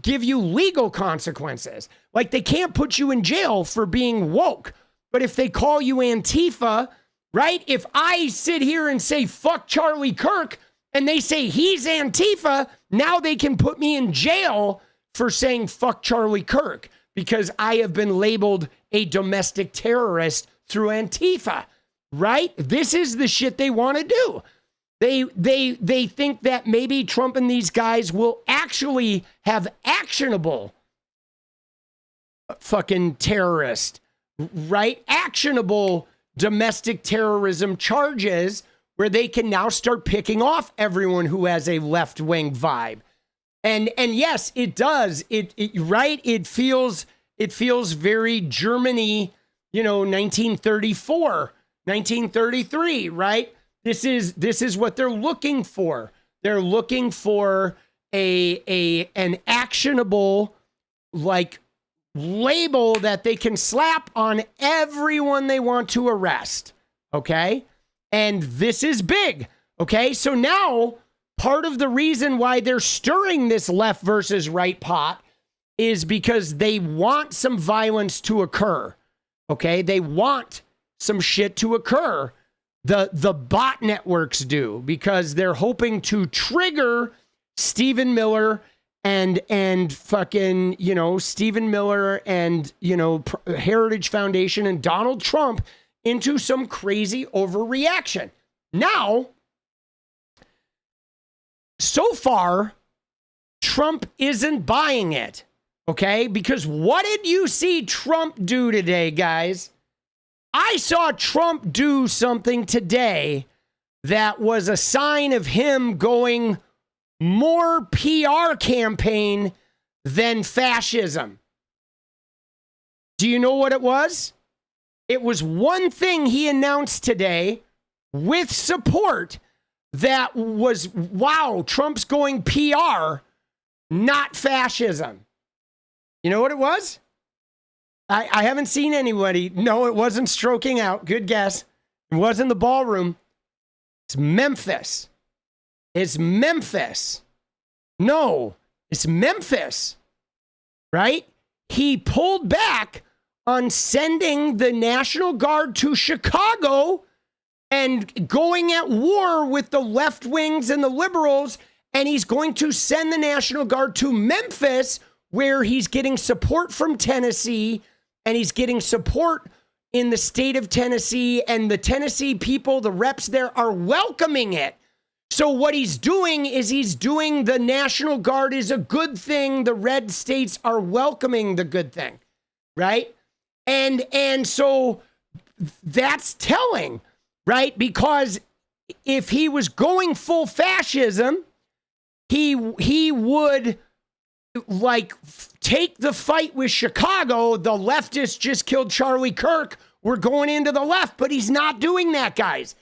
give you legal consequences. Like, they can't put you in jail for being woke. But if they call you Antifa, right? If I sit here and say, fuck Charlie Kirk, and they say he's Antifa, now they can put me in jail for saying fuck Charlie Kirk because I have been labeled a domestic terrorist through Antifa, right? This is the shit they want to do. They think that maybe Trump and these guys will actually have actionable fucking terrorist, right? Actionable domestic terrorism charges where they can now start picking off everyone who has a left-wing vibe. And yes, it does. Right? It feels very Germany, 1934, 1933, right? This is what they're looking for. They're looking for an actionable label that they can slap on everyone they want to arrest. Okay? And this is big. Okay? So now part of the reason why they're stirring this left versus right pot is because they want some violence to occur. Okay? They want some shit to occur. The bot networks do, because they're hoping to trigger Stephen Miller and fucking, Stephen Miller and, Heritage Foundation and Donald Trump into some crazy overreaction. Now, so far, Trump isn't buying it, okay? Because what did you see Trump do today, guys? I saw Trump do something today that was a sign of him going more PR campaign than fascism. Do you know what it was? It was one thing he announced today with support that was, wow, Trump's going PR, not fascism. You know what it was? I haven't seen anybody. No, it wasn't stroking out. Good guess. It wasn't the ballroom. It's Memphis. It's Memphis. No, it's Memphis. Right? He pulled back on sending the National Guard to Chicago and going at war with the left wings and the liberals. And he's going to send the National Guard to Memphis, where he's getting support from Tennessee, and he's getting support in the state of Tennessee, and the Tennessee people, the reps there, are welcoming it. So what he's doing is he's doing the National Guard is a good thing. The red states are welcoming the good thing, right? And so that's telling, right? Because if he was going full fascism, he would like take the fight with Chicago. The leftists just killed Charlie Kirk. We're going into the left, but he's not doing that, guys.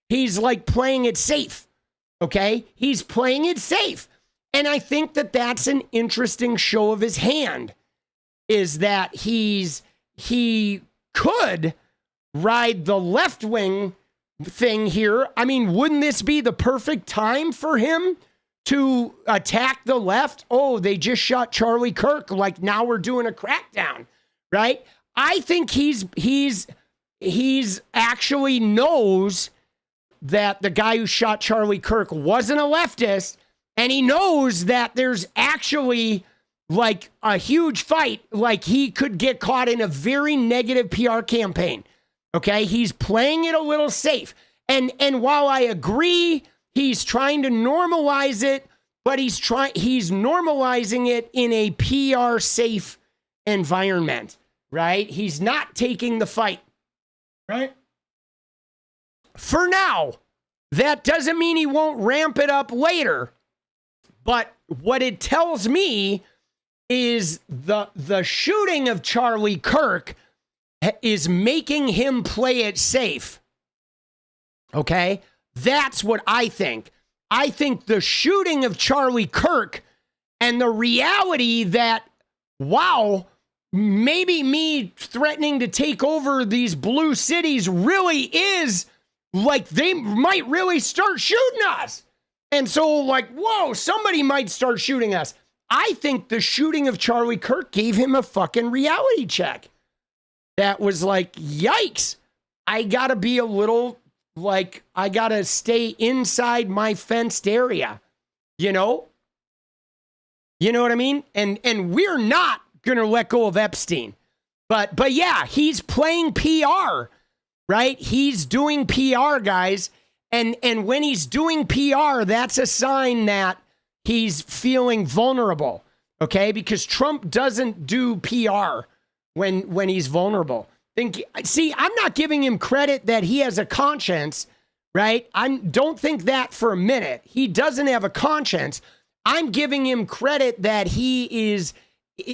He's like playing it safe. Okay. He's playing it safe. And I think that that's an interesting show of his hand, is that he could ride the left wing thing here. I mean, wouldn't this be the perfect time for him to attack the left? Oh, they just shot Charlie Kirk. Like, now we're doing a crackdown, right? I think he's actually knows that the guy who shot Charlie Kirk wasn't a leftist, and he knows that there's actually like a huge fight. Like, he could get caught in a very negative PR campaign. Okay, he's playing it a little safe, and while I agree, he's trying to normalize it, but he's normalizing it in a PR safe environment, right? He's not taking the fight, right? For now. That doesn't mean he won't ramp it up later, but what it tells me is the shooting of Charlie Kirk is making him play it safe. Okay? That's what I think. I think the shooting of Charlie Kirk and the reality that, wow, maybe me threatening to take over these blue cities really is like, they might really start shooting us. And so, like, whoa, somebody might start shooting us. I think the shooting of Charlie Kirk gave him a fucking reality check. That was like, yikes, I gotta be a little, like, I gotta stay inside my fenced area, you know? You know what I mean? And we're not gonna let go of Epstein. But yeah, he's playing PR, right? He's doing PR, guys. And when he's doing PR, that's a sign that he's feeling vulnerable, okay? Because Trump doesn't do PR when he's vulnerable. See, I'm not giving him credit that he has a conscience, right? I don't think that for a minute. He doesn't have a conscience. I'm giving him credit that he is,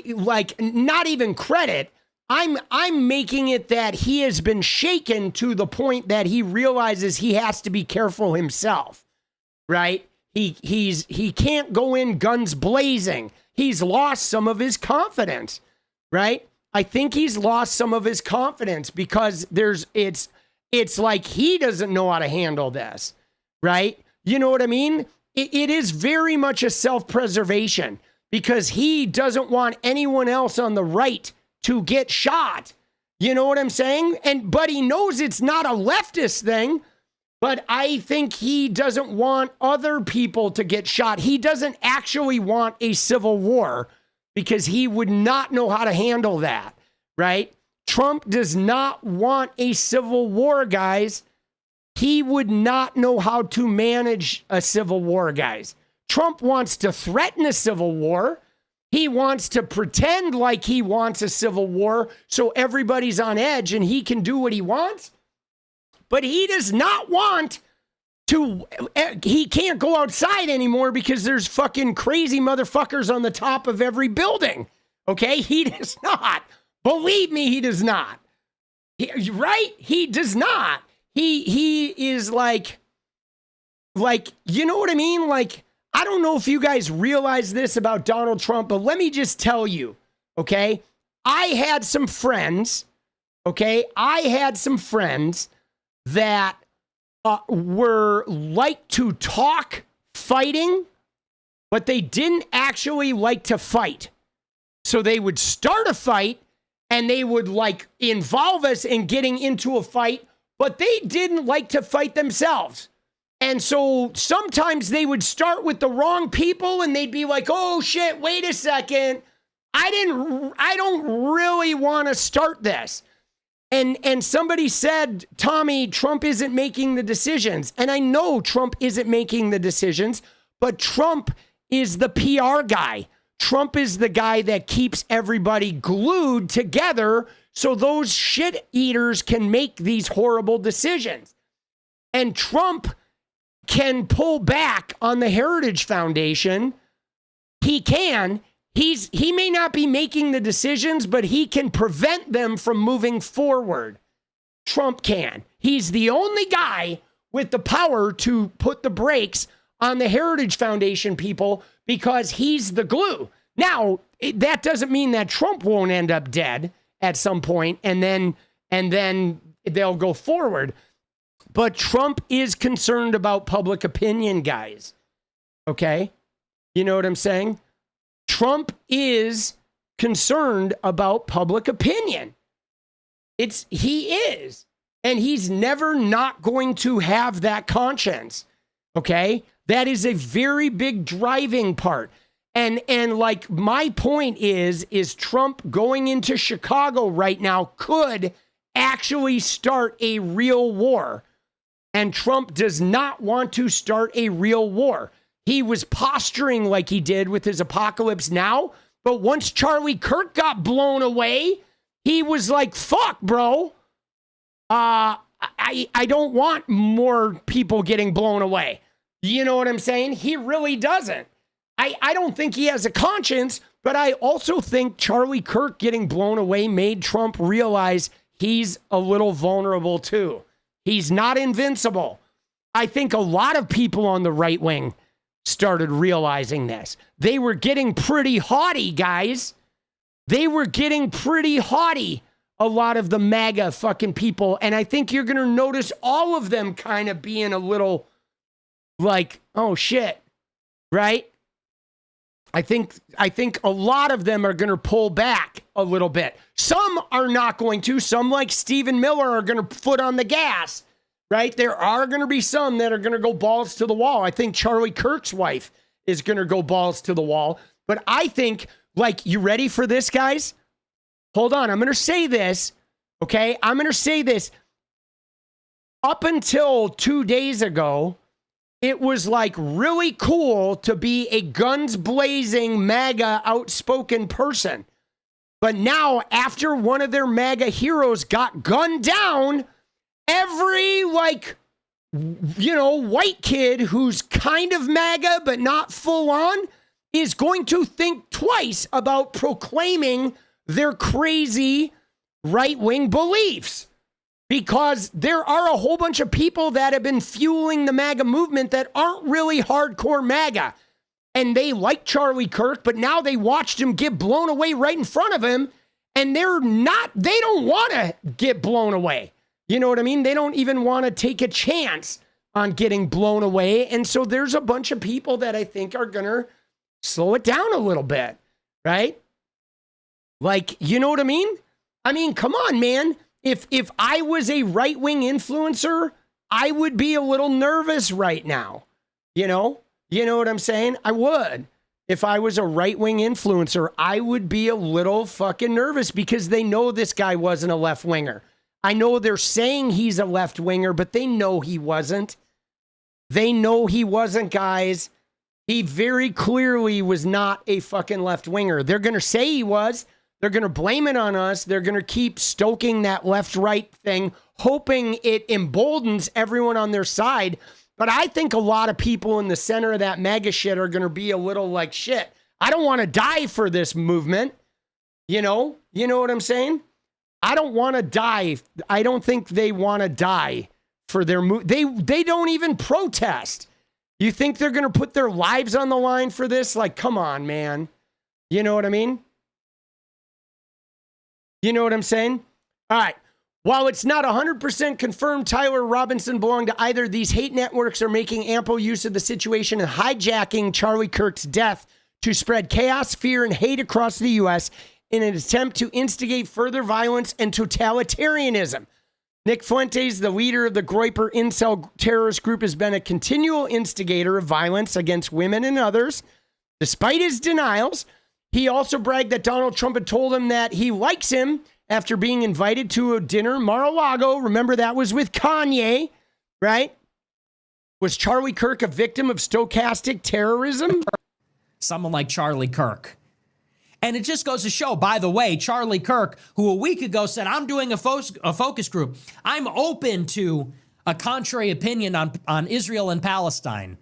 like, not even credit. I'm making it that he has been shaken to the point that he realizes he has to be careful himself, right? He can't go in guns blazing. He's lost some of his confidence, right? I think he's lost some of his confidence because it's like he doesn't know how to handle this, right? You know what I mean? It is very much a self-preservation because he doesn't want anyone else on the right to get shot. You know what I'm saying? But he knows it's not a leftist thing, but I think he doesn't want other people to get shot. He doesn't actually want a civil war because he would not know how to handle that, right? Trump does not want a civil war, guys. He would not know how to manage a civil war, guys. Trump wants to threaten a civil war. He wants to pretend like he wants a civil war so everybody's on edge and he can do what he wants. But he does not want to, he can't go outside anymore because there's fucking crazy motherfuckers on the top of every building. Okay? He does not. Believe me, he does not. Right? He does not. He is like, you know what I mean? Like, I don't know if you guys realize this about Donald Trump, but let me just tell you, okay? I had some friends, okay? I had some friends that were like to talk fighting, but they didn't actually like to fight. So they would start a fight and they would like involve us in getting into a fight, but they didn't like to fight themselves. And so sometimes they would start with the wrong people and they'd be like, oh shit, wait a second. I don't really want to start this. And somebody said, Tommy, Trump isn't making the decisions. And I know Trump isn't making the decisions, but Trump is the PR guy. Trump is the guy that keeps everybody glued together so those shit eaters can make these horrible decisions. And Trump can pull back on the Heritage Foundation. He can. He may not be making the decisions, but he can prevent them from moving forward. Trump can. He's the only guy with the power to put the brakes on the Heritage Foundation people because he's the glue. Now, that doesn't mean that Trump won't end up dead at some point and then they'll go forward. But Trump is concerned about public opinion, guys. Okay? You know what I'm saying? Trump is concerned about public opinion. He is. And he's never not going to have that conscience. Okay? That is a very big driving part. And like my point is Trump going into Chicago right now could actually start a real war. And Trump does not want to start a real war. He was posturing like he did with his Apocalypse Now. But once Charlie Kirk got blown away, he was like, fuck, bro. I don't want more people getting blown away. You know what I'm saying? He really doesn't. I don't think he has a conscience, but I also think Charlie Kirk getting blown away made Trump realize he's a little vulnerable too. He's not invincible. I think a lot of people on the right wing started realizing this. They were getting pretty haughty, guys. They were getting pretty haughty, a lot of the MAGA fucking people. And I think you're going to notice all of them kind of being a little like, oh shit, right? I think a lot of them are going to pull back a little bit. Some are not going to. Some, like Stephen Miller, are going to foot on the gas, right? There are going to be some that are going to go balls to the wall. I think Charlie Kirk's wife is going to go balls to the wall. But I think, like, you ready for this, guys? Hold on. I'm going to say this, okay? I'm going to say this. Up until 2 days ago, it was like really cool to be a guns blazing MAGA outspoken person. But now, after one of their MAGA heroes got gunned down, every white kid who's kind of MAGA but not full on is going to think twice about proclaiming their crazy right-wing beliefs. Because there are a whole bunch of people that have been fueling the MAGA movement that aren't really hardcore MAGA. And they like Charlie Kirk, but now they watched him get blown away right in front of him. And they don't want to get blown away. You know what I mean? They don't even want to take a chance on getting blown away. And so there's a bunch of people that I think are going to slow it down a little bit, right? Like, you know what I mean? I mean, come on, man. If I was a right-wing influencer, I would be a little nervous right now. You know what I'm saying? I would. If I was a right-wing influencer, I would be a little fucking nervous because they know this guy wasn't a left-winger. I know they're saying he's a left-winger, but they know he wasn't. They know he wasn't, guys. He very clearly was not a fucking left-winger. They're going to say he was. They're going to blame it on us. They're going to keep stoking that left-right thing, hoping it emboldens everyone on their side. But I think a lot of people in the center of that mega shit are going to be a little like, shit, I don't want to die for this movement. You know what I'm saying? I don't want to die. I don't think they want to die for their move. They don't even protest. You think they're going to put their lives on the line for this? Like, come on, man. You know what I mean? You know what I'm saying? All right. While it's not 100% confirmed Tyler Robinson belonged to either, these hate networks are making ample use of the situation and hijacking Charlie Kirk's death to spread chaos, fear, and hate across the U.S. in an attempt to instigate further violence and totalitarianism. Nick Fuentes, the leader of the Groyper incel terrorist group, has been a continual instigator of violence against women and others. Despite his denials, he also bragged that Donald Trump had told him that he likes him after being invited to a dinner in Mar-a-Lago. Remember, that was with Kanye, right? Was Charlie Kirk a victim of stochastic terrorism? Someone like Charlie Kirk. And it just goes to show, by the way, Charlie Kirk, who a week ago said, I'm doing a focus group. I'm open to a contrary opinion on Israel and Palestine.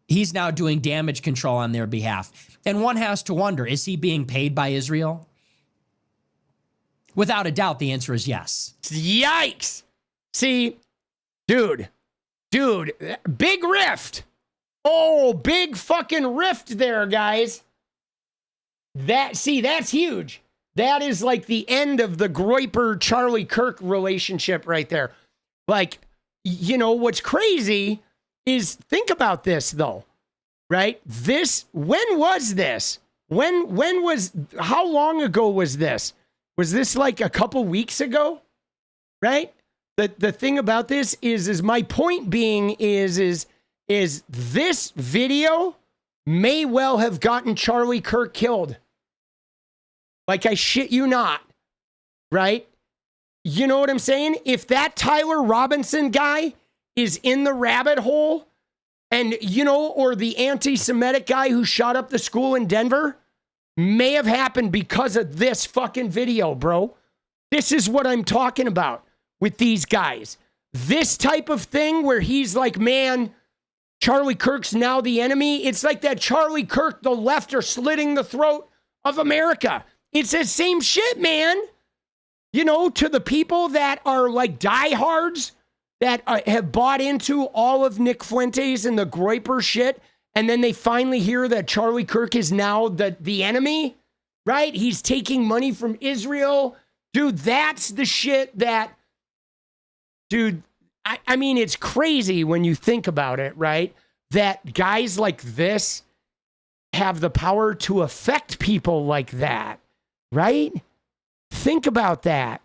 He's now doing damage control on their behalf. And one has to wonder, is he being paid by Israel? Without a doubt, the answer is yes. Yikes. See, dude, big rift. Oh, big fucking rift there, guys. That's huge. That is like the end of the Groyper Charlie Kirk relationship right there. Like, you know, what's crazy is, think about this though, right? When was this? How long ago was this? Was this like a couple weeks ago? Right? The thing about this is my point being is this video may well have gotten Charlie Kirk killed. Like, I shit you not, right? You know what I'm saying? If that Tyler Robinson guy is in the rabbit hole and, you know, or the anti-Semitic guy who shot up the school in Denver may have happened because of this fucking video, bro. This is what I'm talking about with these guys. This type of thing where he's like, man, Charlie Kirk's now the enemy. It's like that Charlie Kirk, the left are slitting the throat of America. It's the same shit, man. You know, to the people that are like diehards that have bought into all of Nick Fuentes and the Groyper shit, and then they finally hear that Charlie Kirk is now the enemy, right? He's taking money from Israel. Dude, that's the shit that, dude, I mean, it's crazy when you think about it, right? That guys like this have the power to affect people like that. Right? Think about that.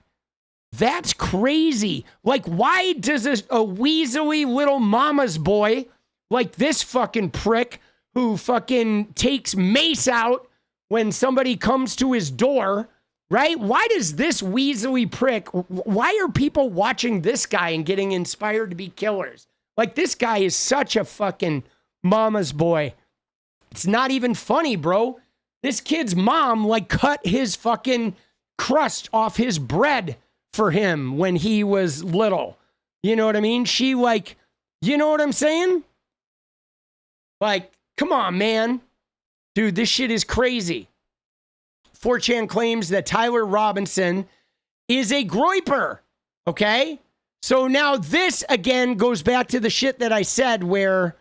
That's crazy. Like, why does a weaselly little mama's boy like this fucking prick who fucking takes mace out when somebody comes to his door, right? Why does this weaselly prick, why are people watching this guy and getting inspired to be killers? Like, this guy is such a fucking mama's boy. It's not even funny, bro. This kid's mom, like, cut his fucking crust off his bread for him when he was little. You know what I mean? She, like, you know what I'm saying? Like, come on, man. Dude, this shit is crazy. 4chan claims that Tyler Robinson is a Groyper, okay? So now this, again, goes back to the shit that I said where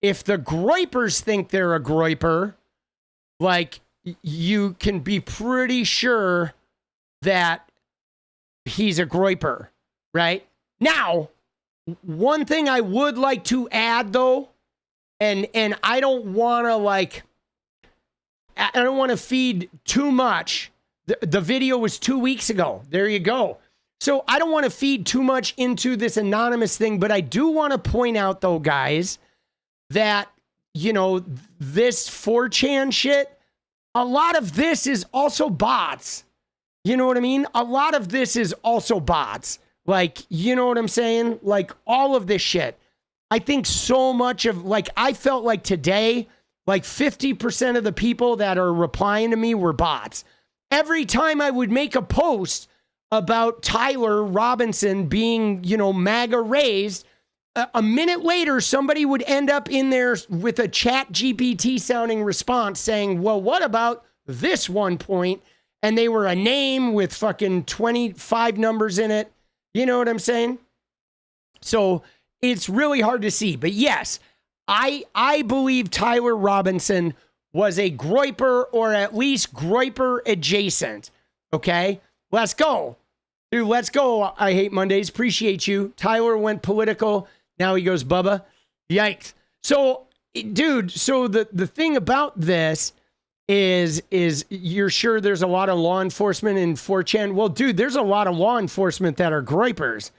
if the Groypers think they're a Groyper, like, you can be pretty sure that he's a Groyper, right? Now, one thing I would like to add, though, and I don't want to feed too much. The video was 2 weeks ago. There you go. So I don't want to feed too much into this anonymous thing, but I do want to point out, though, guys, that, you know, this 4chan shit, a lot of this is also bots. You know what I mean? A lot of this is also bots. Like, you know what I'm saying? Like, all of this shit. I think so much of, like, I felt like today, like 50% of the people that are replying to me were bots. Every time I would make a post about Tyler Robinson being, you know, MAGA raised, a minute later, somebody would end up in there with a chat GPT sounding response saying, well, what about this one point? And they were a name with fucking 25 numbers in it. You know what I'm saying? So it's really hard to see. But yes, I believe Tyler Robinson was a Groyper, or at least Groyper adjacent. Okay? Let's go. Dude, let's go. I hate Mondays. Appreciate you. Tyler went political. Now he goes Bubba. Yikes. So, dude, so the thing about this is you're sure there's a lot of law enforcement in 4chan? Well, dude, there's a lot of law enforcement that are Groypers.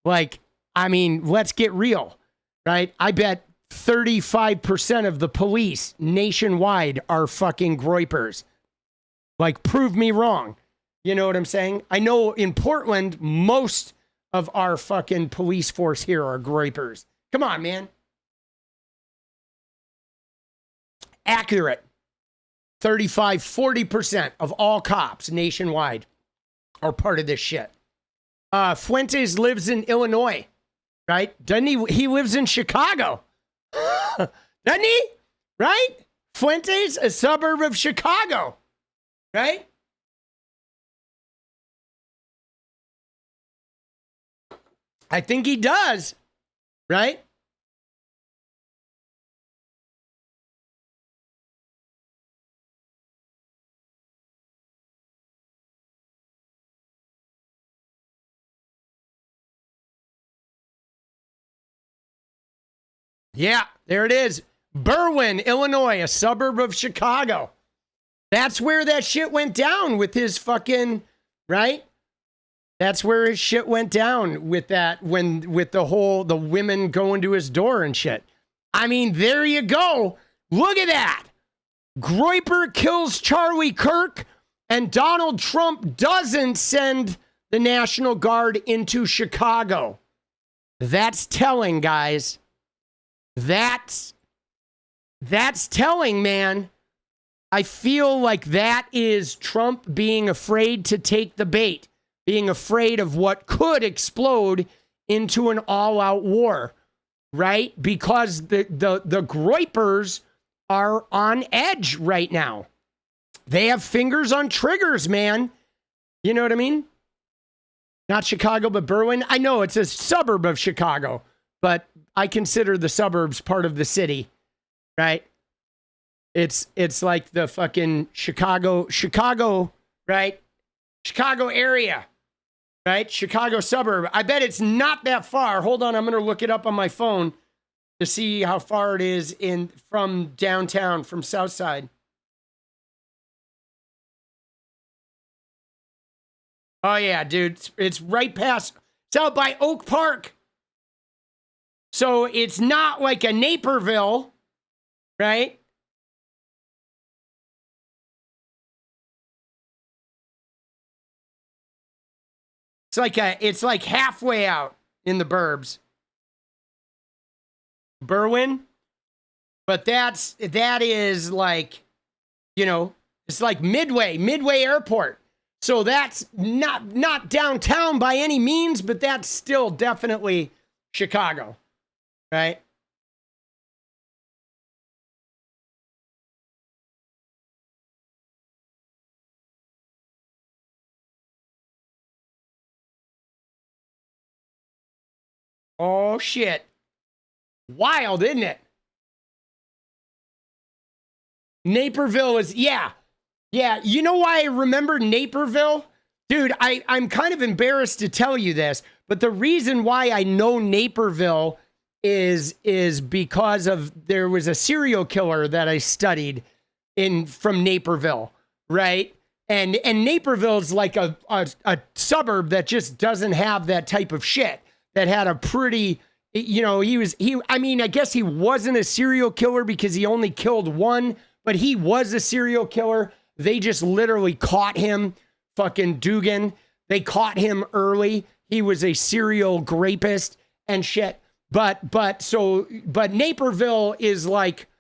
Like, I mean, let's get real, right? I bet 35% of the police nationwide are fucking Groypers. Like, prove me wrong. You know what I'm saying? I know in Portland, most of our fucking police force here are Groypers. Come on, man. Accurate. 40% of all cops nationwide are part of this shit. Fuentes lives in Illinois, right? Doesn't he? He lives in Chicago. Doesn't he? Right? Fuentes, a suburb of Chicago, right? I think he does, right? Yeah, there it is. Berwyn, Illinois, a suburb of Chicago. That's where that shit went down with his fucking, right? That's where his shit went down with that, with the women going to his door and shit. I mean, there you go. Look at that. Groyper kills Charlie Kirk, and Donald Trump doesn't send the National Guard into Chicago. That's telling, guys. That's telling, man. I feel like that is Trump being afraid to take the bait, being afraid of what could explode into an all-out war, right? Because the Groypers are on edge right now. They have fingers on triggers, man. You know what I mean? Not Chicago, but Berwyn. I know it's a suburb of Chicago, but I consider the suburbs part of the city, right? It's like the fucking Chicago, right? Chicago area, right? Chicago suburb. I bet it's not that far. Hold on, I'm going to look it up on my phone to see how far it is from downtown, from Southside. Oh yeah, dude, it's right past. It's out by Oak Park. So it's not like a Naperville, right? It's like halfway out in the burbs. Berwyn. But that is like, you know, it's like Midway Airport. So that's not downtown by any means, but that's still definitely Chicago. Right? Oh, shit. Wild, isn't it? Naperville is, yeah. Yeah, you know why I remember Naperville? Dude, I'm kind of embarrassed to tell you this, but the reason why I know Naperville is because of there was a serial killer that I studied from Naperville, right? And Naperville's like a suburb that just doesn't have that type of shit. That had a pretty, you know, I guess he wasn't a serial killer because he only killed one, but he was a serial killer. They just literally caught him, fucking Dugan. They caught him early. He was a serial rapist and shit. Naperville is like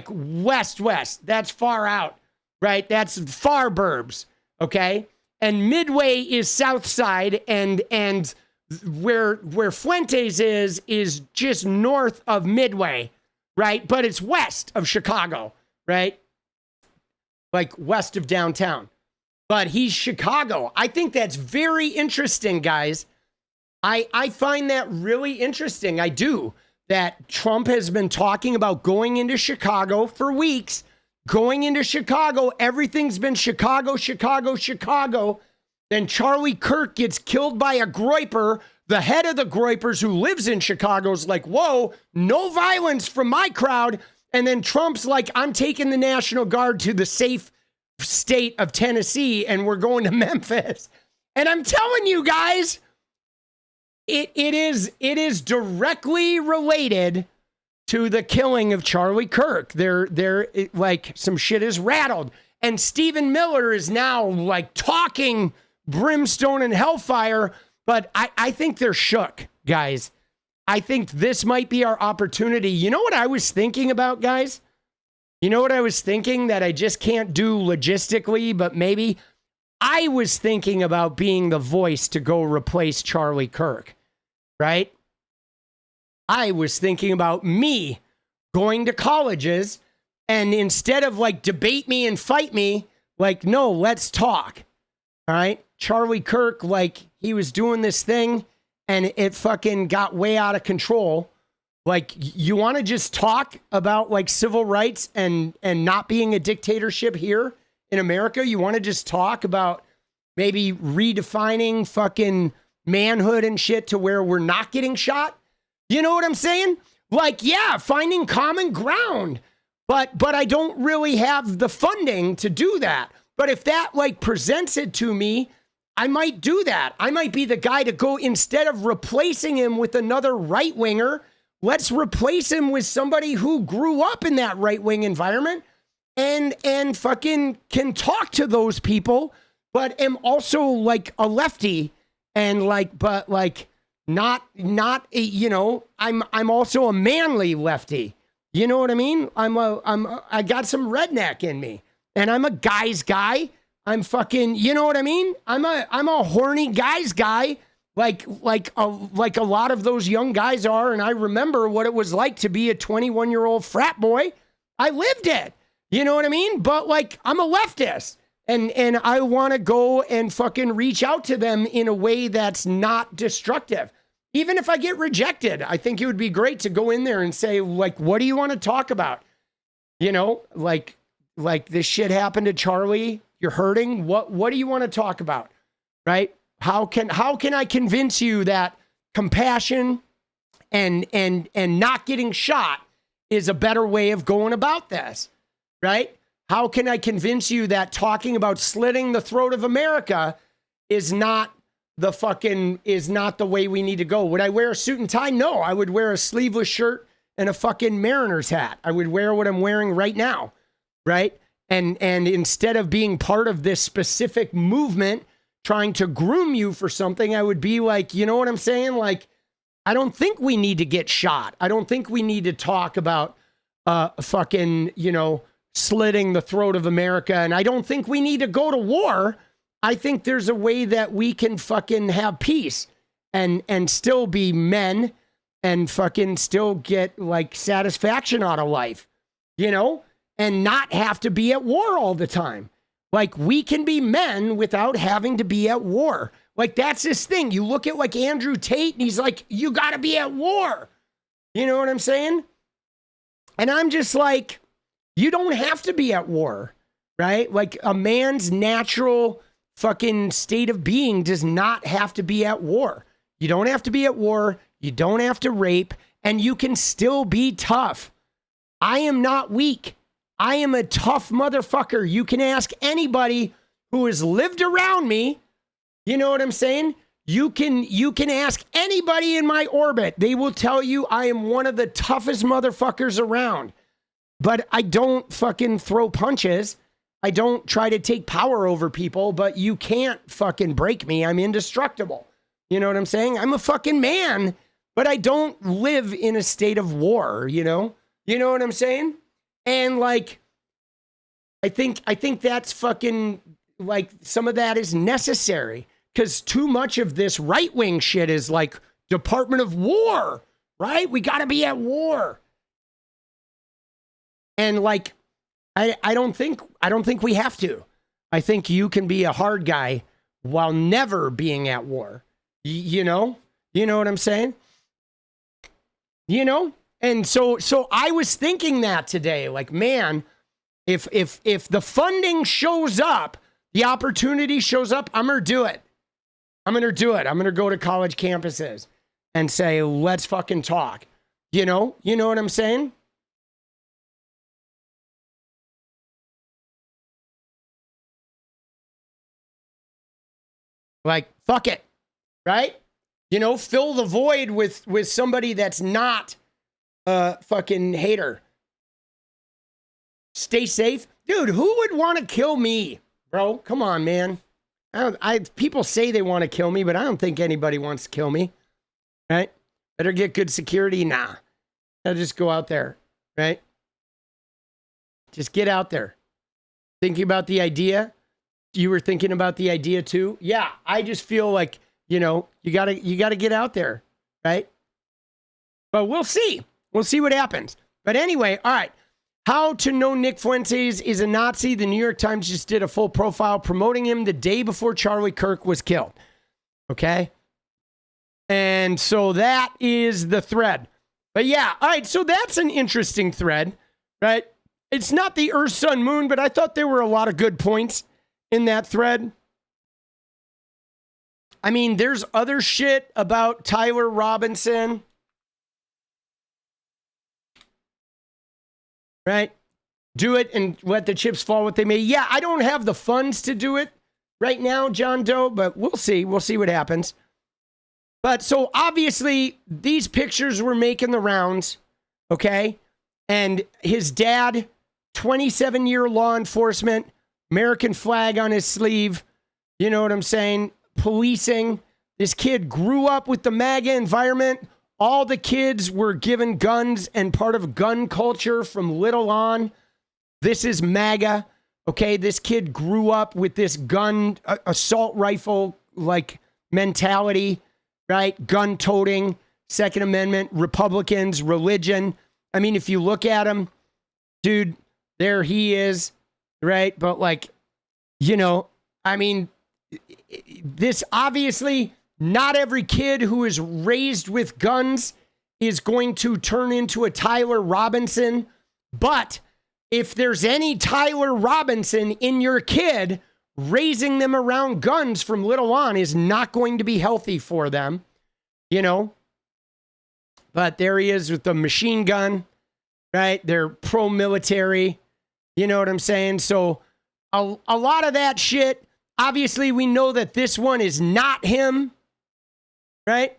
west. That's far out, right? That's far burbs, okay? And Midway is south side, and where Fuentes is just north of Midway, right? But it's west of Chicago, right? Like west of downtown. But he's Chicago. I think that's very interesting, guys. I find that really interesting. I do. That Trump has been talking about going into Chicago for weeks. Going into Chicago, everything's been Chicago. Then Charlie Kirk gets killed by a Groyper. The head of the Groypers, who lives in Chicago, is like, whoa, no violence from my crowd. And then Trump's like, I'm taking the National Guard to the safe state of Tennessee, and we're going to Memphis. And I'm telling you guys, it is directly related to the killing of Charlie Kirk. They're like, some shit is rattled. And Stephen Miller is now like talking brimstone and hellfire, but I think they're shook, guys. I think this might be our opportunity. You know what I was thinking about, guys? You know what I was thinking that I just can't do logistically, but maybe? I was thinking about being the voice to go replace Charlie Kirk, right? I was thinking about me going to colleges, and instead of like debate me and fight me, like, no, let's talk. All right. Charlie Kirk, like, he was doing this thing and it fucking got way out of control. Like, you want to just talk about like civil rights and not being a dictatorship here in America? You want to just talk about maybe redefining fucking manhood and shit to where we're not getting shot? You know what I'm saying? Like, yeah, finding common ground. But I don't really have the funding to do that. But if that like presents it to me, I might do that. I might be the guy to go, instead of replacing him with another right winger, let's replace him with somebody who grew up in that right wing environment and fucking can talk to those people, but am also like a lefty and like, but like not a, you know, I'm also a manly lefty. You know what I mean? I got some redneck in me, and I'm a guy's guy. I'm fucking, you know what I mean? I'm a horny guy's guy, like a lot of those young guys are. And I remember what it was like to be a 21-year-old frat boy. I lived it. You know what I mean? But like, I'm a leftist, and I want to go and fucking reach out to them in a way that's not destructive. Even if I get rejected, I think it would be great to go in there and say, like, what do you want to talk about? You know, like this shit happened to Charlie. You're hurting. What do you want to talk about? Right? How can I convince you that compassion and not getting shot is a better way of going about this? Right? How can I convince you that talking about slitting the throat of America is not the way we need to go? Would I wear a suit and tie? No, I would wear a sleeveless shirt and a fucking Mariners hat. I would wear what I'm wearing right now, right? And instead of being part of this specific movement trying to groom you for something, I would be like, you know what I'm saying? Like, I don't think we need to get shot. I don't think we need to talk about fucking, you know, slitting the throat of America. And I don't think we need to go to war. I think there's a way that we can fucking have peace and still be men and fucking still get like satisfaction out of life, you know, and not have to be at war all the time. Like, we can be men without having to be at war. Like, that's this thing. You look at like Andrew Tate and he's like, you got to be at war. You know what I'm saying? And I'm just like, you don't have to be at war, right? Like, a man's natural fucking state of being does not have to be at war. You don't have to be at war. You don't have to rape, and you can still be tough. I am not weak. I am a tough motherfucker. You can ask anybody who has lived around me. You know what I'm saying? You can ask anybody in my orbit. They will tell you I am one of the toughest motherfuckers around. But I don't fucking throw punches. I don't try to take power over people, but you can't fucking break me. I'm indestructible. You know what I'm saying? I'm a fucking man, but I don't live in a state of war, you know? You know what I'm saying? And like, I think that's fucking, like, some of that is necessary, because too much of this right-wing shit is like Department of War, right? We got to be at war. And like, I don't think we have to. I think you can be a hard guy while never being at war. You know what I'm saying? You know? And so I was thinking that today, like, man, if the funding shows up, the opportunity shows up, I'm going to do it. I'm going to go to college campuses and say, let's fucking talk. You know what I'm saying? Like, fuck it, right? You know, fill the void with somebody that's not a fucking hater. Stay safe. Dude, who would want to kill me, bro? Come on, man. People say they want to kill me, but I don't think anybody wants to kill me, right? Better get good security. Nah, I'll just go out there, right? Just get out there. Thinking about the idea. You were thinking about the idea too? Yeah, I just feel like, you know, you gotta get out there, right? But we'll see. We'll see what happens. But anyway, all right. How to know Nick Fuentes is a Nazi. The New York Times just did a full profile promoting him the day before Charlie Kirk was killed. Okay? And so that is the thread. But yeah, all right, so that's an interesting thread, right? It's not the Earth, Sun, Moon, but I thought there were a lot of good points in that thread. I mean, there's other shit about Tyler Robinson. Right? Do it and let the chips fall what they may. Yeah, I don't have the funds to do it right now, John Doe, but we'll see. We'll see what happens. But so obviously these pictures were making the rounds, okay? And his dad, 27-year law enforcement, American flag on his sleeve, you know what I'm saying? Policing. This kid grew up with the MAGA environment. All the kids were given guns and part of gun culture from little on. This is MAGA. Okay, this kid grew up with this gun, assault rifle like mentality, right? Gun toting, Second Amendment, Republicans, religion. I mean, if you look at him, dude, there he is, right? But like, you know, I mean, this obviously, not every kid who is raised with guns is going to turn into a Tyler Robinson. But if there's any Tyler Robinson in your kid, raising them around guns from little on is not going to be healthy for them, you know? But there he is with the machine gun, right? They're pro-military, you know what I'm saying? So a lot of that shit, obviously we know that this one is not him, right?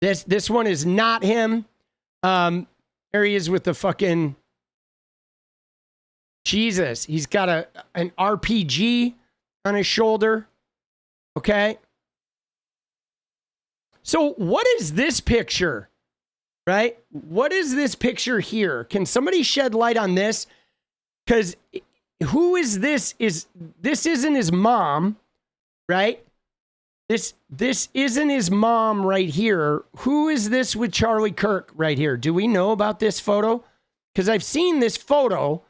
This one is not him. There he is with the fucking Jesus. He's got an RPG on his shoulder. Okay. So what is this picture? Right? What is this picture here? Can somebody shed light on this? Because who is this? This isn't his mom, right? This isn't his mom right here. Who is this with Charlie Kirk right here? Do we know about this photo? Because I've seen this photo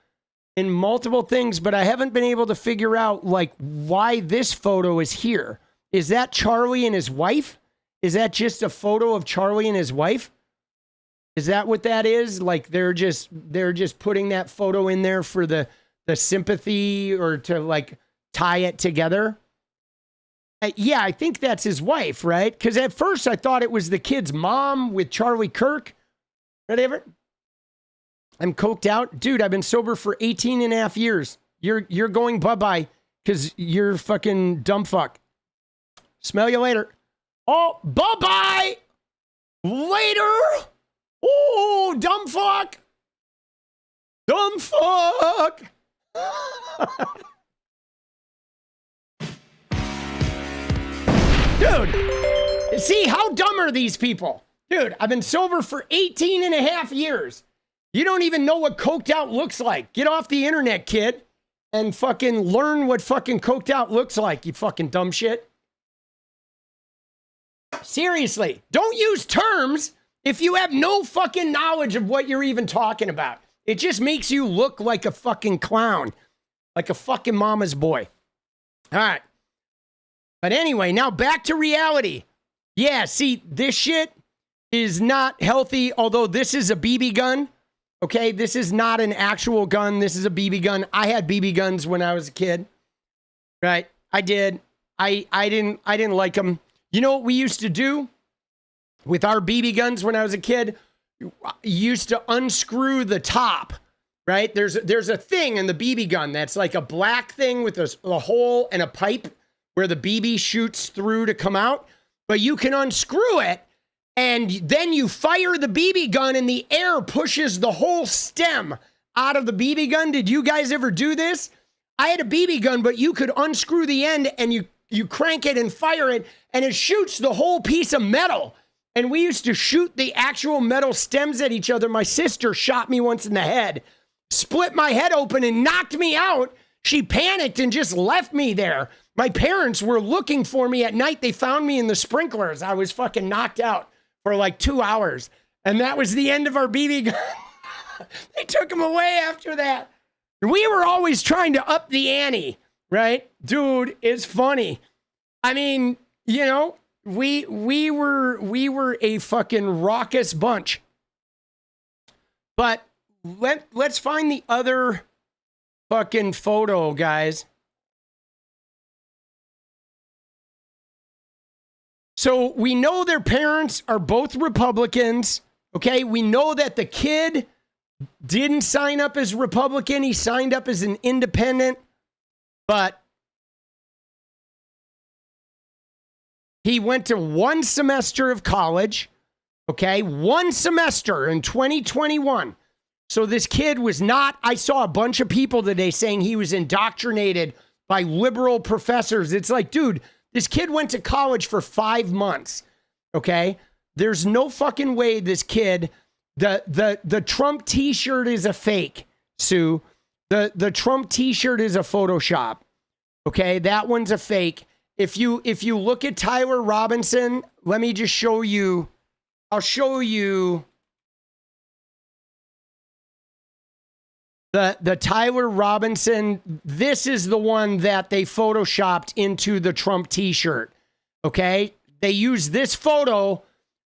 in multiple things, but I haven't been able to figure out like why this photo is here. Is that Charlie and his wife? Is that just a photo of Charlie and his wife? Is that what that is? Like they're just putting that photo in there for the sympathy or to like tie it together? Yeah, I think that's his wife, right? Because at first I thought it was the kid's mom with Charlie Kirk. Whatever. I'm coked out. Dude, I've been sober for 18 and a half years. You're going bye-bye because you're fucking dumb fuck. Smell you later. Oh, bye-bye. Later. Oh, dumb fuck. Dumb fuck. Dude, see, how dumb are these people? Dude, I've been sober for 18 and a half years. You don't even know what coked out looks like. Get off the internet, kid, and fucking learn what fucking coked out looks like, you fucking dumb shit. Seriously, don't use terms if you have no fucking knowledge of what you're even talking about. It just makes you look like a fucking clown, like a fucking mama's boy. All right. But anyway, now back to reality. Yeah, see, this shit is not healthy, although this is a BB gun. Okay, this is not an actual gun. This is a BB gun. I had BB guns when I was a kid. Right? I did. I didn't like them. You know what we used to do with our BB guns when I was a kid? You used to unscrew the top, right? There's a thing in the BB gun that's like a black thing with a hole and a pipe where the BB shoots through to come out. But you can unscrew it, and then you fire the BB gun and the air pushes the whole stem out of the BB gun. Did you guys ever do this? I had a BB gun, but you could unscrew the end and you crank it and fire it, and it shoots the whole piece of metal. And we used to shoot the actual metal stems at each other. My sister shot me once in the head, split my head open and knocked me out. She panicked and just left me there. My parents were looking for me at night. They found me in the sprinklers. I was fucking knocked out for like 2 hours. And that was the end of our BB gun. They took him away after that. We were always trying to up the ante, right? Dude, it's funny. I mean, you know, we were a fucking raucous bunch. But let's find the other fucking photo, guys. So we know their parents are both Republicans, okay? We know that the kid didn't sign up as Republican. He signed up as an independent, but he went to one semester of college, okay? One semester in 2021. So this kid was not, I saw a bunch of people today saying he was indoctrinated by liberal professors. It's like, dude, this kid went to college for 5 months, okay? There's no fucking way this kid, the Trump t-shirt is a fake, Sue. The Trump t-shirt is a Photoshop, okay? That one's a fake. If you look at Tyler Robinson, let me just show you, I'll show you the Tyler Robinson. This is the one that they photoshopped into the Trump t-shirt. Okay? They used this photo,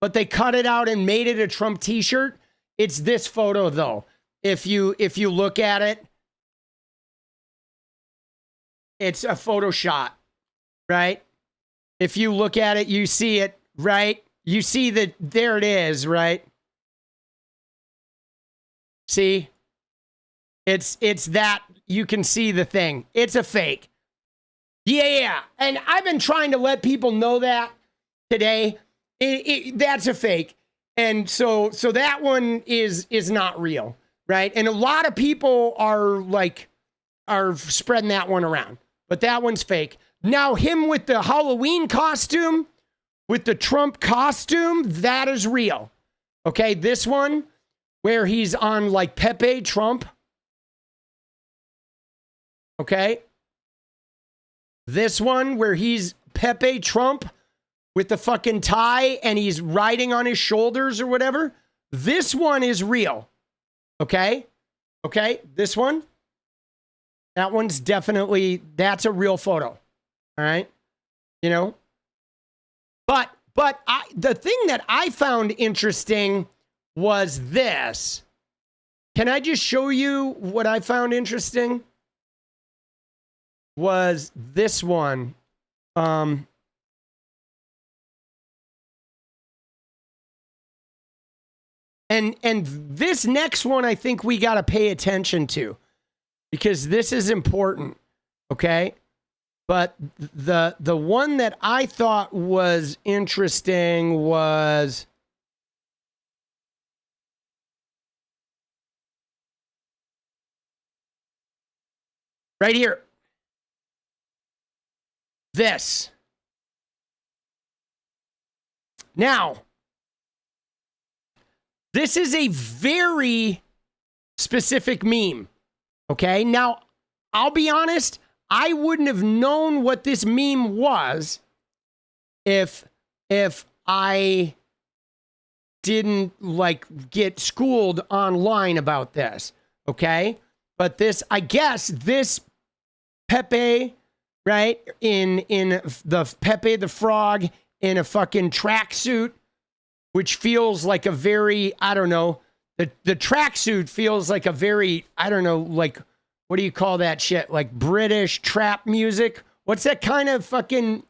but they cut it out and made it a Trump t-shirt. It's this photo though. If you look at it, it's a Photoshop, right? If you look at it, you see it, right? You see that there it is, right? See? It's that, you can see the thing. It's a fake. Yeah. And I've been trying to let people know that today. That's a fake. And so that one is not real, right? And a lot of people are spreading that one around. But that one's fake. Now him with the Halloween costume, with the Trump costume, that is real. Okay, this one where he's on like Pepe Trump. Okay. This one where he's Pepe Trump with the fucking tie and he's riding on his shoulders or whatever. This one is real. Okay. This one. That one's definitely, that's a real photo. All right. You know, but the thing that I found interesting was this. Can I just show you what I found interesting? Was this one. And this next one I think we got to pay attention to because this is important, okay? But the one that I thought was interesting was right here. This. Now, this is a very specific meme. Okay. Now, I'll be honest, I wouldn't have known what this meme was if I didn't like get schooled online about this. Okay. But this, I guess, this Pepe, right, in the Pepe the Frog in a fucking tracksuit, which feels like a very, I don't know, the tracksuit feels like a very, I don't know, like, what do you call that shit? Like British trap music? What's that kind of fucking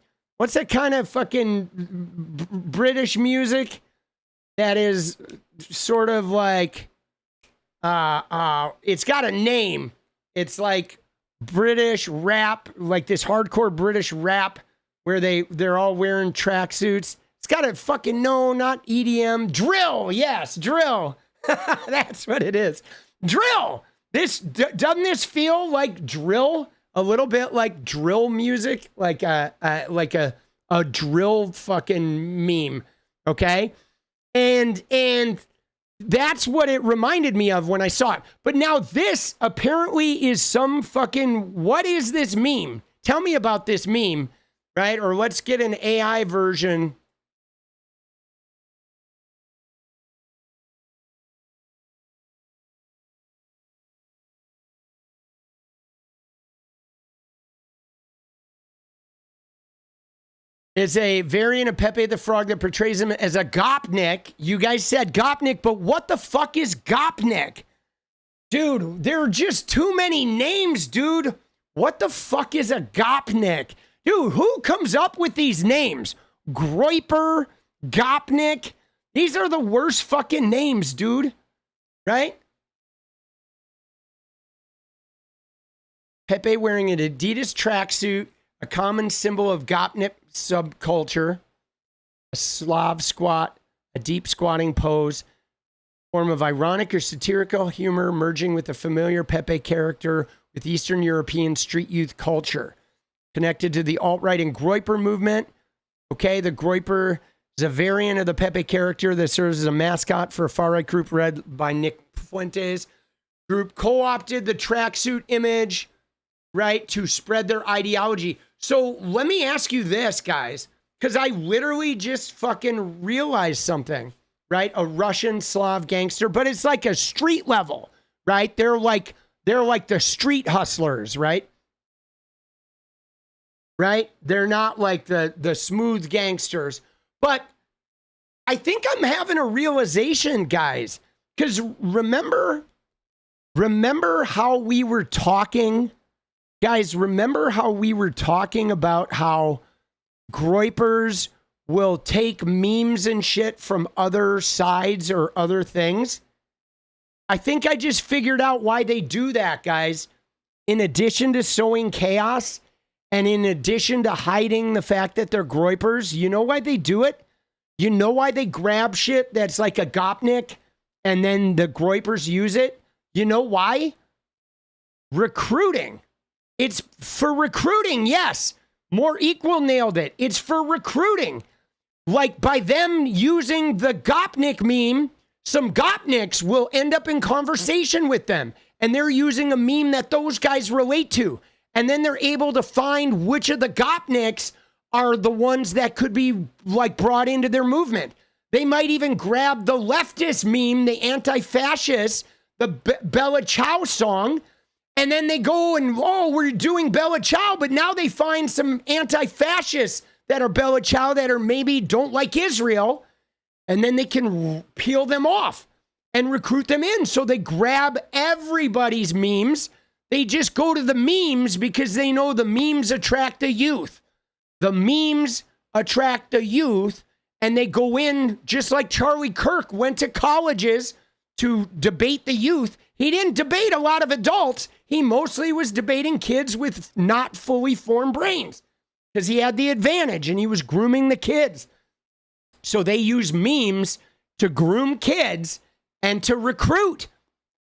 British music that is sort of like, it's got a name. It's like British rap, like this hardcore British rap where they're all wearing tracksuits. It's got a fucking, no, not EDM, drill. Yes, drill. That's what it is. Drill. Doesn't this feel like drill? A little bit like drill music, like a drill fucking meme. Okay. And that's what it reminded me of when I saw it. But now this apparently is some fucking, what is this meme? Tell me about this meme, right? Or let's get an AI version. It's a variant of Pepe the Frog that portrays him as a gopnik. You guys said gopnik, but what the fuck is gopnik? Dude, there are just too many names, dude. What the fuck is a gopnik? Dude, who comes up with these names? Groyper, gopnik. These are the worst fucking names, dude. Right? Pepe wearing an Adidas tracksuit, a common symbol of gopnik subculture, a Slav squat, a deep squatting pose, form of ironic or satirical humor merging with the familiar Pepe character with Eastern European street youth culture. Connected to the alt-right and Groyper movement. Okay, the Groyper is a variant of the Pepe character that serves as a mascot for a far-right group led by Nick Fuentes. Group co-opted the tracksuit image, right, to spread their ideology. So let me ask you this, guys, because I literally just fucking realized something, right? A Russian Slav gangster, but it's like a street level, right? They're like the street hustlers, right? Right? They're not like the smooth gangsters. But I think I'm having a realization, guys, because remember how we were talking. Guys, remember how we were talking about how Groypers will take memes and shit from other sides or other things? I think I just figured out why they do that, guys. In addition to sowing chaos and in addition to hiding the fact that they're Groypers, you know why they do it? You know why they grab shit that's like a gopnik and then the Groypers use it? You know why? Recruiting. It's for recruiting, yes. More Equal nailed it. It's for recruiting. Like by them using the gopnik meme, some gopniks will end up in conversation with them. And they're using a meme that those guys relate to. And then they're able to find which of the gopniks are the ones that could be like brought into their movement. They might even grab the leftist meme, the anti-fascist, the 𝗍𝗪𝗓 song, and then they go and, oh, we're doing 𝗍𝗪𝗓, but now they find some anti-fascists that are 𝗍𝗪𝗓 that are maybe don't like Israel, and then they can peel them off and recruit them in. So they grab everybody's memes. They just go to the memes because they know the memes attract the youth. The memes attract the youth, and they go in just like Charlie Kirk went to colleges to debate the youth. He didn't debate a lot of adults. He mostly was debating kids with not fully formed brains because he had the advantage and he was grooming the kids. So they use memes to groom kids and to recruit.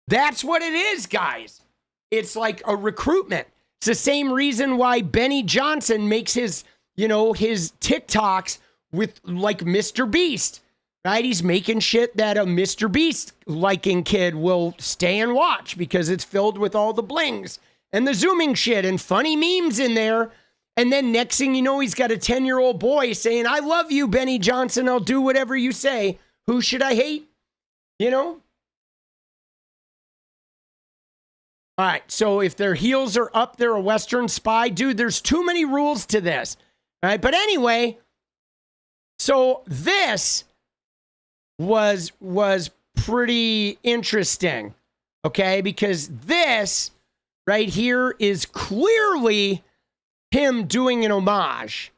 That's what it is, guys. It's like a recruitment. It's the same reason why Benny Johnson makes his TikToks with like Mr. Beast, right? He's making shit that a Mr. Beast liking kid will stay and watch because it's filled with all the blings and the zooming shit and funny memes in there. And then next thing you know, he's got a 10-year-old boy saying, I love you, Benny Johnson. I'll do whatever you say. Who should I hate? You know? All right, so if their heels are up, they're a Western spy. Dude, there's too many rules to this. All right, but anyway, so this was pretty interesting, okay? Because this right here is clearly him doing an homage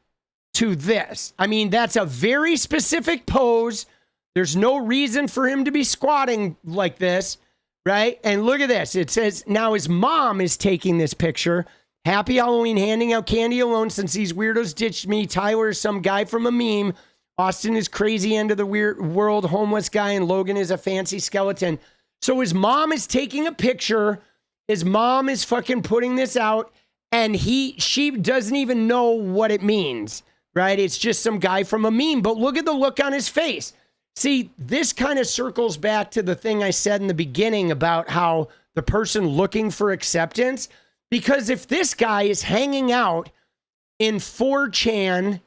to this. I mean, that's a very specific pose. There's no reason for him to be squatting like this. Right? And look at this. It says, now his mom is taking this picture. Happy Halloween, handing out candy alone since these weirdos ditched me. Tyler is some guy from a meme. Austin is crazy end of the weird world homeless guy. And Logan is a fancy skeleton. So his mom is taking a picture. His mom is fucking putting this out. And she doesn't even know what it means. Right? It's just some guy from a meme. But look at the look on his face. See, this kind of circles back to the thing I said in the beginning about how the person looking for acceptance, because if this guy is hanging out in 4chan,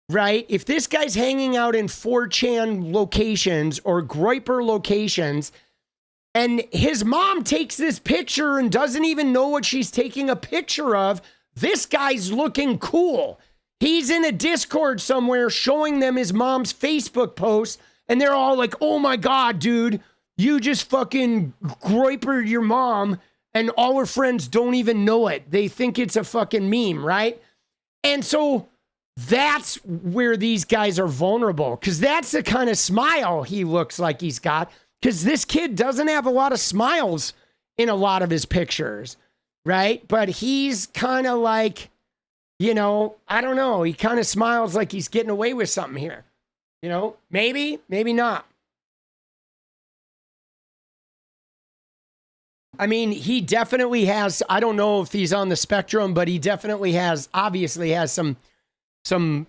right? If this guy's hanging out in 4chan locations or Groyper locations, and his mom takes this picture and doesn't even know what she's taking a picture of, this guy's looking cool. He's in a Discord somewhere showing them his mom's Facebook post. And they're all like, oh my God, dude, you just fucking Groypered your mom and all her friends don't even know it. They think it's a fucking meme, right? And so that's where these guys are vulnerable because that's the kind of smile he looks like he's got because this kid doesn't have a lot of smiles in a lot of his pictures, right? But he's kind of like, you know, I don't know. He kind of smiles like he's getting away with something here. You know, maybe not. I mean, he definitely has, I don't know if he's on the spectrum, but he definitely has, obviously has some,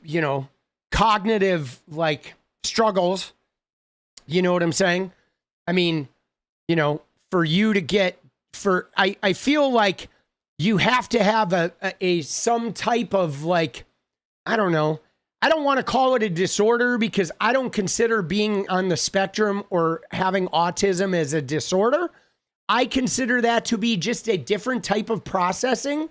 you know, cognitive like struggles. You know what I'm saying? I mean, you know, for you to get, I feel like you have to have a some type of like, I don't know. I don't want to call it a disorder because I don't consider being on the spectrum or having autism as a disorder. I consider that to be just a different type of processing.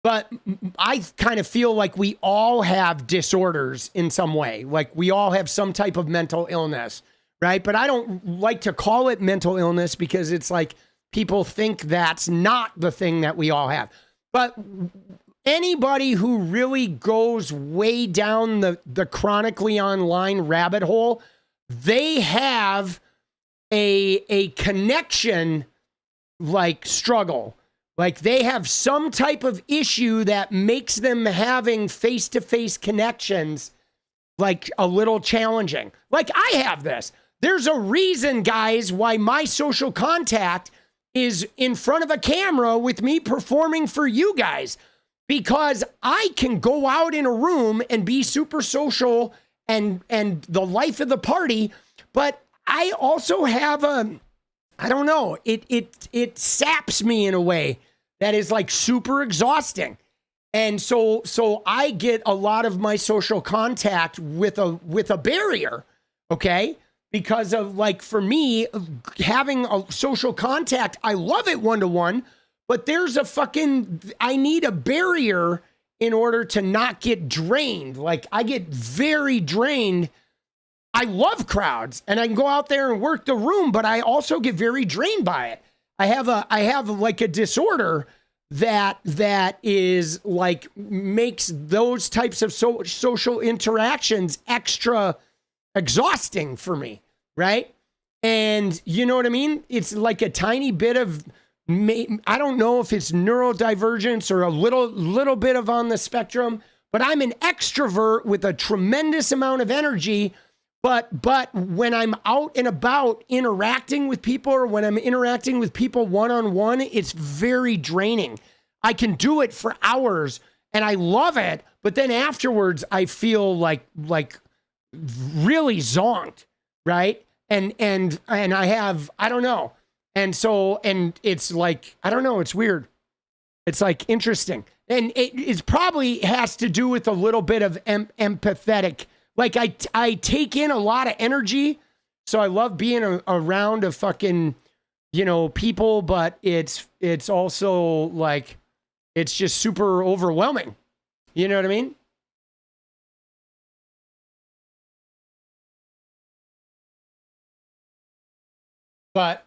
But I kind of feel like we all have disorders in some way. Like we all have some type of mental illness, right? But I don't like to call it mental illness because it's like people think that's not the thing that we all have. But anybody who really goes way down the chronically online rabbit hole, they have a connection like struggle. Like they have some type of issue that makes them having face-to-face connections like a little challenging. Like I have this. There's a reason, guys, why my social contact is in front of a camera with me performing for you guys. Because I can go out in a room and be super social and the life of the party, but I also have I don't know, it saps me in a way that is like super exhausting. And so I get a lot of my social contact with a barrier, okay? Because of like, for me, having a social contact, I love it one-to-one, but there's I need a barrier in order to not get drained. Like I get very drained. I love crowds and I can go out there and work the room, but I also get very drained by it. I have like a disorder that is like makes those types of social interactions extra exhausting for me. Right. And you know what I mean? It's like a tiny bit of, I don't know if it's neurodivergence or a little bit of on the spectrum, but I'm an extrovert with a tremendous amount of energy. But when I'm out and about interacting with people or when I'm interacting with people one-on-one, it's very draining. I can do it for hours and I love it. But then afterwards, I feel like really zonked, right? And I don't know. And so, and it's like, I don't know, it's weird. It's like interesting. And it probably has to do with a little bit of empathetic. Like I take in a lot of energy. So I love being around a fucking, people, but it's also like, it's just super overwhelming. You know what I mean? But,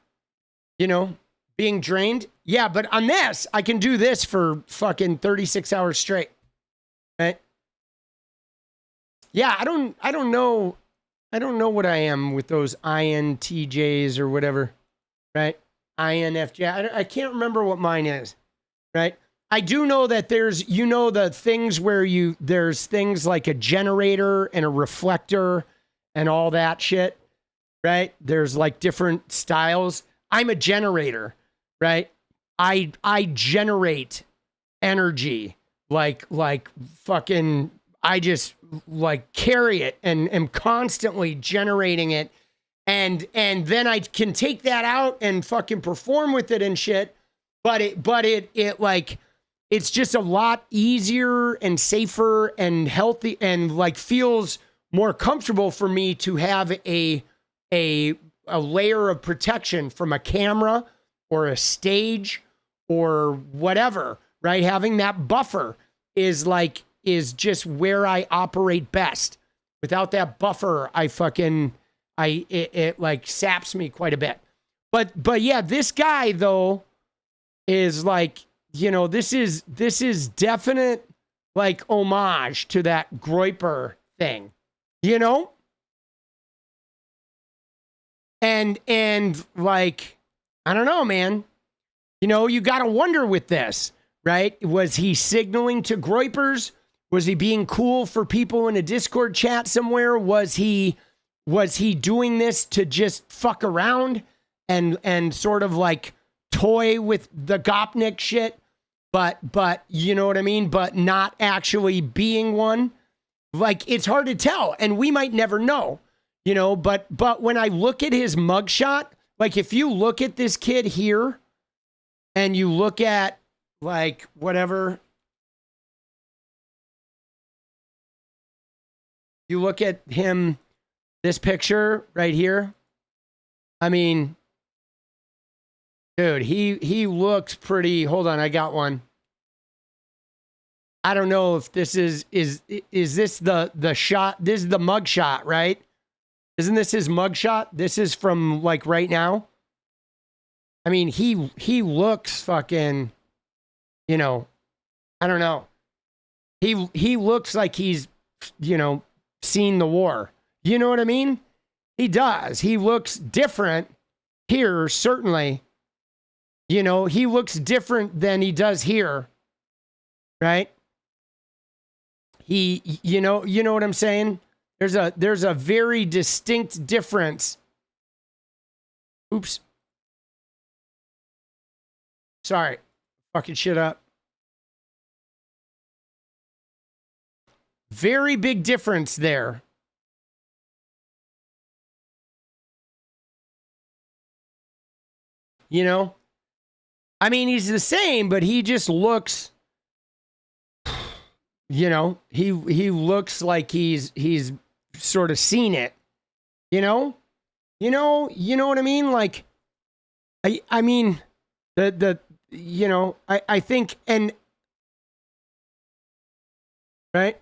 being drained. Yeah, but on this, I can do this for fucking 36 hours straight. Right? Yeah, I don't know what I am with those INTJs or whatever. Right? INFJ. I can't remember what mine is. Right? I do know that there's, the things where there's things like a generator and a reflector and all that shit. Right? There's like different styles. I'm a generator, right? I generate energy like fucking, I just like carry it and am constantly generating it. And then I can take that out and fucking perform with it and shit. But it like, it's just a lot easier and safer and healthy and like feels more comfortable for me to have a layer of protection from a camera or a stage or whatever, right? Having that buffer is just where I operate best. Without that buffer, it like saps me quite a bit. But yeah, this guy though is like, this is definite like homage to that Groyper thing, And like, I don't know, man. You got to wonder with this, right? Was he signaling to Groypers? Was he being cool for people in a Discord chat somewhere? Was he doing this to just fuck around and sort of like toy with the Gopnik shit? But you know what I mean? But not actually being one. Like, it's hard to tell, and we might never know. But when I look at his mugshot, like if you look at this kid here and you look at like whatever, you look at him, this picture right here. I mean, dude, he looks pretty, hold on, I got one. I don't know if this is this the shot? This is the mugshot, right? Isn't this his mugshot? This is from like right now. I mean, he looks fucking, I don't know. He looks like he's, seen the war. You know what I mean? He does. He looks different here, certainly. He looks different than he does here. Right? You know what I'm saying? There's a very distinct difference. Oops. Sorry. Fucking shit up. Very big difference there. I mean, he's the same, but he just looks, he looks like he's sort of seen it, you know what I mean? Like, I mean, I think, and right.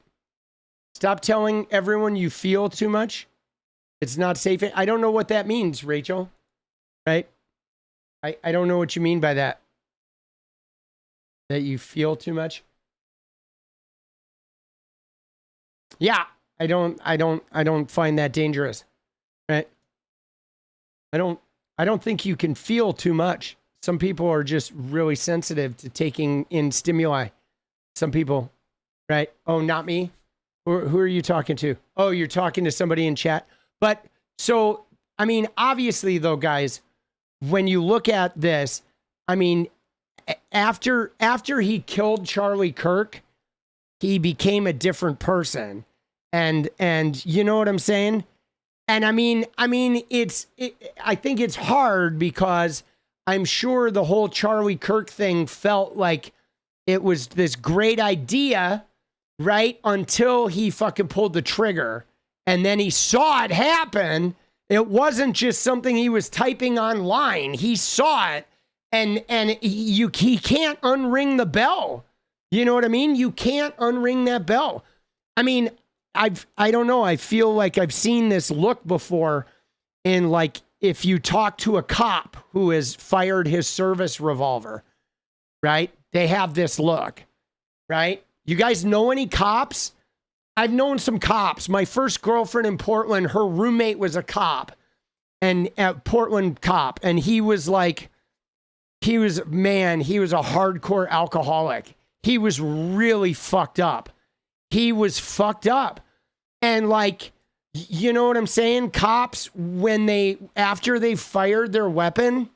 Stop telling everyone you feel too much. It's not safe. I don't know what that means, Rachel. Right? I don't know what you mean by that. That you feel too much. Yeah, I don't find that dangerous. Right? I don't think you can feel too much. Some people are just really sensitive to taking in stimuli. Some people, right? Oh, not me. Who are you talking to? Oh, you're talking to somebody in chat. But so, I mean, obviously though, guys, when you look at this, I mean, after he killed Charlie Kirk, he became a different person. And you know what I'm saying? And I mean, I think it's hard because I'm sure the whole Charlie Kirk thing felt like it was this great idea, right? Until he fucking pulled the trigger and then he saw it happen. It wasn't just something he was typing online. He saw it and he can't unring the bell. You know what I mean? You can't unring that bell. I mean, I don't know. I feel like I've seen this look before in like if you talk to a cop who has fired his service revolver, right? They have this look, right? You guys know any cops? I've known some cops. My first girlfriend in Portland, her roommate was a cop, and at Portland cop, and he was like, he was a hardcore alcoholic. He was really fucked up. He was fucked up. And like, you know what I'm saying? Cops, after they fired their weapon,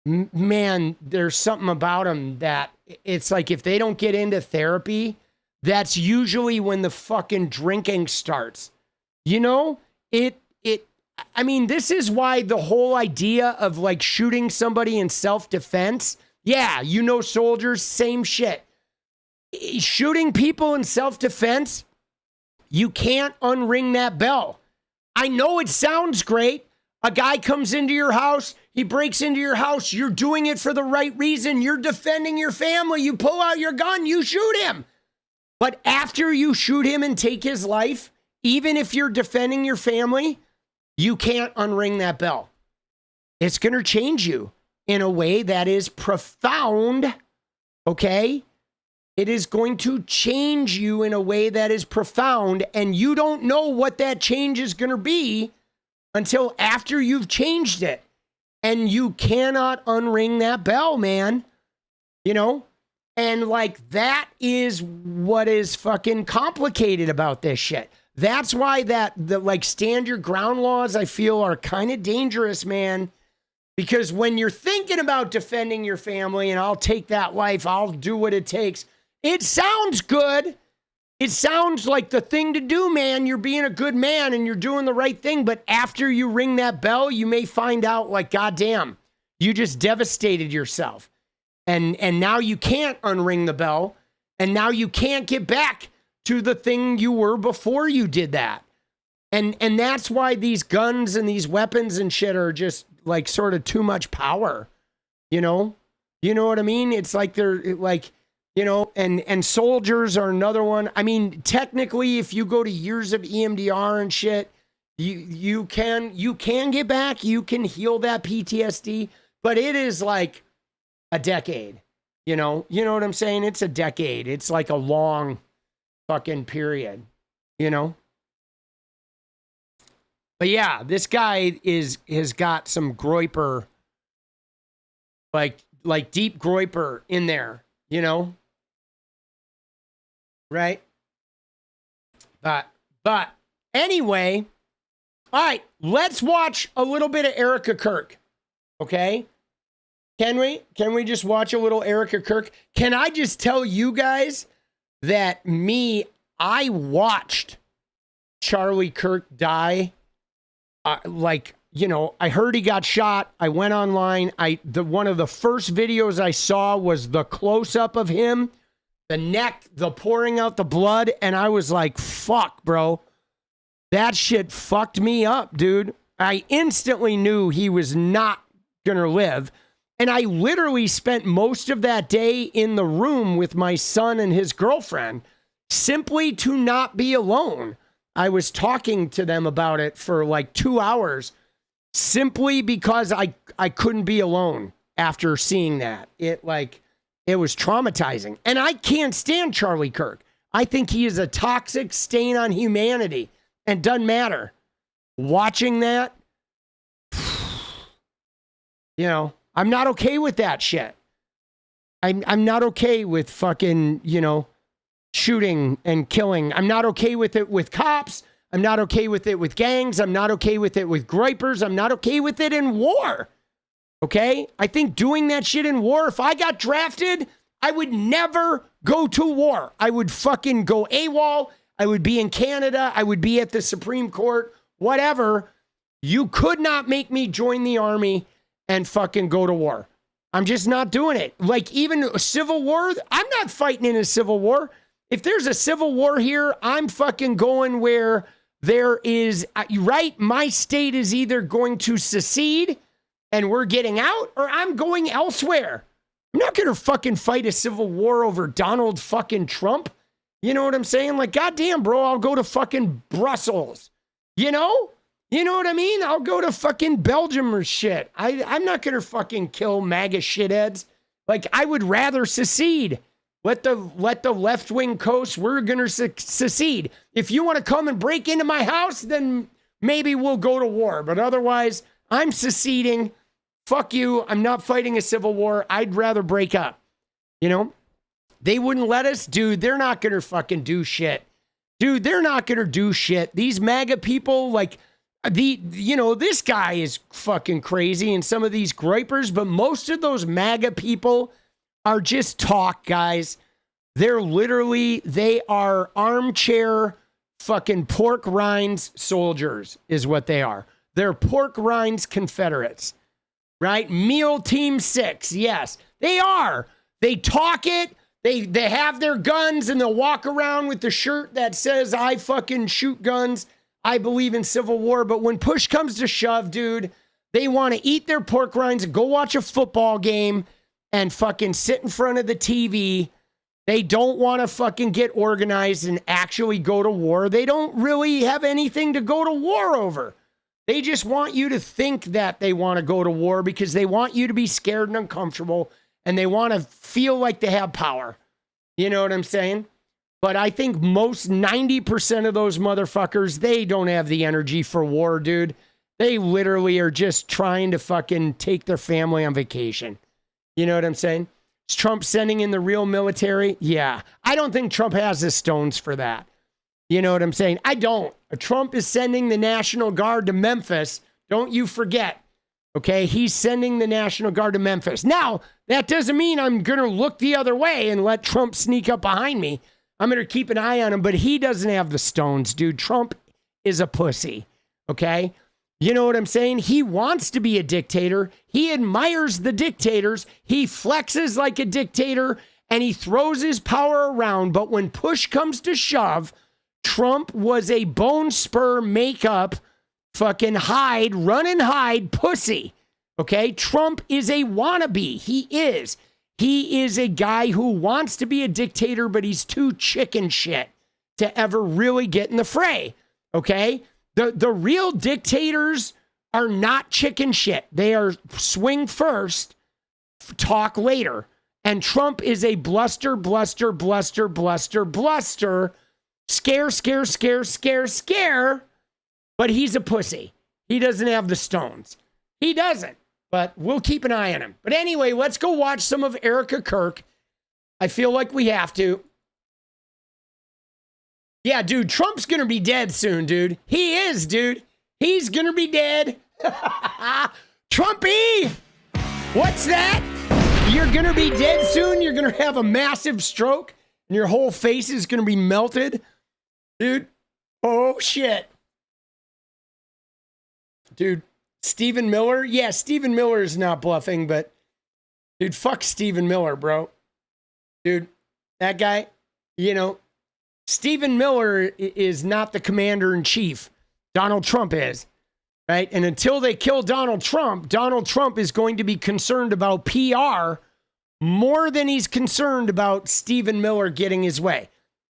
man, there's something about them that it's like if they don't get into therapy, that's usually when the fucking drinking starts. You know, I mean, this is why the whole idea of like shooting somebody in self-defense. Yeah, you know, soldiers, same shit. Shooting people in self-defense, you can't unring that bell. I know it sounds great. A guy comes into your house, he breaks into your house, you're doing it for the right reason, you're defending your family, you pull out your gun, you shoot him. But after you shoot him and take his life, even if you're defending your family, you can't unring that bell. It's going to change you in a way that is profound, okay? It is going to change you in a way that is profound, and you don't know what that change is going to be until after you've changed it. And you cannot unring that bell, man. You know? And like, that is what is fucking complicated about this shit. That's why the like stand your ground laws, I feel, are kind of dangerous, man. Because when you're thinking about defending your family and I'll take that life, I'll do what it takes. It sounds good. It sounds like the thing to do, man. You're being a good man and you're doing the right thing. But after you ring that bell, you may find out like, goddamn, you just devastated yourself. And now you can't unring the bell. And now you can't get back to the thing you were before you did that. And that's why these guns and these weapons and shit are just like sort of too much power. You know what I mean? It's like they're like, you know, and soldiers are another one. I mean, technically, if you go to years of EMDR and shit, you can get back. You can heal that PTSD, but it is like a decade. You know what I'm saying? It's a decade. It's like a long fucking period. You know. But yeah, this guy has got some Groyper, like deep Groyper in there. You know. Right? But anyway, all right, let's watch a little bit of Erica Kirk. Okay? Can we just watch a little Erica Kirk? Can I just tell you guys that I watched Charlie Kirk die. Like, you know, I heard he got shot. I went online. One of the first videos I saw was the close-up of him, the neck, the pouring out the blood, and I was like, fuck, bro. That shit fucked me up, dude. I instantly knew he was not gonna live. And I literally spent most of that day in the room with my son and his girlfriend simply to not be alone. I was talking to them about it for like 2 hours simply because I couldn't be alone after seeing that. It was traumatizing. And I can't stand Charlie Kirk. I think he is a toxic stain on humanity and doesn't matter. Watching that, you know, I'm not okay with that shit. I'm not okay with fucking, you know, shooting and killing. I'm not okay with it with cops. I'm not okay with it with gangs. I'm not okay with it with Groypers. I'm not okay with it in war. Okay? I think doing that shit in war, if I got drafted, I would never go to war. I would fucking go AWOL. I would be in Canada. I would be at the Supreme Court, whatever. You could not make me join the army and fucking go to war. I'm just not doing it. Like even a civil war, I'm not fighting in a civil war. If there's a civil war here, I'm fucking going where there is, right? My state is either going to secede and we're getting out, or I'm going elsewhere. I'm not going to fucking fight a civil war over Donald fucking Trump. You know what I'm saying? Like, goddamn, bro, I'll go to fucking Brussels. You know? You know what I mean? I'll go to fucking Belgium or shit. I'm not going to fucking kill MAGA shitheads. Like, I would rather secede. Let the left-wing coast, we're going to secede. If you want to come and break into my house, then maybe we'll go to war. But otherwise, I'm seceding. Fuck you. I'm not fighting a civil war. I'd rather break up. You know? They wouldn't let us, dude. They're not going to fucking do shit. Dude, they're not going to do shit. These MAGA people, like, this guy is fucking crazy and some of these Groypers, but most of those MAGA people are just talk, guys. They are armchair fucking pork rinds soldiers is what they are. They're pork rinds Confederates, right? Meal Team 6. Yes, they are. They talk it. They have their guns and they'll walk around with the shirt that says, I fucking shoot guns. I believe in civil war. But when push comes to shove, dude, they want to eat their pork rinds and go watch a football game and fucking sit in front of the TV. They don't want to fucking get organized and actually go to war. They don't really have anything to go to war over. They just want you to think that they want to go to war because they want you to be scared and uncomfortable and they want to feel like they have power. You know what I'm saying? But I think most 90% of those motherfuckers, they don't have the energy for war, dude. They literally are just trying to fucking take their family on vacation. You know what I'm saying? Is Trump sending in the real military? Yeah. I don't think Trump has the stones for that. You know what I'm saying? I don't. Trump is sending the National Guard to Memphis. Don't you forget. Okay? He's sending the National Guard to Memphis. Now, that doesn't mean I'm going to look the other way and let Trump sneak up behind me. I'm going to keep an eye on him, but he doesn't have the stones, dude. Trump is a pussy. Okay? You know what I'm saying? He wants to be a dictator. He admires the dictators. He flexes like a dictator and he throws his power around. But when push comes to shove, Trump was a bone spur makeup fucking hide, run and hide pussy. Okay? Trump is a wannabe. He is. He is a guy who wants to be a dictator, but he's too chicken shit to ever really get in the fray. Okay? The real dictators are not chicken shit. They are swing first, talk later. And Trump is a bluster, scare. But he's a pussy. He doesn't have the stones. He doesn't. But we'll keep an eye on him. But anyway, let's go watch some of Erica Kirk. I feel like we have to. Yeah, dude, Trump's going to be dead soon, dude. He is, dude. He's going to be dead. Trumpy! What's that? You're going to be dead soon? You're going to have a massive stroke? And your whole face is going to be melted? Dude, oh, shit. Dude, Stephen Miller? Yeah, Stephen Miller is not bluffing, but... Dude, fuck Stephen Miller, bro. Dude, that guy, you know... Stephen Miller is not the commander-in-chief. Donald Trump is, right? And until they kill Donald Trump is going to be concerned about PR more than he's concerned about Stephen Miller getting his way.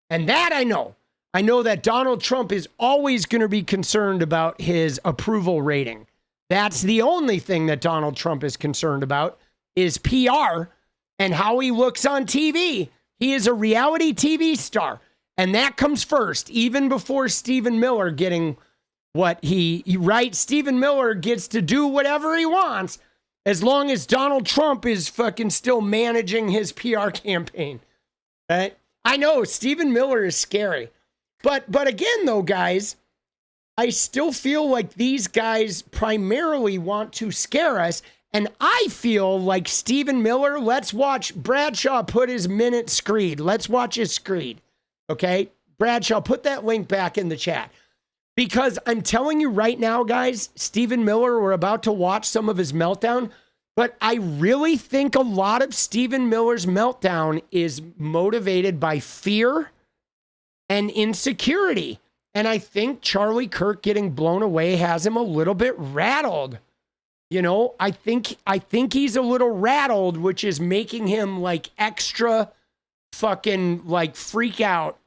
And that I know. I know that Donald Trump is always going to be concerned about his approval rating. That's the only thing that Donald Trump is concerned about is PR and how he looks on TV. He is a reality TV star. And that comes first, even before Stephen Miller getting what he right? Stephen Miller gets to do whatever he wants as long as Donald Trump is fucking still managing his PR campaign. Right? I know Stephen Miller is scary. But again, though, guys, I still feel like these guys primarily want to scare us. And I feel like Stephen Miller, let's watch Bradshaw put his minute screed. Let's watch his screed. Okay, Bradshaw, put that link back in the chat. Because I'm telling you right now, guys, Stephen Miller, we're about to watch some of his meltdown, but I really think a lot of Stephen Miller's meltdown is motivated by fear and insecurity. And I think Charlie Kirk getting blown away has him a little bit rattled. You know, I think he's a little rattled, which is making him like extra fucking like freak out,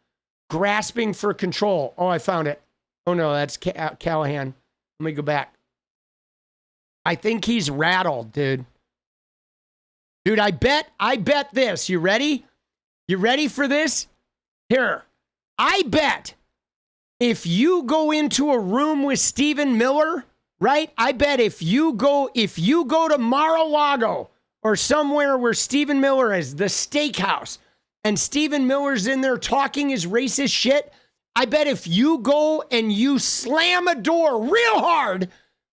grasping for control. Oh, I found it. Oh no, that's Callahan. Let me go back. I think he's rattled, dude. Dude, I bet this. You ready? You ready for this? Here. I bet if you go into a room with Stephen Miller, right? I bet if you go to Mar-a-Lago or somewhere where Stephen Miller is, the steakhouse, and Stephen Miller's in there talking his racist shit, I bet if you go and you slam a door real hard,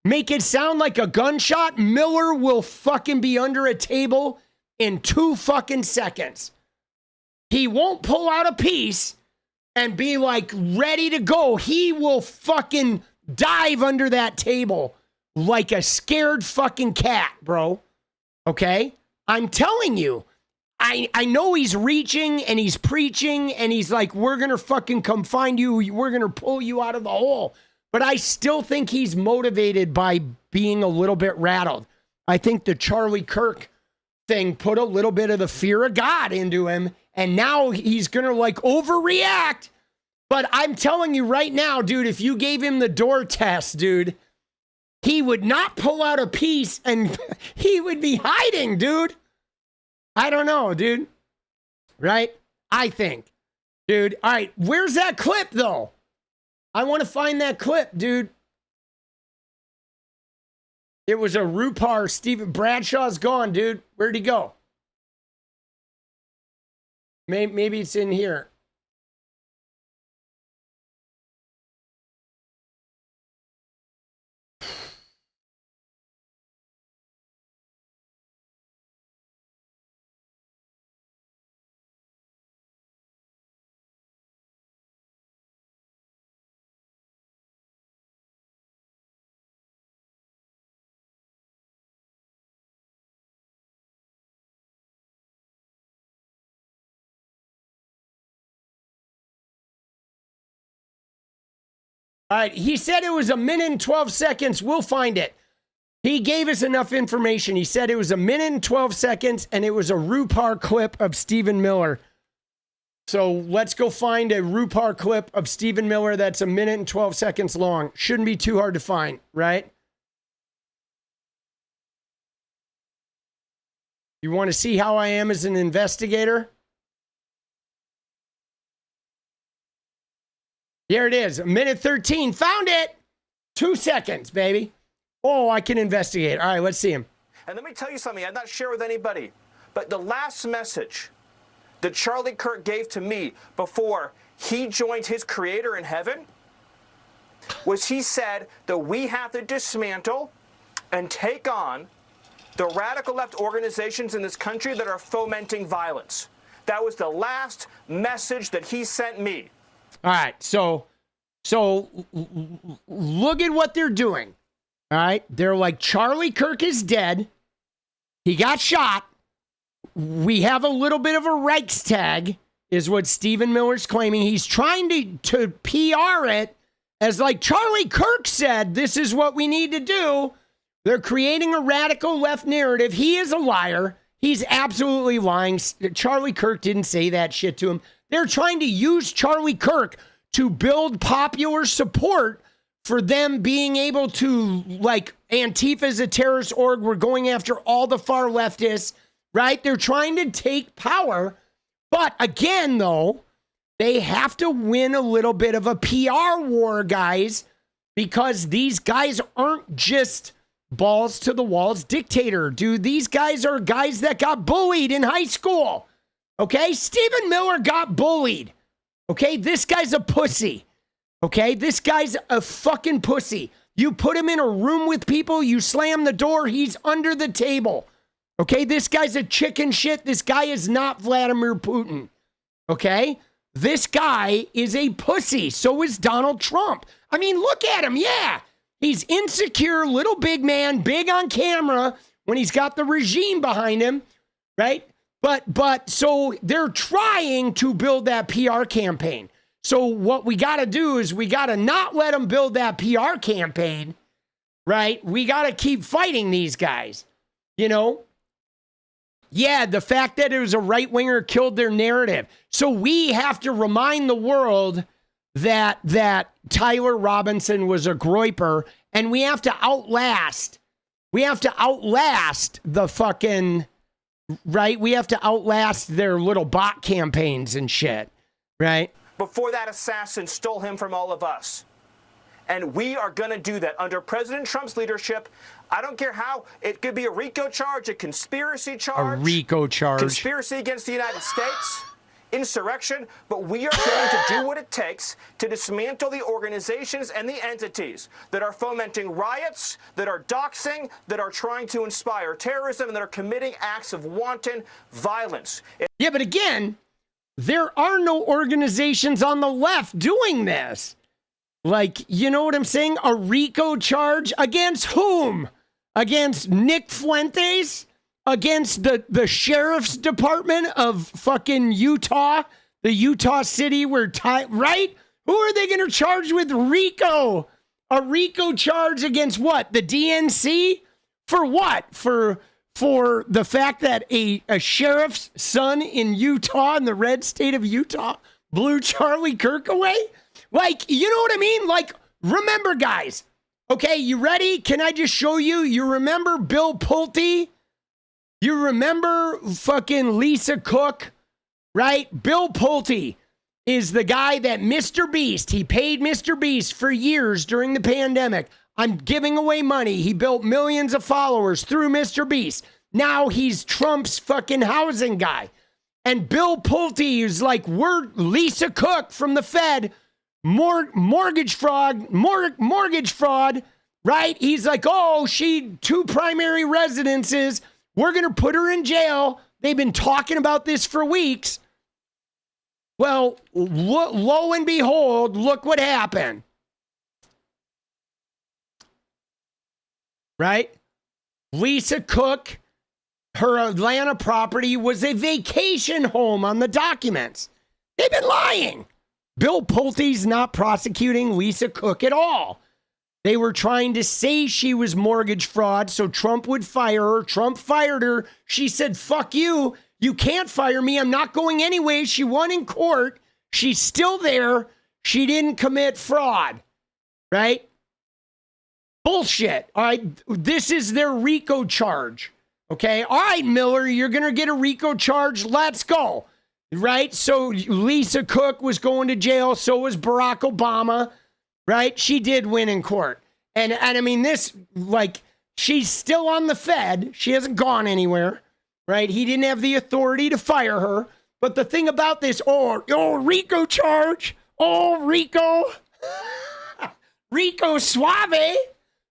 make it sound like a gunshot, Miller will fucking be under a table in 2 fucking seconds. He won't pull out a piece and be like ready to go. He will fucking dive under that table like a scared fucking cat, bro. Okay? I'm telling you. I know he's reaching and he's preaching and he's like, we're going to fucking come find you. We're going to pull you out of the hole. But I still think he's motivated by being a little bit rattled. I think the Charlie Kirk thing put a little bit of the fear of God into him. And now he's going to like overreact. But I'm telling you right now, dude, if you gave him the door test, dude, he would not pull out a piece and he would be hiding, dude. I don't know, dude. Right? I think. Dude, all right. Where's that clip, though? I want to find that clip, dude. It was a Rupar. Stephen Bradshaw's gone, dude. Where'd he go? Maybe it's in here. All right, he said it was 1 minute and 12 seconds. We'll find it. He gave us enough information. He said it was 1 minute and 12 seconds, and it was a Rupar clip of Stephen Miller. So let's go find a Rupar clip of Stephen Miller that's 1 minute and 12 seconds long. Shouldn't be too hard to find, right? You want to see how I am as an investigator? Here it is, 1 minute 13. Found it. 2 seconds, baby. Oh, I can investigate. All right, let's see him. And let me tell you something I've not shared with anybody, but the last message that Charlie Kirk gave to me before he joined his creator in heaven was he said that we have to dismantle and take on the radical left organizations in this country that are fomenting violence. That was the last message that he sent me. All right, so look at what they're doing. All right, they're like, Charlie Kirk is dead. He got shot. We have a little bit of a Reichstag, is what Stephen Miller's claiming. He's trying to PR it as like Charlie Kirk said, this is what we need to do. They're creating a radical left narrative. He is a liar. He's absolutely lying. Charlie Kirk didn't say that shit to him. They're trying to use Charlie Kirk to build popular support for them being able to, like, Antifa's a terrorist org. We're going after all the far leftists, right? They're trying to take power. But again, though, they have to win a little bit of a PR war, guys, because these guys aren't just balls to the walls dictator, dude. These guys are guys that got bullied in high school. Okay, Stephen Miller got bullied. Okay, this guy's a pussy. Okay, this guy's a fucking pussy. You put him in a room with people, you slam the door, he's under the table. Okay, this guy's a chicken shit. This guy is not Vladimir Putin. Okay, this guy is a pussy. So is Donald Trump. I mean, look at him. Yeah. He's insecure, little big man, big on camera when he's got the regime behind him, right? But so they're trying to build that PR campaign. So what we got to do is we got to not let them build that PR campaign, right? We got to keep fighting these guys, you know? Yeah, the fact that it was a right-winger killed their narrative. So we have to remind the world that Tyler Robinson was a Groyper, and we have to outlast the fucking, right? We have to outlast their little bot campaigns and shit, right? Before that assassin stole him from all of us. And we are going to do that under President Trump's leadership. I don't care how. It could be a RICO charge, a conspiracy charge. A RICO charge. Conspiracy against the United States. Insurrection. But we are going to do what it takes to dismantle the organizations and the entities that are fomenting riots, that are doxing, that are trying to inspire terrorism, and that are committing acts of wanton violence. Yeah, but again, there are no organizations on the left doing this. Like, you know what I'm saying? A RICO charge against whom? Against Nick Fuentes? Against the sheriff's department of fucking Utah? The Utah city where, right? Who are they going to charge with RICO? A RICO charge against what? The DNC? For what? For the fact that a sheriff's son in Utah, in the red state of Utah, blew Charlie Kirk away? Like, you know what I mean? Like, remember, guys. Okay, you ready? Can I just show you? You remember Bill Pulte? You remember fucking Lisa Cook, right? Bill Pulte is the guy that Mr. Beast, he paid Mr. Beast for years during the pandemic. I'm giving away money. He built millions of followers through Mr. Beast. Now he's Trump's fucking housing guy. And Bill Pulte is like, we're Lisa Cook from the Fed. Mortgage fraud, right? He's like, oh, she 2 primary residences. We're going to put her in jail. They've been talking about this for weeks. Well, lo and behold, look what happened. Right? Lisa Cook, her Atlanta property was a vacation home on the documents. They've been lying. Bill Pulte's not prosecuting Lisa Cook at all. They were trying to say she was mortgage fraud so Trump would fire her. Trump fired her. She said, fuck you. You can't fire me. I'm not going anyway. She won in court. She's still there. She didn't commit fraud. Right? Bullshit. All right. This is their RICO charge. Okay. All right, Miller, you're going to get a RICO charge. Let's go. Right? So Lisa Cook was going to jail. So was Barack Obama. Right? She did win in court. And I mean, this, like, she's still on the Fed. She hasn't gone anywhere. Right? He didn't have the authority to fire her. But the thing about this, RICO charge. Oh, RICO. 𝗙𝗍𝗄𝗆.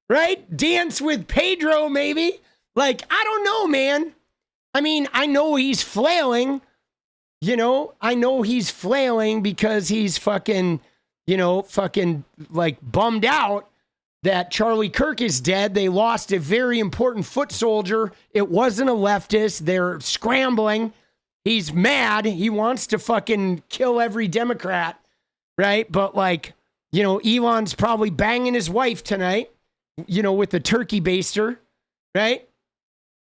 Right? Dance with Pedro, maybe. Like, I don't know, man. I mean, I know he's flailing. You know, I know he's flailing because he's fucking, like bummed out that Charlie Kirk is dead. They lost a very important foot soldier. It wasn't a leftist. They're scrambling. He's mad. He wants to fucking kill every Democrat, right? But like, Elon's probably banging his wife tonight, with the turkey baster, right?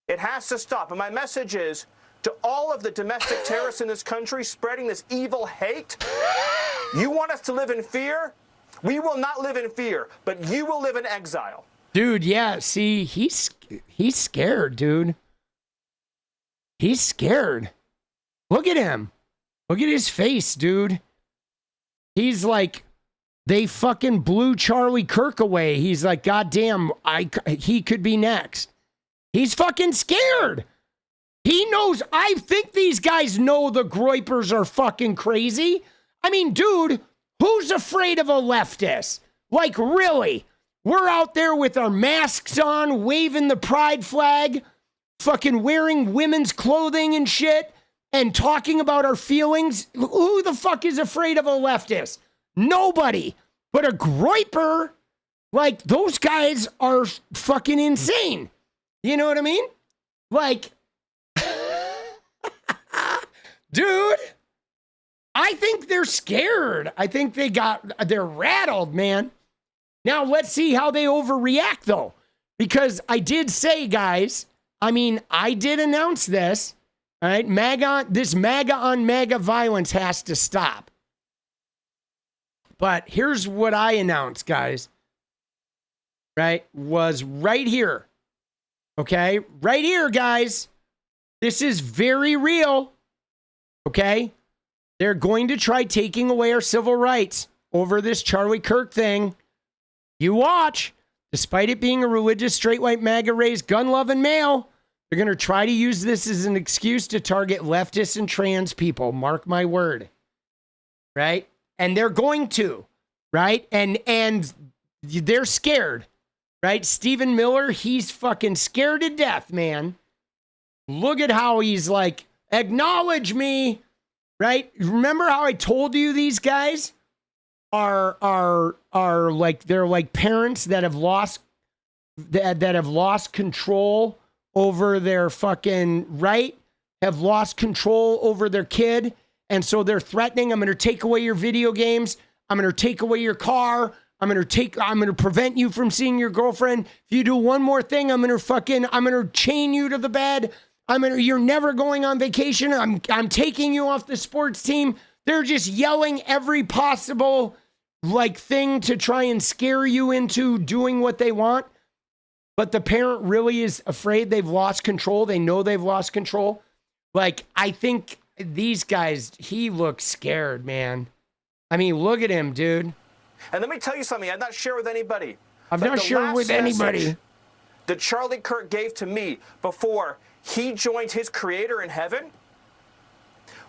It has to stop. And my message is to all of the domestic terrorists in this country spreading this evil hate. You want us to live in fear? We will not live in fear, but you will live in exile. Dude, yeah, see, he's scared, dude. He's scared. Look at him. Look at his face, dude. He's like, they fucking blew Charlie Kirk away. He's like, goddamn, he could be next. He's fucking scared. He knows, I think these guys know the Groypers are fucking crazy. I mean, dude, who's afraid of a leftist? Like, really? We're out there with our masks on, waving the pride flag, fucking wearing women's clothing and shit. and talking about our feelings. Who the fuck is afraid of a leftist? Nobody. But a Groyper, like, those guys are fucking insane. You know what I mean? Like, dude, I think they're scared. I think they're rattled, man. Now, let's see how they overreact, though. Because I did say, guys, I mean, I did announce this, all right? This MAGA on MAGA violence has to stop. But here's what I announced, guys, right? Was right here, okay? Right here, guys. This is very real, okay? They're going to try taking away our civil rights over this Charlie Kirk thing. You watch. Despite it being a religious, straight white, MAGA-raised, gun-loving male, they're going to try to use this as an excuse to target leftists and trans people. Mark my word. Right? And they're going to. Right? And they're scared. Right? Stephen Miller, he's fucking scared to death, man. Look at how he's like, acknowledge me. Right? Remember how I told you these guys are like, they're like parents that have lost control over their fucking right, have lost control over their kid, and so they're threatening, I'm going to take away your video games, I'm going to take away your car, I'm going to prevent you from seeing your girlfriend. If you do one more thing, I'm going to chain you to the bed. You're never going on vacation. I'm taking you off the sports team. They're just yelling every possible like thing to try and scare you into doing what they want. But the parent really is afraid they've lost control. They know they've lost control. Like, I think these guys, he looks scared, man. I mean, look at him, dude. And let me tell you something I've not shared with anybody. I've not shared with anybody. That Charlie Kirk gave to me before he joined his creator in heaven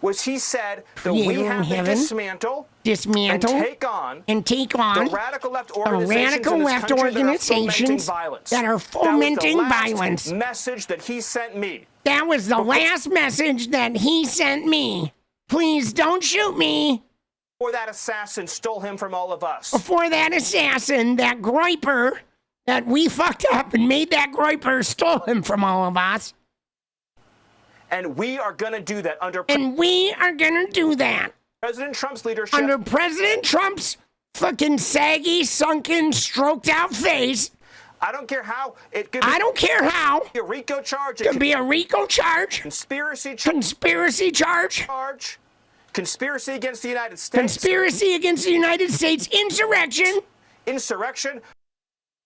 was he said that we have to dismantle and take on the radical left organizations that are fomenting violence. Message that he sent me. That was the last message that he sent me. Please don't shoot me. Before that assassin stole him from all of us. Before that assassin, that Groyper, that we fucked up and made that Groyper, stole him from all of us. And we are going to do that under President Trump's leadership. Under President Trump's fucking saggy, sunken, stroked out face. I don't care how it could be. I don't care how. A RICO charge. It could be a RICO charge. Conspiracy charge. Conspiracy against the United States. Conspiracy against the United States. Insurrection.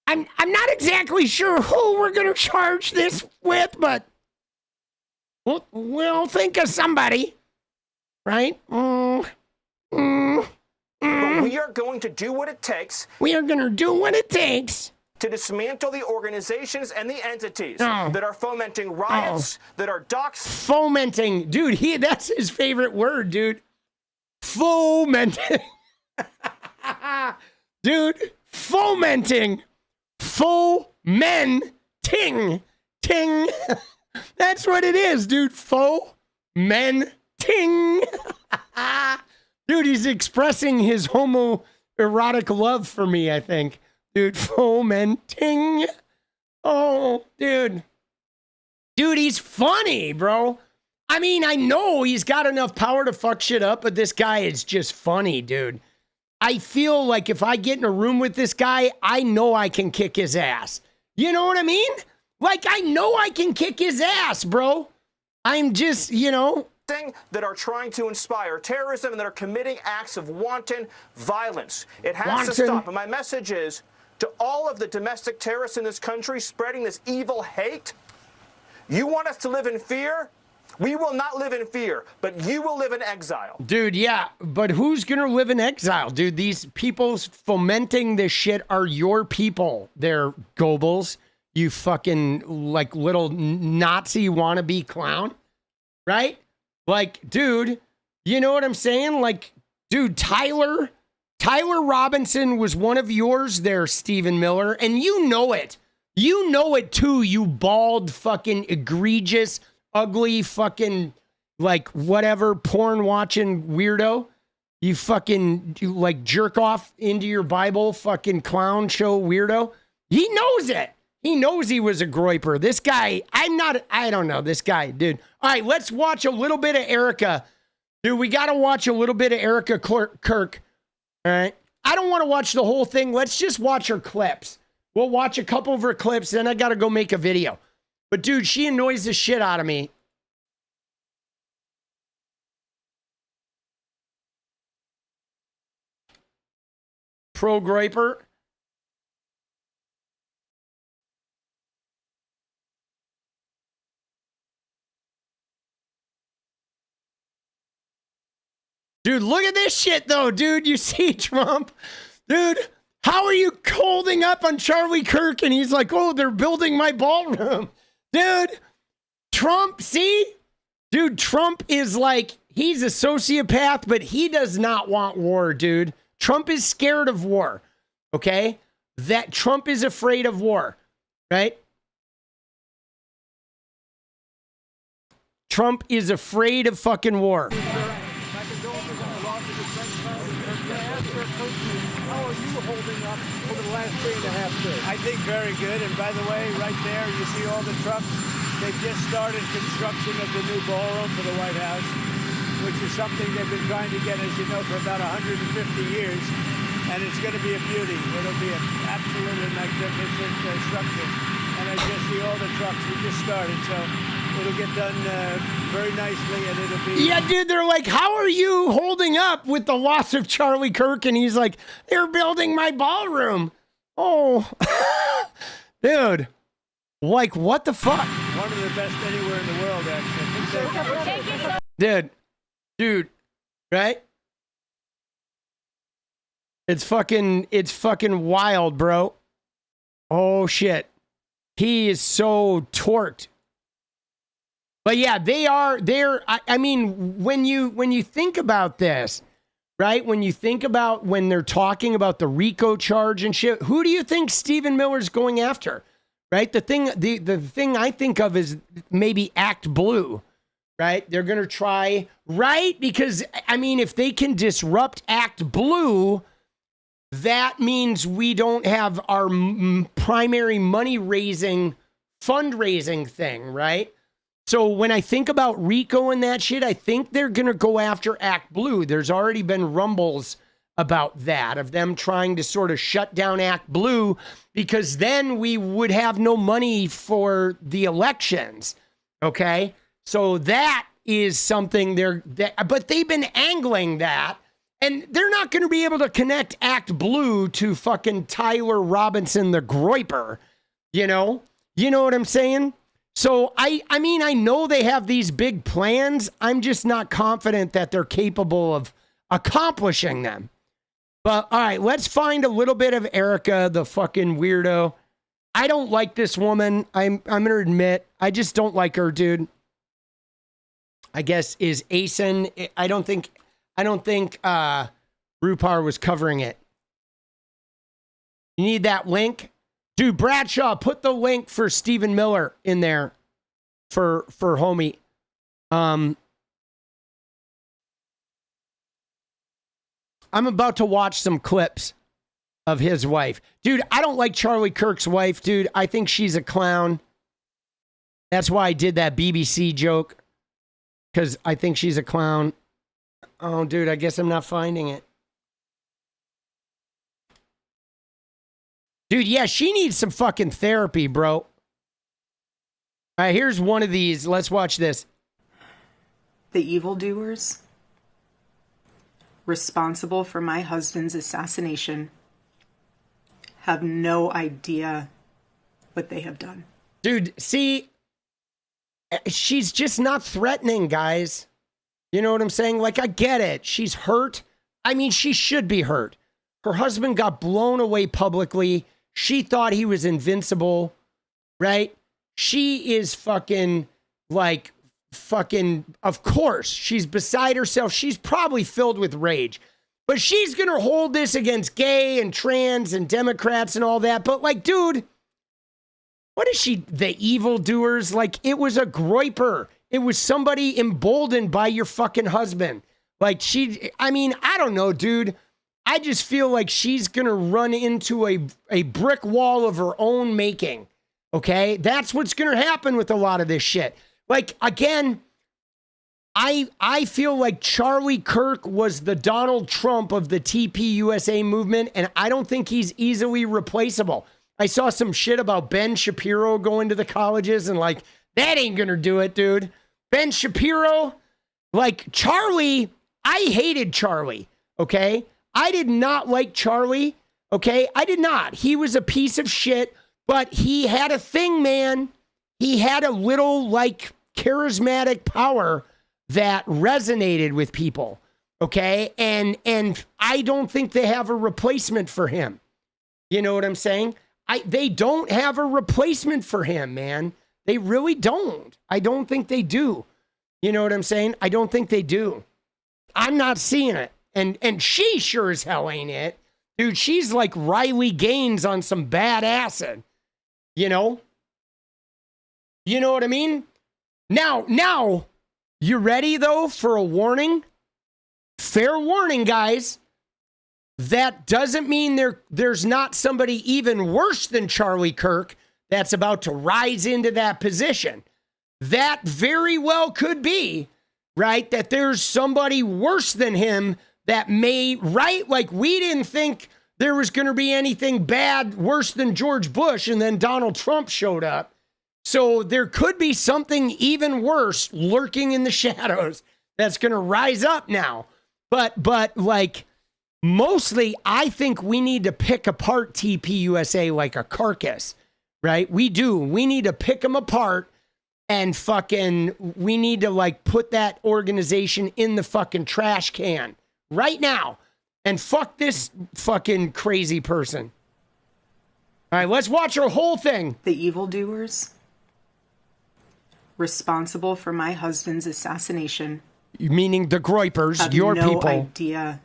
I'm not exactly sure who we're going to charge this with, but we'll think of somebody, right? But we are going to do what it takes. To dismantle the organizations and the entities that are fomenting riots, that are fomenting. Dude, that's his favorite word, dude. Fomenting. Dude, fomenting. Fomenting. Ting. That's what it is, dude. Fomenting. Dude, he's expressing his homoerotic love for me, I think. Dude, fomenting. Oh, dude. Dude, he's funny, bro. I mean, I know he's got enough power to fuck shit up, but this guy is just funny, dude. I feel like if I get in a room with this guy, I know I can kick his ass. You know what I mean? Like, I know I can kick his ass, bro. I'm just, that are trying to inspire terrorism and that are committing acts of wanton violence. It has to stop. And my message is to all of the domestic terrorists in this country spreading this evil hate. You want us to live in fear? We will not live in fear, but you will live in exile. Dude, yeah, but who's going to live in exile, dude? These people fomenting this shit are your people. They're Goebbels, you fucking, like, little Nazi wannabe clown, right? Like, dude, you know what I'm saying? Like, dude, Tyler Robinson was one of yours there, Stephen Miller, and you know it. You know it too, you bald, fucking egregious, ugly, fucking like whatever porn watching weirdo. You fucking like jerk off into your Bible fucking clown show weirdo. He knows it. He knows he was a Groyper. This guy, I don't know this guy, dude. All right, let's watch a little bit of Erica. Dude, we got to watch a little bit of Erica Kirk. All right. I don't want to watch the whole thing. Let's just watch her clips. We'll watch a couple of her clips, then I got to go make a video. But dude, she annoys the shit out of me. Pro Groyper. Dude, look at this shit though, dude. You see Trump? Dude, how are you holding up on Charlie Kirk? And he's like, oh, they're building my ballroom. Dude, Trump, see? Dude, Trump is like, he's a sociopath, but he does not want war, dude. Trump is scared of war, okay? That Trump is afraid of war, right? Trump is afraid of fucking war. I think very good. And by the way, right there, you see all the trucks. They've just started construction of the new ballroom for the White House, which is something they've been trying to get, as you know, for about 150 years. And it's going to be a beauty. It'll be an absolutely magnificent structure. And I just see all the trucks. We just started, so it'll get done very nicely, and it'll be... Yeah, dude, they're like, how are you holding up with the loss of Charlie Kirk? And he's like, they're building my ballroom. Oh, dude, like, what the fuck? One of the best anywhere in the world, actually. Dude, right? It's fucking wild, bro. Oh, shit. He is so torqued. But yeah, I mean, when you think about this, right? When you think about when they're talking about the RICO charge and shit, who do you think Stephen Miller's going after? Right? The thing I think of is maybe Act Blue, right? They're going to try, right? Because I mean, if they can disrupt Act Blue, that means we don't have our primary fundraising thing, right? So when I think about RICO and that shit, I think they're going to go after Act Blue. There's already been rumbles about that, of them trying to sort of shut down Act Blue, because then we would have no money for the elections. Okay? So that is something but they've been angling that, and they're not going to be able to connect Act Blue to fucking Tyler Robinson, the Groyper. You know what I'm saying? So, I mean, I know they have these big plans. I'm just not confident that they're capable of accomplishing them. But, all right, let's find a little bit of Erica, the fucking weirdo. I don't like this woman. I'm going to admit, I just don't like her, dude. I guess is ASIN. I don't think RuPaul was covering it. You need that link? Dude, Bradshaw, put the link for Stephen Miller in there for homie. I'm about to watch some clips of his wife. Dude, I don't like Charlie Kirk's wife, dude. I think she's a clown. That's why I did that BBC joke, because I think she's a clown. Oh, dude, I guess I'm not finding it. Dude, yeah, she needs some fucking therapy, bro. All right, here's one of these. Let's watch this. The evildoers responsible for my husband's assassination have no idea what they have done. Dude, see, she's just not threatening, guys. You know what I'm saying? Like, I get it. She's hurt. I mean, she should be hurt. Her husband got blown away publicly. She thought he was invincible, right? She is fucking, of course, she's beside herself. She's probably filled with rage. But she's going to hold this against gay and trans and Democrats and all that. But, like, dude, what is she, the evildoers? Like, it was a Groyper. It was somebody emboldened by your fucking husband. Like I mean, I don't know, dude. I just feel like she's going to run into a brick wall of her own making. Okay? That's what's going to happen with a lot of this shit. Like, again, I feel like Charlie Kirk was the Donald Trump of the TPUSA movement, and I don't think he's easily replaceable. I saw some shit about Ben Shapiro going to the colleges, and like, that ain't gonna do it, dude. Ben Shapiro, like Charlie, I hated Charlie, okay? I did not like Charlie, okay? I did not. He was a piece of shit, but he had a thing, man. He had a little, like, charismatic power that resonated with people, okay? And I don't think they have a replacement for him. You know what I'm saying? They don't have a replacement for him, man. They really don't. I don't think they do. You know what I'm saying? I don't think they do. I'm not seeing it. And she sure as hell ain't it. Dude, she's like Riley Gaines on some bad acid. You know? You know what I mean? Now, you ready, though, for a warning? Fair warning, guys. That doesn't mean there's not somebody even worse than Charlie Kirk that's about to rise into that position. That very well could be, right? That there's somebody worse than him that may, right? Like, we didn't think there was going to be anything bad worse than George Bush, and then Donald Trump showed up. So there could be something even worse lurking in the shadows that's going to rise up now. But like, mostly, I think we need to pick apart TPUSA like a carcass, right? We do. We need to pick them apart and we need to like put that organization in the fucking trash can right now and fuck this fucking crazy person. All right, let's watch our whole thing. The evildoers responsible for my husband's assassination, meaning the Groypers, have your no people, idea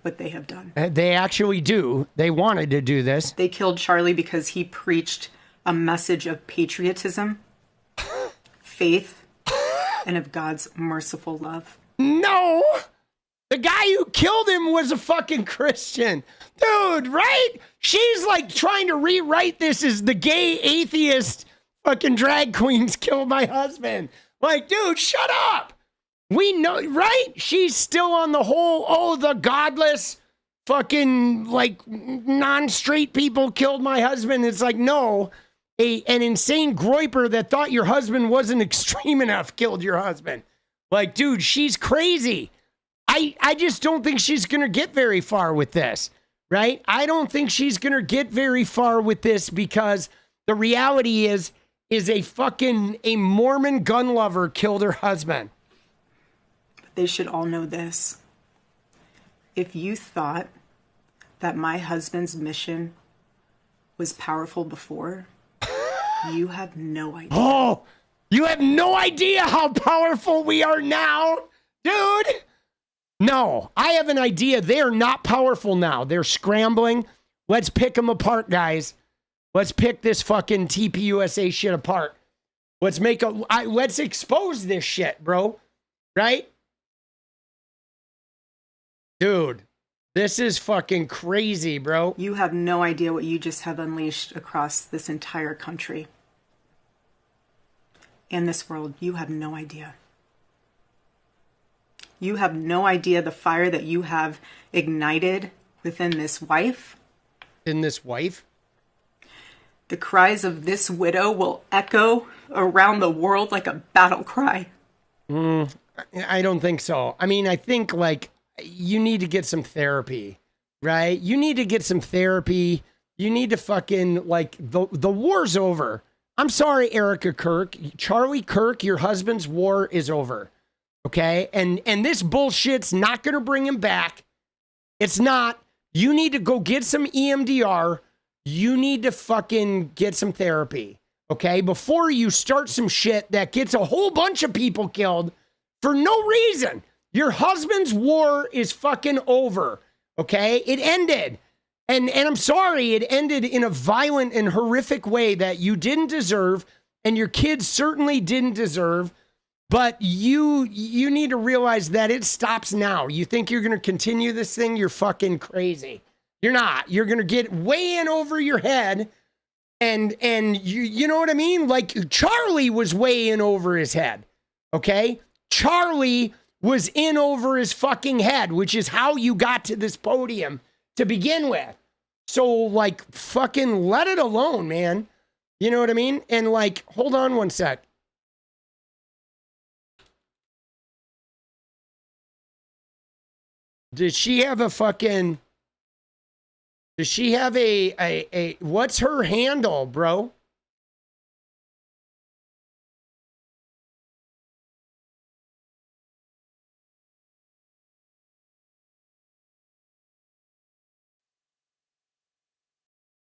what they have done. They actually do. They wanted to do this. They killed Charlie because he preached a message of patriotism, faith, and of God's merciful love. No! The guy who killed him was a fucking Christian. Dude, right? She's like trying to rewrite this as the gay atheist fucking drag queens killed my husband. Like, dude, shut up. We know, right? She's still on the whole, the godless fucking, like, non-straight people killed my husband. It's like, no, an insane Groyper that thought your husband wasn't extreme enough killed your husband. Like, dude, she's crazy. I just don't think she's going to get very far with this, right? I don't think she's going to get very far with this because the reality is a Mormon gun lover killed her husband. They should all know this. If you thought that my husband's mission was powerful before, you have no idea. Oh, you have no idea how powerful we are now, dude. No, I have an idea. They are not powerful now. They're scrambling. Let's pick them apart, guys. Let's pick this fucking TPUSA shit apart. Let's expose this shit, bro. Right? Dude, this is fucking crazy, bro. You have no idea what you just have unleashed across this entire country. In this world, you have no idea. You have no idea the fire that you have ignited within this wife. In this wife? The cries of this widow will echo around the world like a battle cry. I don't think so. I mean, I think, like, you need to get some therapy, right? You need to get some therapy. You need to fucking, like, the war's over. I'm sorry, Erica Kirk. Charlie Kirk, your husband's war is over. Okay? And this bullshit's not going to bring him back. It's not. You need to go get some EMDR. You need to fucking get some therapy. Okay? Before you start some shit that gets a whole bunch of people killed for no reason. Your husband's war is fucking over. Okay? It ended. And I'm sorry, it ended in a violent and horrific way that you didn't deserve, and your kids certainly didn't deserve. But you need to realize that it stops now. You think you're going to continue this thing? You're fucking crazy. You're not. You're going to get way in over your head. And you know what I mean? Like Charlie was way in over his head. Okay? Charlie was in over his fucking head, which is how you got to this podium to begin with. So like fucking let it alone, man. You know what I mean? And like, hold on one sec. Does she have a fucking, does she have a what's her handle, bro?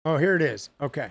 Oh, here it is. Okay.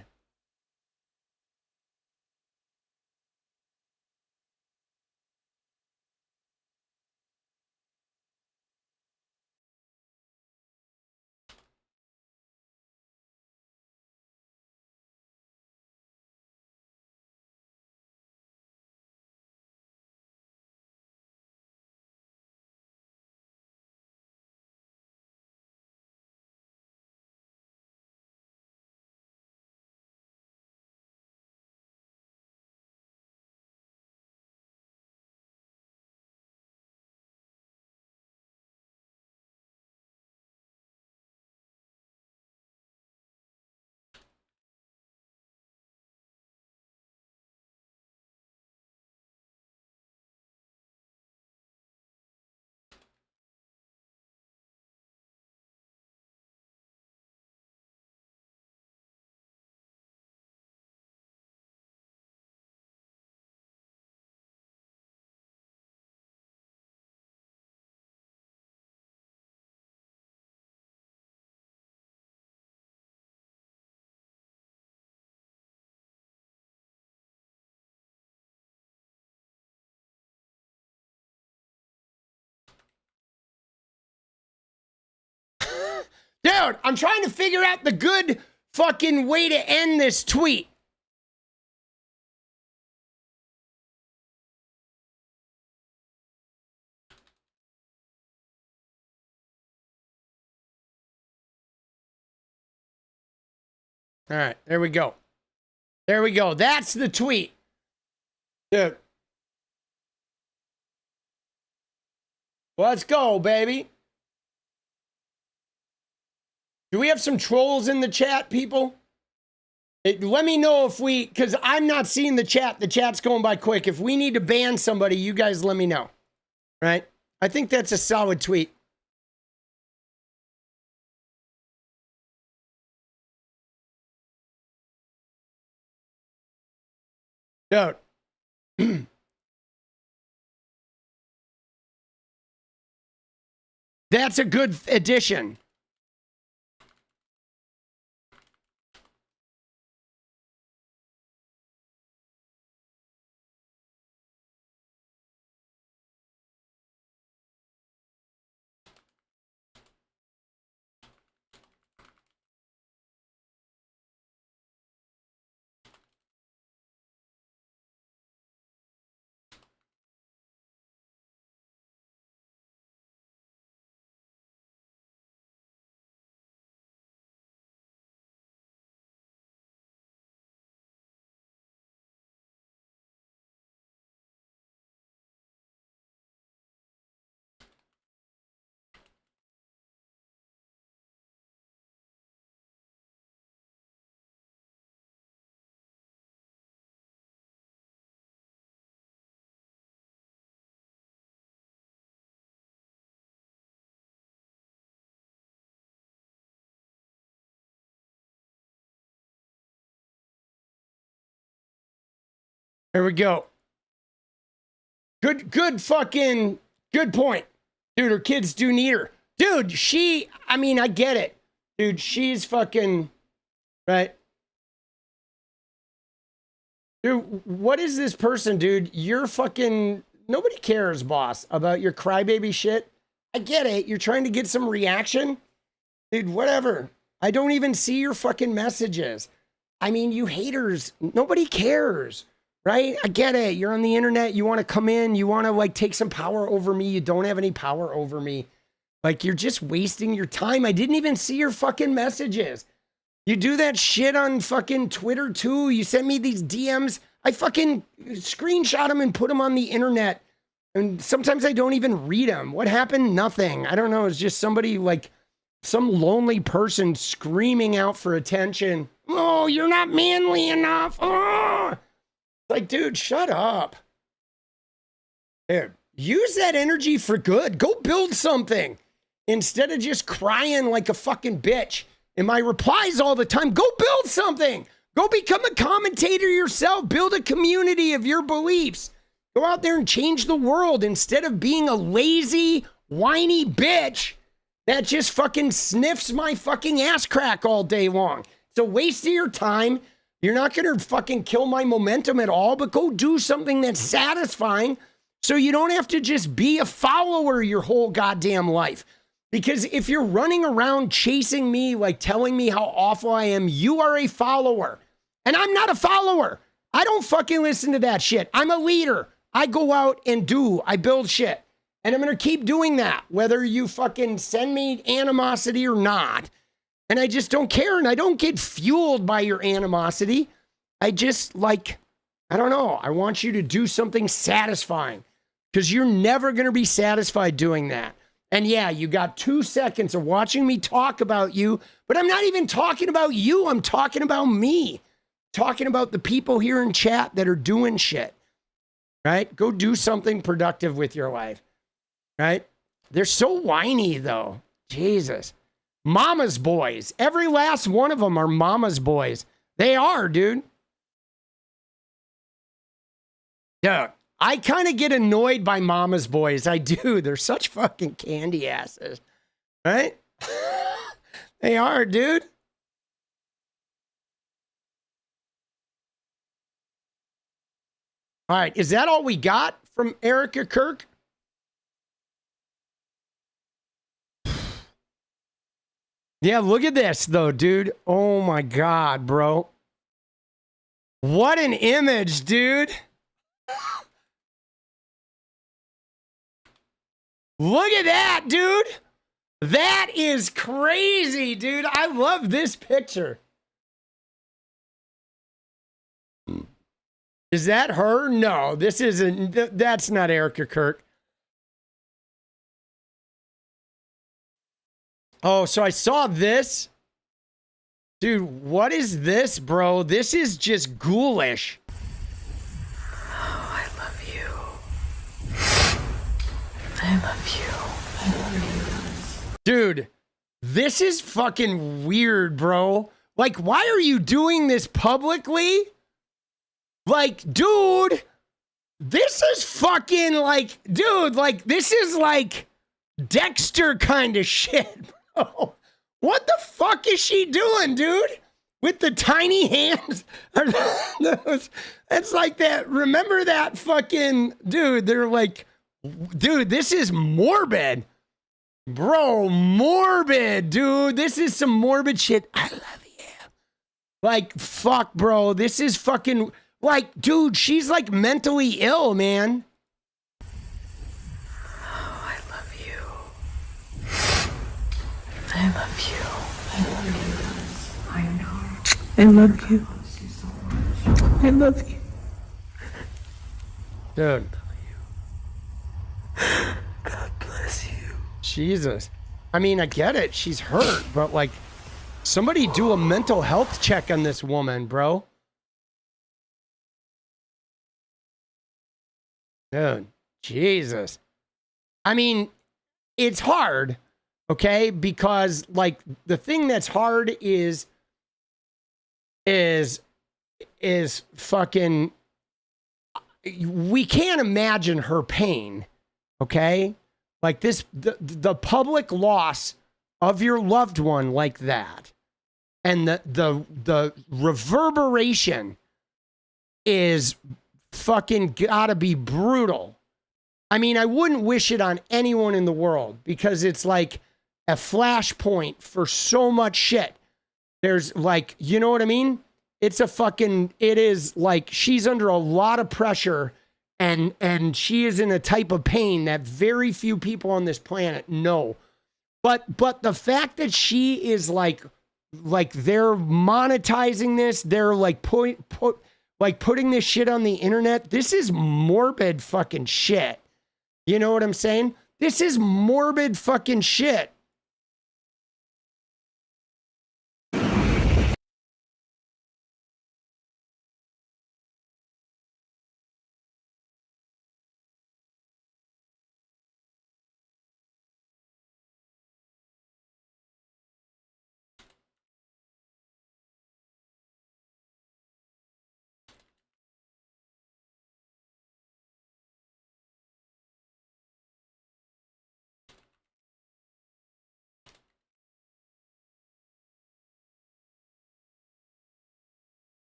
Dude, I'm trying to figure out the good fucking way to end this tweet. All right, there we go. There we go. That's the tweet. Dude. Let's go, baby. Do we have some trolls in the chat, people? Let me know if we, because I'm not seeing the chat. The chat's going by quick. If we need to ban somebody, you guys let me know. Right? I think that's a solid tweet. Dude. That's a good addition. There we go. Good fucking, good point. Dude, her kids do need her. Dude, I mean, I get it. Dude, she's fucking, right? Dude, what is this person, dude? You're fucking, nobody cares, boss, about your crybaby shit. I get it. You're trying to get some reaction. Dude, whatever. I don't even see your fucking messages. I mean, you haters, nobody cares. right? I get it. You're on the internet. You want to come in. You want to like take some power over me. You don't have any power over me. Like, you're just wasting your time. I didn't even see your fucking messages. You do that shit on fucking Twitter too. You sent me these DMs. I fucking screenshot them and put them on the internet. And sometimes I don't even read them. What happened? Nothing. I don't know. It's just somebody like some lonely person screaming out for attention. Oh, you're not manly enough. Oh. Like, dude, shut up. Dude, use that energy for good. Go build something instead of just crying like a fucking bitch. In my replies all the time, go build something. Go become a commentator yourself. Build a community of your beliefs. Go out there and change the world instead of being a lazy, whiny bitch that just fucking sniffs my fucking ass crack all day long. It's a waste of your time. You're not going to fucking kill my momentum at all, but go do something that's satisfying so you don't have to just be a follower your whole goddamn life. Because if you're running around chasing me, like telling me how awful I am, you are a follower. And I'm not a follower. I don't fucking listen to that shit. I'm a leader. I go out and do. I build shit. And I'm going to keep doing that, whether you fucking send me animosity or not. And I just don't care. And I don't get fueled by your animosity. I just like, I don't know. I want you to do something satisfying because you're never going to be satisfied doing that. And yeah, you got 2 seconds of watching me talk about you, but I'm not even talking about you. I'm talking about me. Talking about the people here in chat that are doing shit. Right? Go do something productive with your life. Right? They're so whiny though. Jesus. Mama's boys. Every last one of them are mama's boys. They are, dude. Dude. I kind of get annoyed by mama's boys. I do. They're such fucking candy asses. Right? They are, dude. All right. Is that all we got from Erica Kirk? Yeah, look at this, though, dude. Oh, my God, bro. What an image, dude. Look at that, dude. That is crazy, dude. I love this picture. Is that her? No, this isn't. That's not Erica Kirk. Oh, so I saw this. Dude, what is this, bro? This is just ghoulish. I love you. Dude, this is fucking weird, bro. Like, why are you doing this publicly? Like, dude, this is fucking like, dude, like, this is like Dexter kind of shit, bro. What the fuck is she doing, dude? With the tiny hands? It's like that. Remember that fucking, dude, they're like, dude, this is morbid. Bro, morbid, dude. This is some morbid shit. I love you. Like, fuck, bro. This is fucking, like, dude, she's like mentally ill, man. I love you. I love you. I know. I love you. I love you. Dude. God bless you. Jesus. I mean, I get it. She's hurt, but like, somebody do a mental health check on this woman, bro. Dude, Jesus. I mean, it's hard, okay? Because like the thing that's hard is fucking, we can't imagine her pain, okay? Like this, the public loss of your loved one like that, and the reverberation is fucking gotta be brutal. I mean, I wouldn't wish it on anyone in the world because it's like a flashpoint for so much shit. There's like, you know what I mean? It's a fucking, it is like she's under a lot of pressure and she is in a type of pain that very few people on this planet know. But the fact that she is like they're monetizing this, they're like putting this shit on the internet. This is morbid fucking shit. You know what I'm saying? This is morbid fucking shit.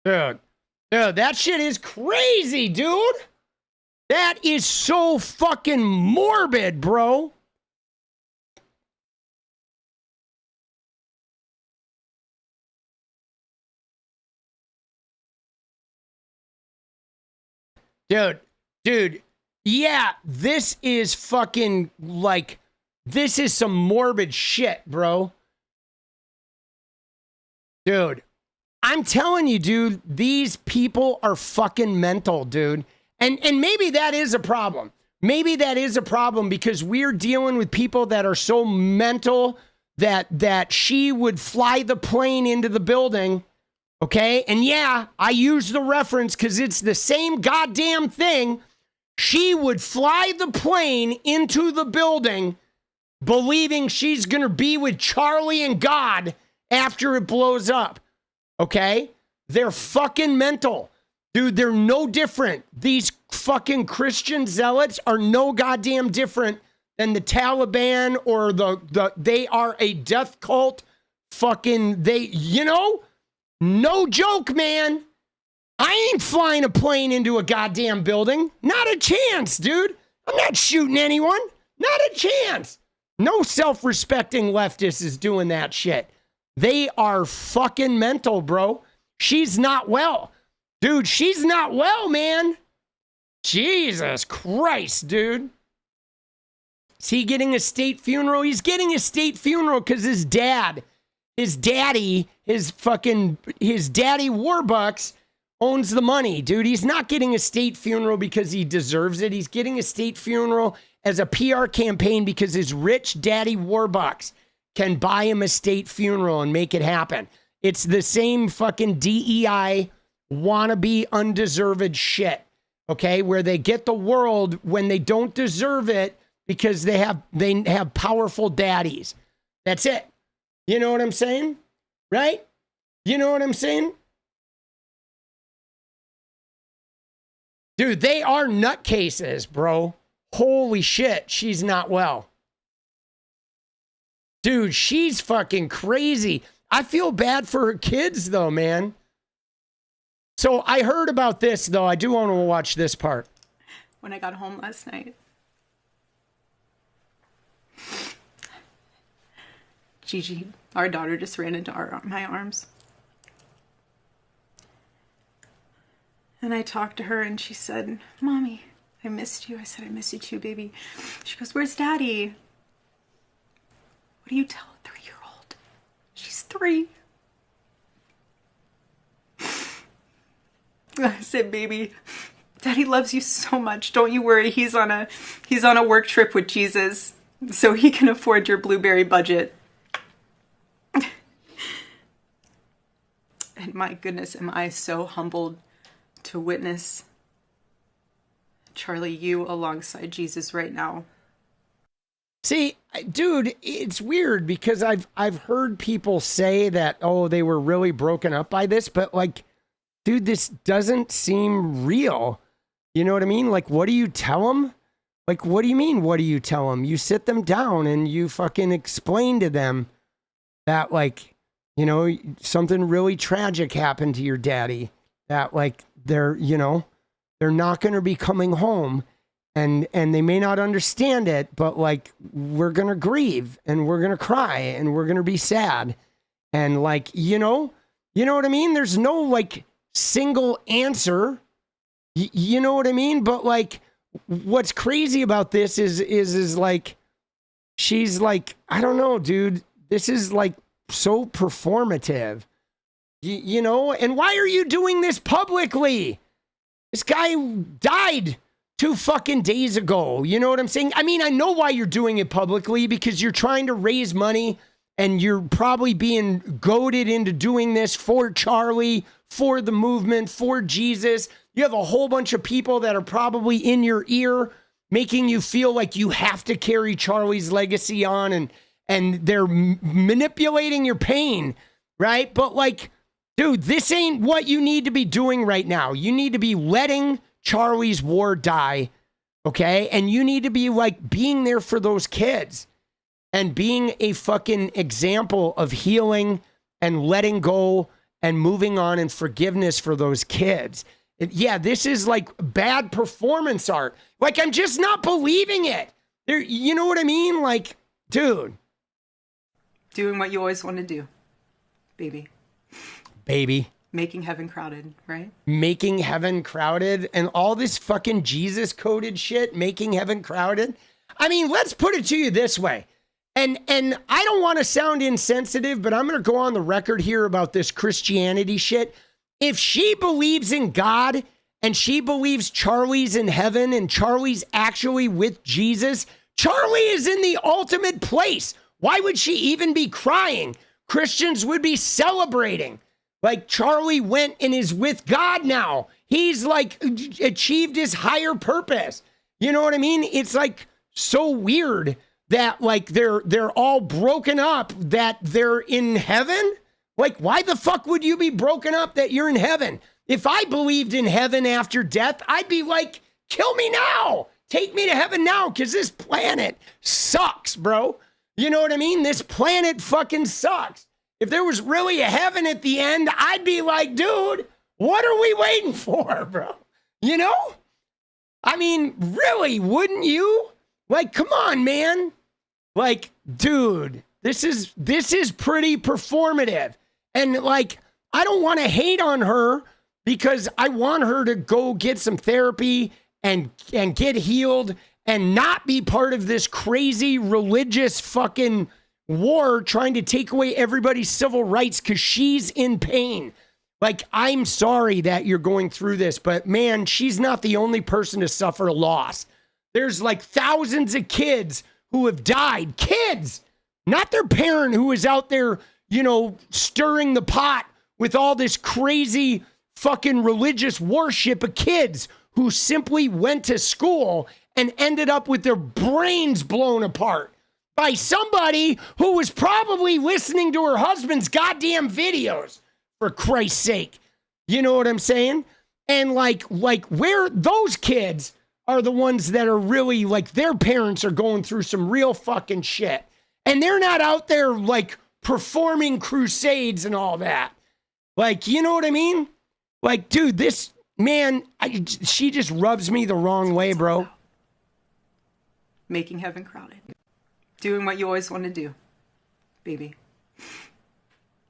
Dude, that shit is crazy, dude. That is so fucking morbid, bro. Dude, yeah, this is fucking like, this is some morbid shit, bro. Dude. I'm telling you, dude, these people are fucking mental, dude. And maybe that is a problem. Maybe that is a problem because we're dealing with people that are so mental that she would fly the plane into the building, okay? And yeah, I use the reference because it's the same goddamn thing. She would fly the plane into the building believing she's going to be with Charlie and God after it blows up. Okay? They're fucking mental. Dude, they're no different. These fucking Christian zealots are no goddamn different than the Taliban or they are a death cult. Fucking, no joke, man. I ain't flying a plane into a goddamn building. Not a chance, dude. I'm not shooting anyone. Not a chance. No self-respecting leftist is doing that shit. They are fucking mental, bro. She's not well. Dude, she's not well, man. Jesus Christ, dude. Is he getting a state funeral? He's getting a state funeral because his daddy Warbucks owns the money, dude. He's not getting a state funeral because he deserves it. He's getting a state funeral as a PR campaign because his rich daddy Warbucks can buy him a state funeral and make it happen. It's the same fucking DEI wannabe undeserved shit, okay? Where they get the world when they don't deserve it because they have powerful daddies. That's it. You know what I'm saying? Right? You know what I'm saying? Dude, they are nutcases, bro. Holy shit, she's not well. Dude, she's fucking crazy. I feel bad for her kids, though, man. So I heard about this, though. I do want to watch this part. When I got home last night, Gigi, our daughter, just ran into my arms. And I talked to her and she said, "Mommy, I missed you." I said, "I miss you too, baby." She goes, "Where's Daddy?" What do you tell a 3-year-old? She's 3. I said, "Baby, Daddy loves you so much. Don't you worry. He's on a work trip with Jesus, so he can afford your blueberry budget." And my goodness, am I so humbled to witness Charlie, you alongside Jesus right now. See, dude, it's weird because I've heard people say that, oh, they were really broken up by this, but like, dude, this doesn't seem real. You know what I mean? Like, what do you tell them? Like, what do you mean? What do you tell them? You sit them down and you fucking explain to them that, like, you know, something really tragic happened to your daddy, that like they're not going to be coming home, and they may not understand it, but like, we're going to grieve and we're going to cry and we're going to be sad. And like, you know what I mean? There's no like single answer. You know what I mean? But like, what's crazy about this is like, she's like, I don't know, dude, this is like so performative, you know? And why are you doing this publicly? This guy died 2 fucking days ago. You know what I'm saying? I mean, I know why you're doing it publicly, because you're trying to raise money and you're probably being goaded into doing this for Charlie, for the movement, for Jesus. You have a whole bunch of people that are probably in your ear making you feel like you have to carry Charlie's legacy on, and they're manipulating your pain, right? But like, dude, this ain't what you need to be doing right now. You need to be letting Charlie's war die, okay? And you need to be like being there for those kids and being a fucking example of healing and letting go and moving on and forgiveness for those kids. Yeah, this is like bad performance art. Like, I'm just not believing it. There, you know what I mean? Like, dude. Doing what you always want to do, baby. Baby. Making heaven crowded, right? Making heaven crowded and all this fucking Jesus coded shit, making heaven crowded. I mean, let's put it to you this way. And I don't want to sound insensitive, but I'm going to go on the record here about this Christianity shit. If she believes in God and she believes Charlie's in heaven and Charlie's actually with Jesus, Charlie is in the ultimate place. Why would she even be crying? Christians would be celebrating. Like, Charlie went and is with God now. He's like achieved his higher purpose. You know what I mean? It's like so weird that like they're all broken up, that they're in heaven. Like, why the fuck would you be broken up that you're in heaven? If I believed in heaven after death, I'd be like, kill me now. Take me to heaven now, because this planet sucks, bro. You know what I mean? This planet fucking sucks. If there was really a heaven at the end, I'd be like, dude, what are we waiting for, bro? You know? I mean, really, wouldn't you? Like, come on, man. Like, dude, this is pretty performative. And like, I don't want to hate on her, because I want her to go get some therapy and get healed and not be part of this crazy religious fucking war trying to take away everybody's civil rights, because she's in pain. Like, I'm sorry that you're going through this, but man, she's not the only person to suffer loss. There's like thousands of kids who have died. Kids, not their parent who is out there, you know, stirring the pot with all this crazy fucking religious worship of kids who simply went to school and ended up with their brains blown apart by somebody who was probably listening to her husband's goddamn videos, for Christ's sake. You know what I'm saying? And like where those kids are the ones that are really like, their parents are going through some real fucking shit. And they're not out there like performing crusades and all that. Like, you know what I mean? Like, dude, this man, she just rubs me the wrong way, bro. Making heaven crowded. Doing what you always want to do, baby.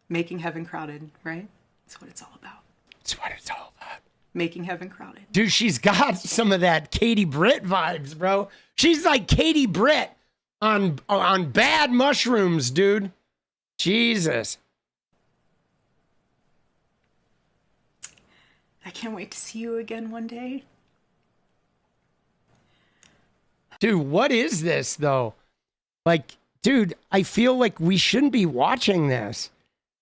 Making heaven crowded, right? That's what it's all about. That's what it's all about. Making heaven crowded. Dude, she's got some of that Katie Britt vibes, bro. She's like Katie Britt on bad mushrooms, dude. Jesus. I can't wait to see you again one day. Dude, what is this, though? Like, dude, I feel like we shouldn't be watching this.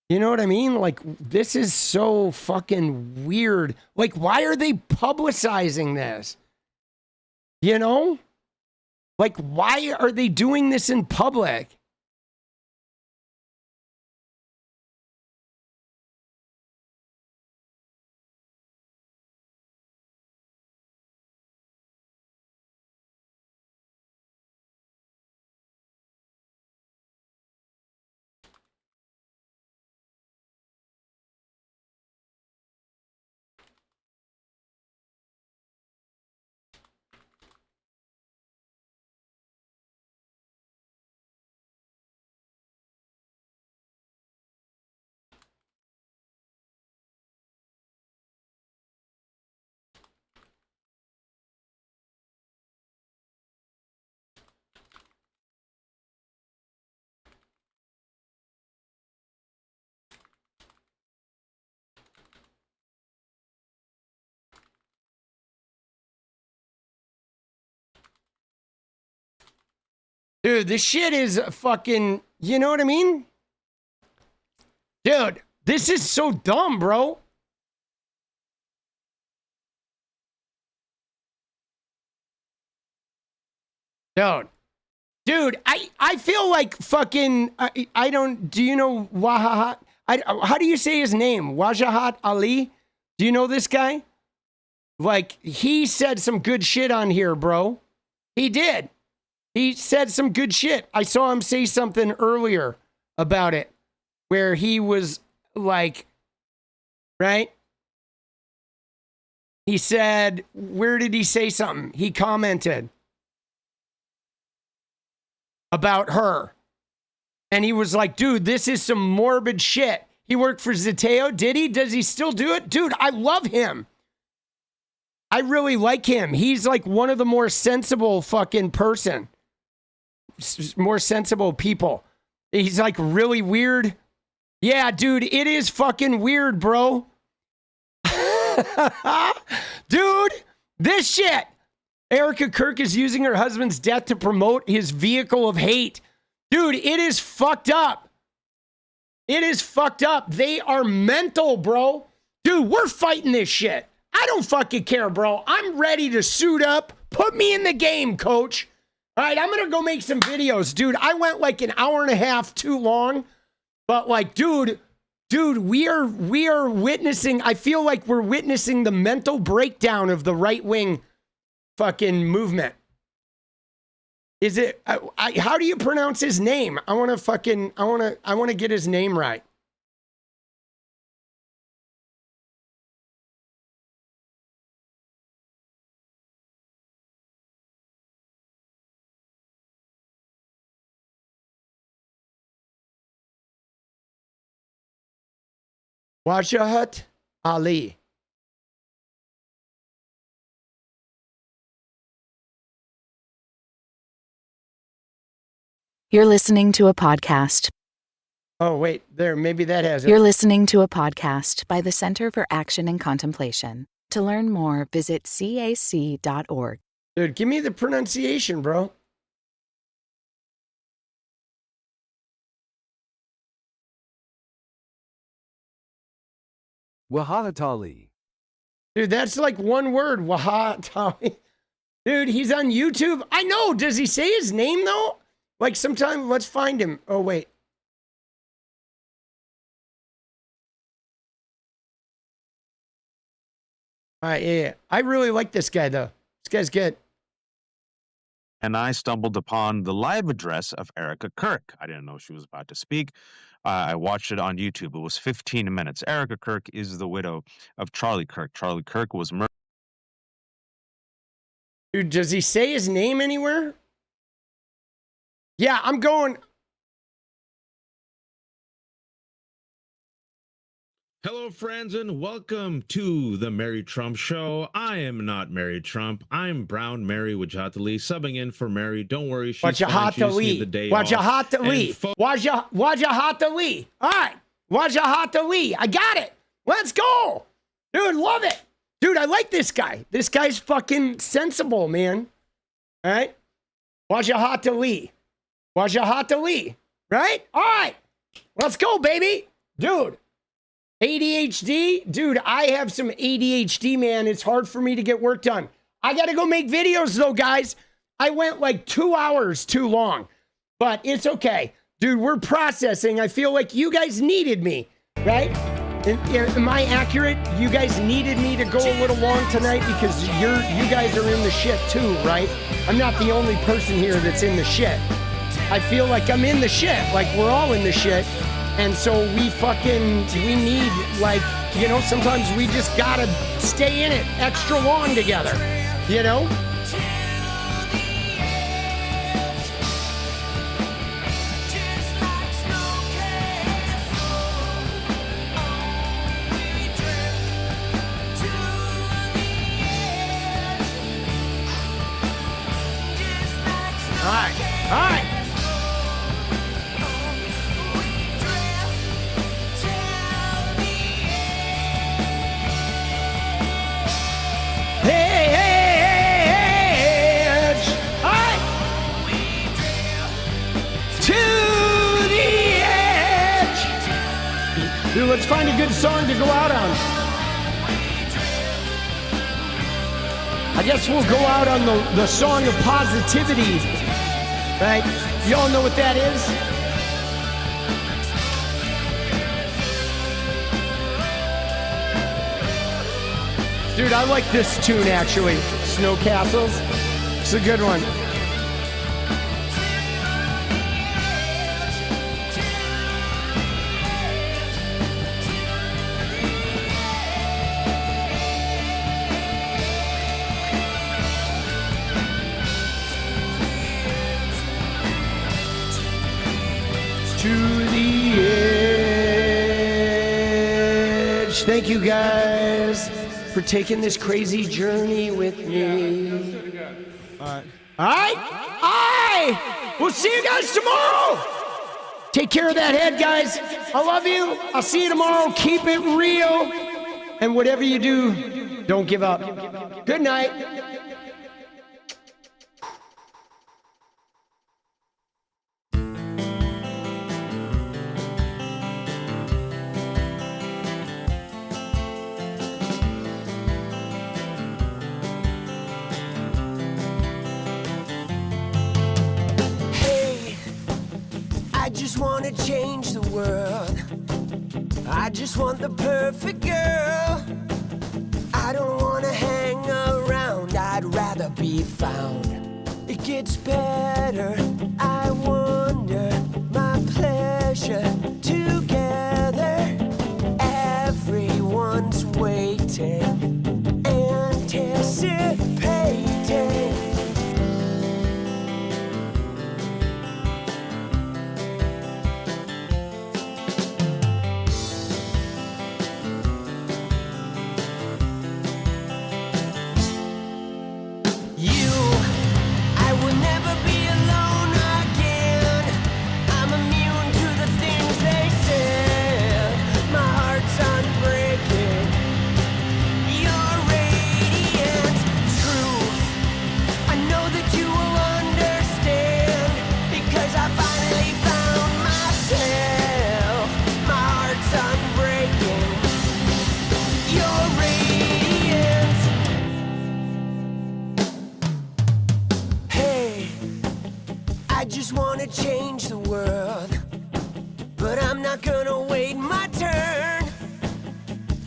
You know what I mean? Like, this is so fucking weird. Like, why are they publicizing this? You know? Like, why are they doing this in public? Dude, this shit is fucking, you know what I mean? Dude, this is so dumb, bro. Dude, I feel like fucking, I don't, do you know Wajahat? How do you say his name? Wajahat Ali? Do you know this guy? Like, he said some good shit on here, bro. He did. He said some good shit. I saw him say something earlier about it where he was like, right? He said, where did he say something? He commented about her. And he was like, dude, this is some morbid shit. He worked for Zeteo, did he? Does he still do it? Dude, I love him. I really like him. He's like one of the more sensible fucking person. More sensible people. He's like really weird. Yeah, dude, it is fucking weird, bro. Dude, this shit. Erica Kirk is using her husband's death to promote his vehicle of hate. Dude, it is fucked up. It is fucked up. They are mental, bro. Dude, we're fighting this shit. I don't fucking care, bro. I'm ready to suit up. Put me in the game, coach. All right, I'm going to go make some videos. Dude, I went like an hour and a half too long. But like, dude, we are witnessing, I feel like we're witnessing the mental breakdown of the right-wing fucking movement. Is it, how do you pronounce his name? I want to get his name right. Wajahat Ali. You're listening to a podcast. Oh, wait, there, maybe that has it. You're listening to a podcast by the Center for Action and Contemplation. To learn more, visit 𝗙cie.org. Dude, give me the pronunciation, bro. Wajahat Ali. Dude, that's like one word. Wajahat Ali. Dude, he's on YouTube. I know. Does he say his name, though? Like, sometime, let's find him. Oh, wait. All right, yeah. I really like this guy, though. This guy's good. And I stumbled upon the live address of Erica Kirk. I didn't know she was about to speak. I watched it on YouTube. It was 15 minutes. Erica Kirk is the widow of Charlie Kirk. Charlie Kirk was murdered. Dude, does he say his name anywhere? Yeah, I'm going. Hello, friends, and welcome to the Mary Trump Show. I am not Mary Trump. I'm Brown Mary Wadjatali, subbing in for Mary. Don't worry, she's fine. She just needs the day off. Wadjatali. All right, Wadjatali. I got it. Let's go. Dude, love it. Dude, I like this guy. This guy's fucking sensible, man. All right? Wadjatali. Wadjatali. Right? All right. Let's go, baby. Dude. ADHD? Dude, I have some ADHD, man. It's hard for me to get work done. I got to go make videos, though, guys. I went like 2 hours too long, but it's okay. Dude, we're processing. I feel like you guys needed me, right? Am I accurate? You guys needed me to go a little long tonight because you guys are in the shit too, right? I'm not the only person here that's in the shit. I feel like I'm in the shit, like we're all in the shit. And so we need, like, you know, sometimes we just gotta stay in it extra long together, you know? All right. Dude, let's find a good song to go out on. I guess we'll go out on the song of positivity, right? Y'all know what that is? Dude, I like this tune actually. Snow Castles. It's a good one. To the edge. Thank you guys for taking this crazy journey with me. All right. We'll see you guys tomorrow. Take care of that head, guys. I love you. I'll see you tomorrow. Keep it real. And whatever you do, don't give up. Good night. I just want to change the world. I just want the perfect girl. I don't want to hang around. I'd rather be found. It gets better. I wonder my pleasure together. Everyone's waiting, anticipating. Change the world, but I'm not gonna wait my turn.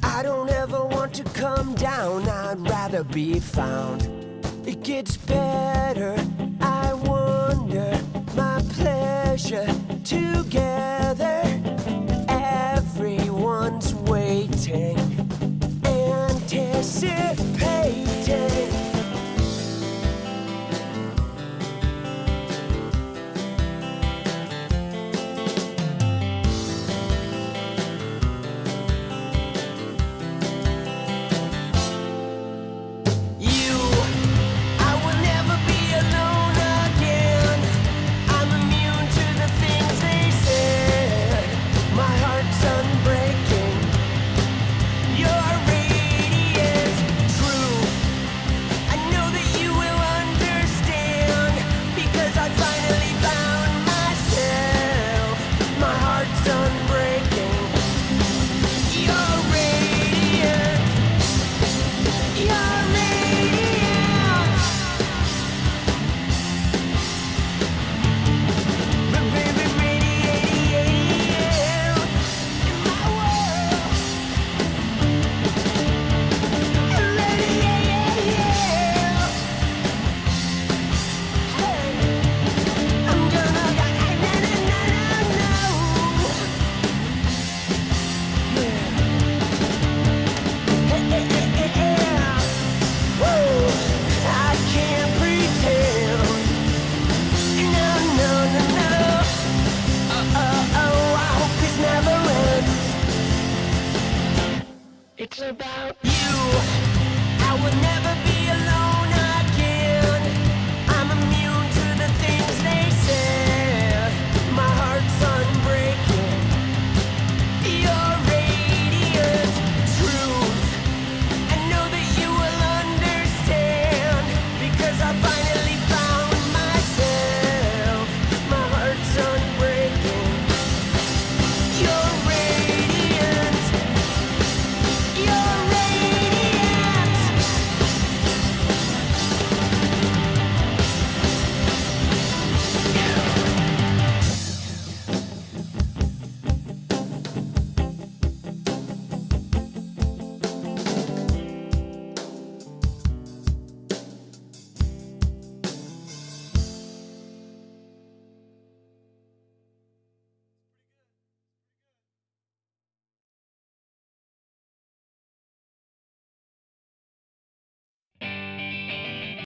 I don't ever want to come down. I'd rather be found. It gets better.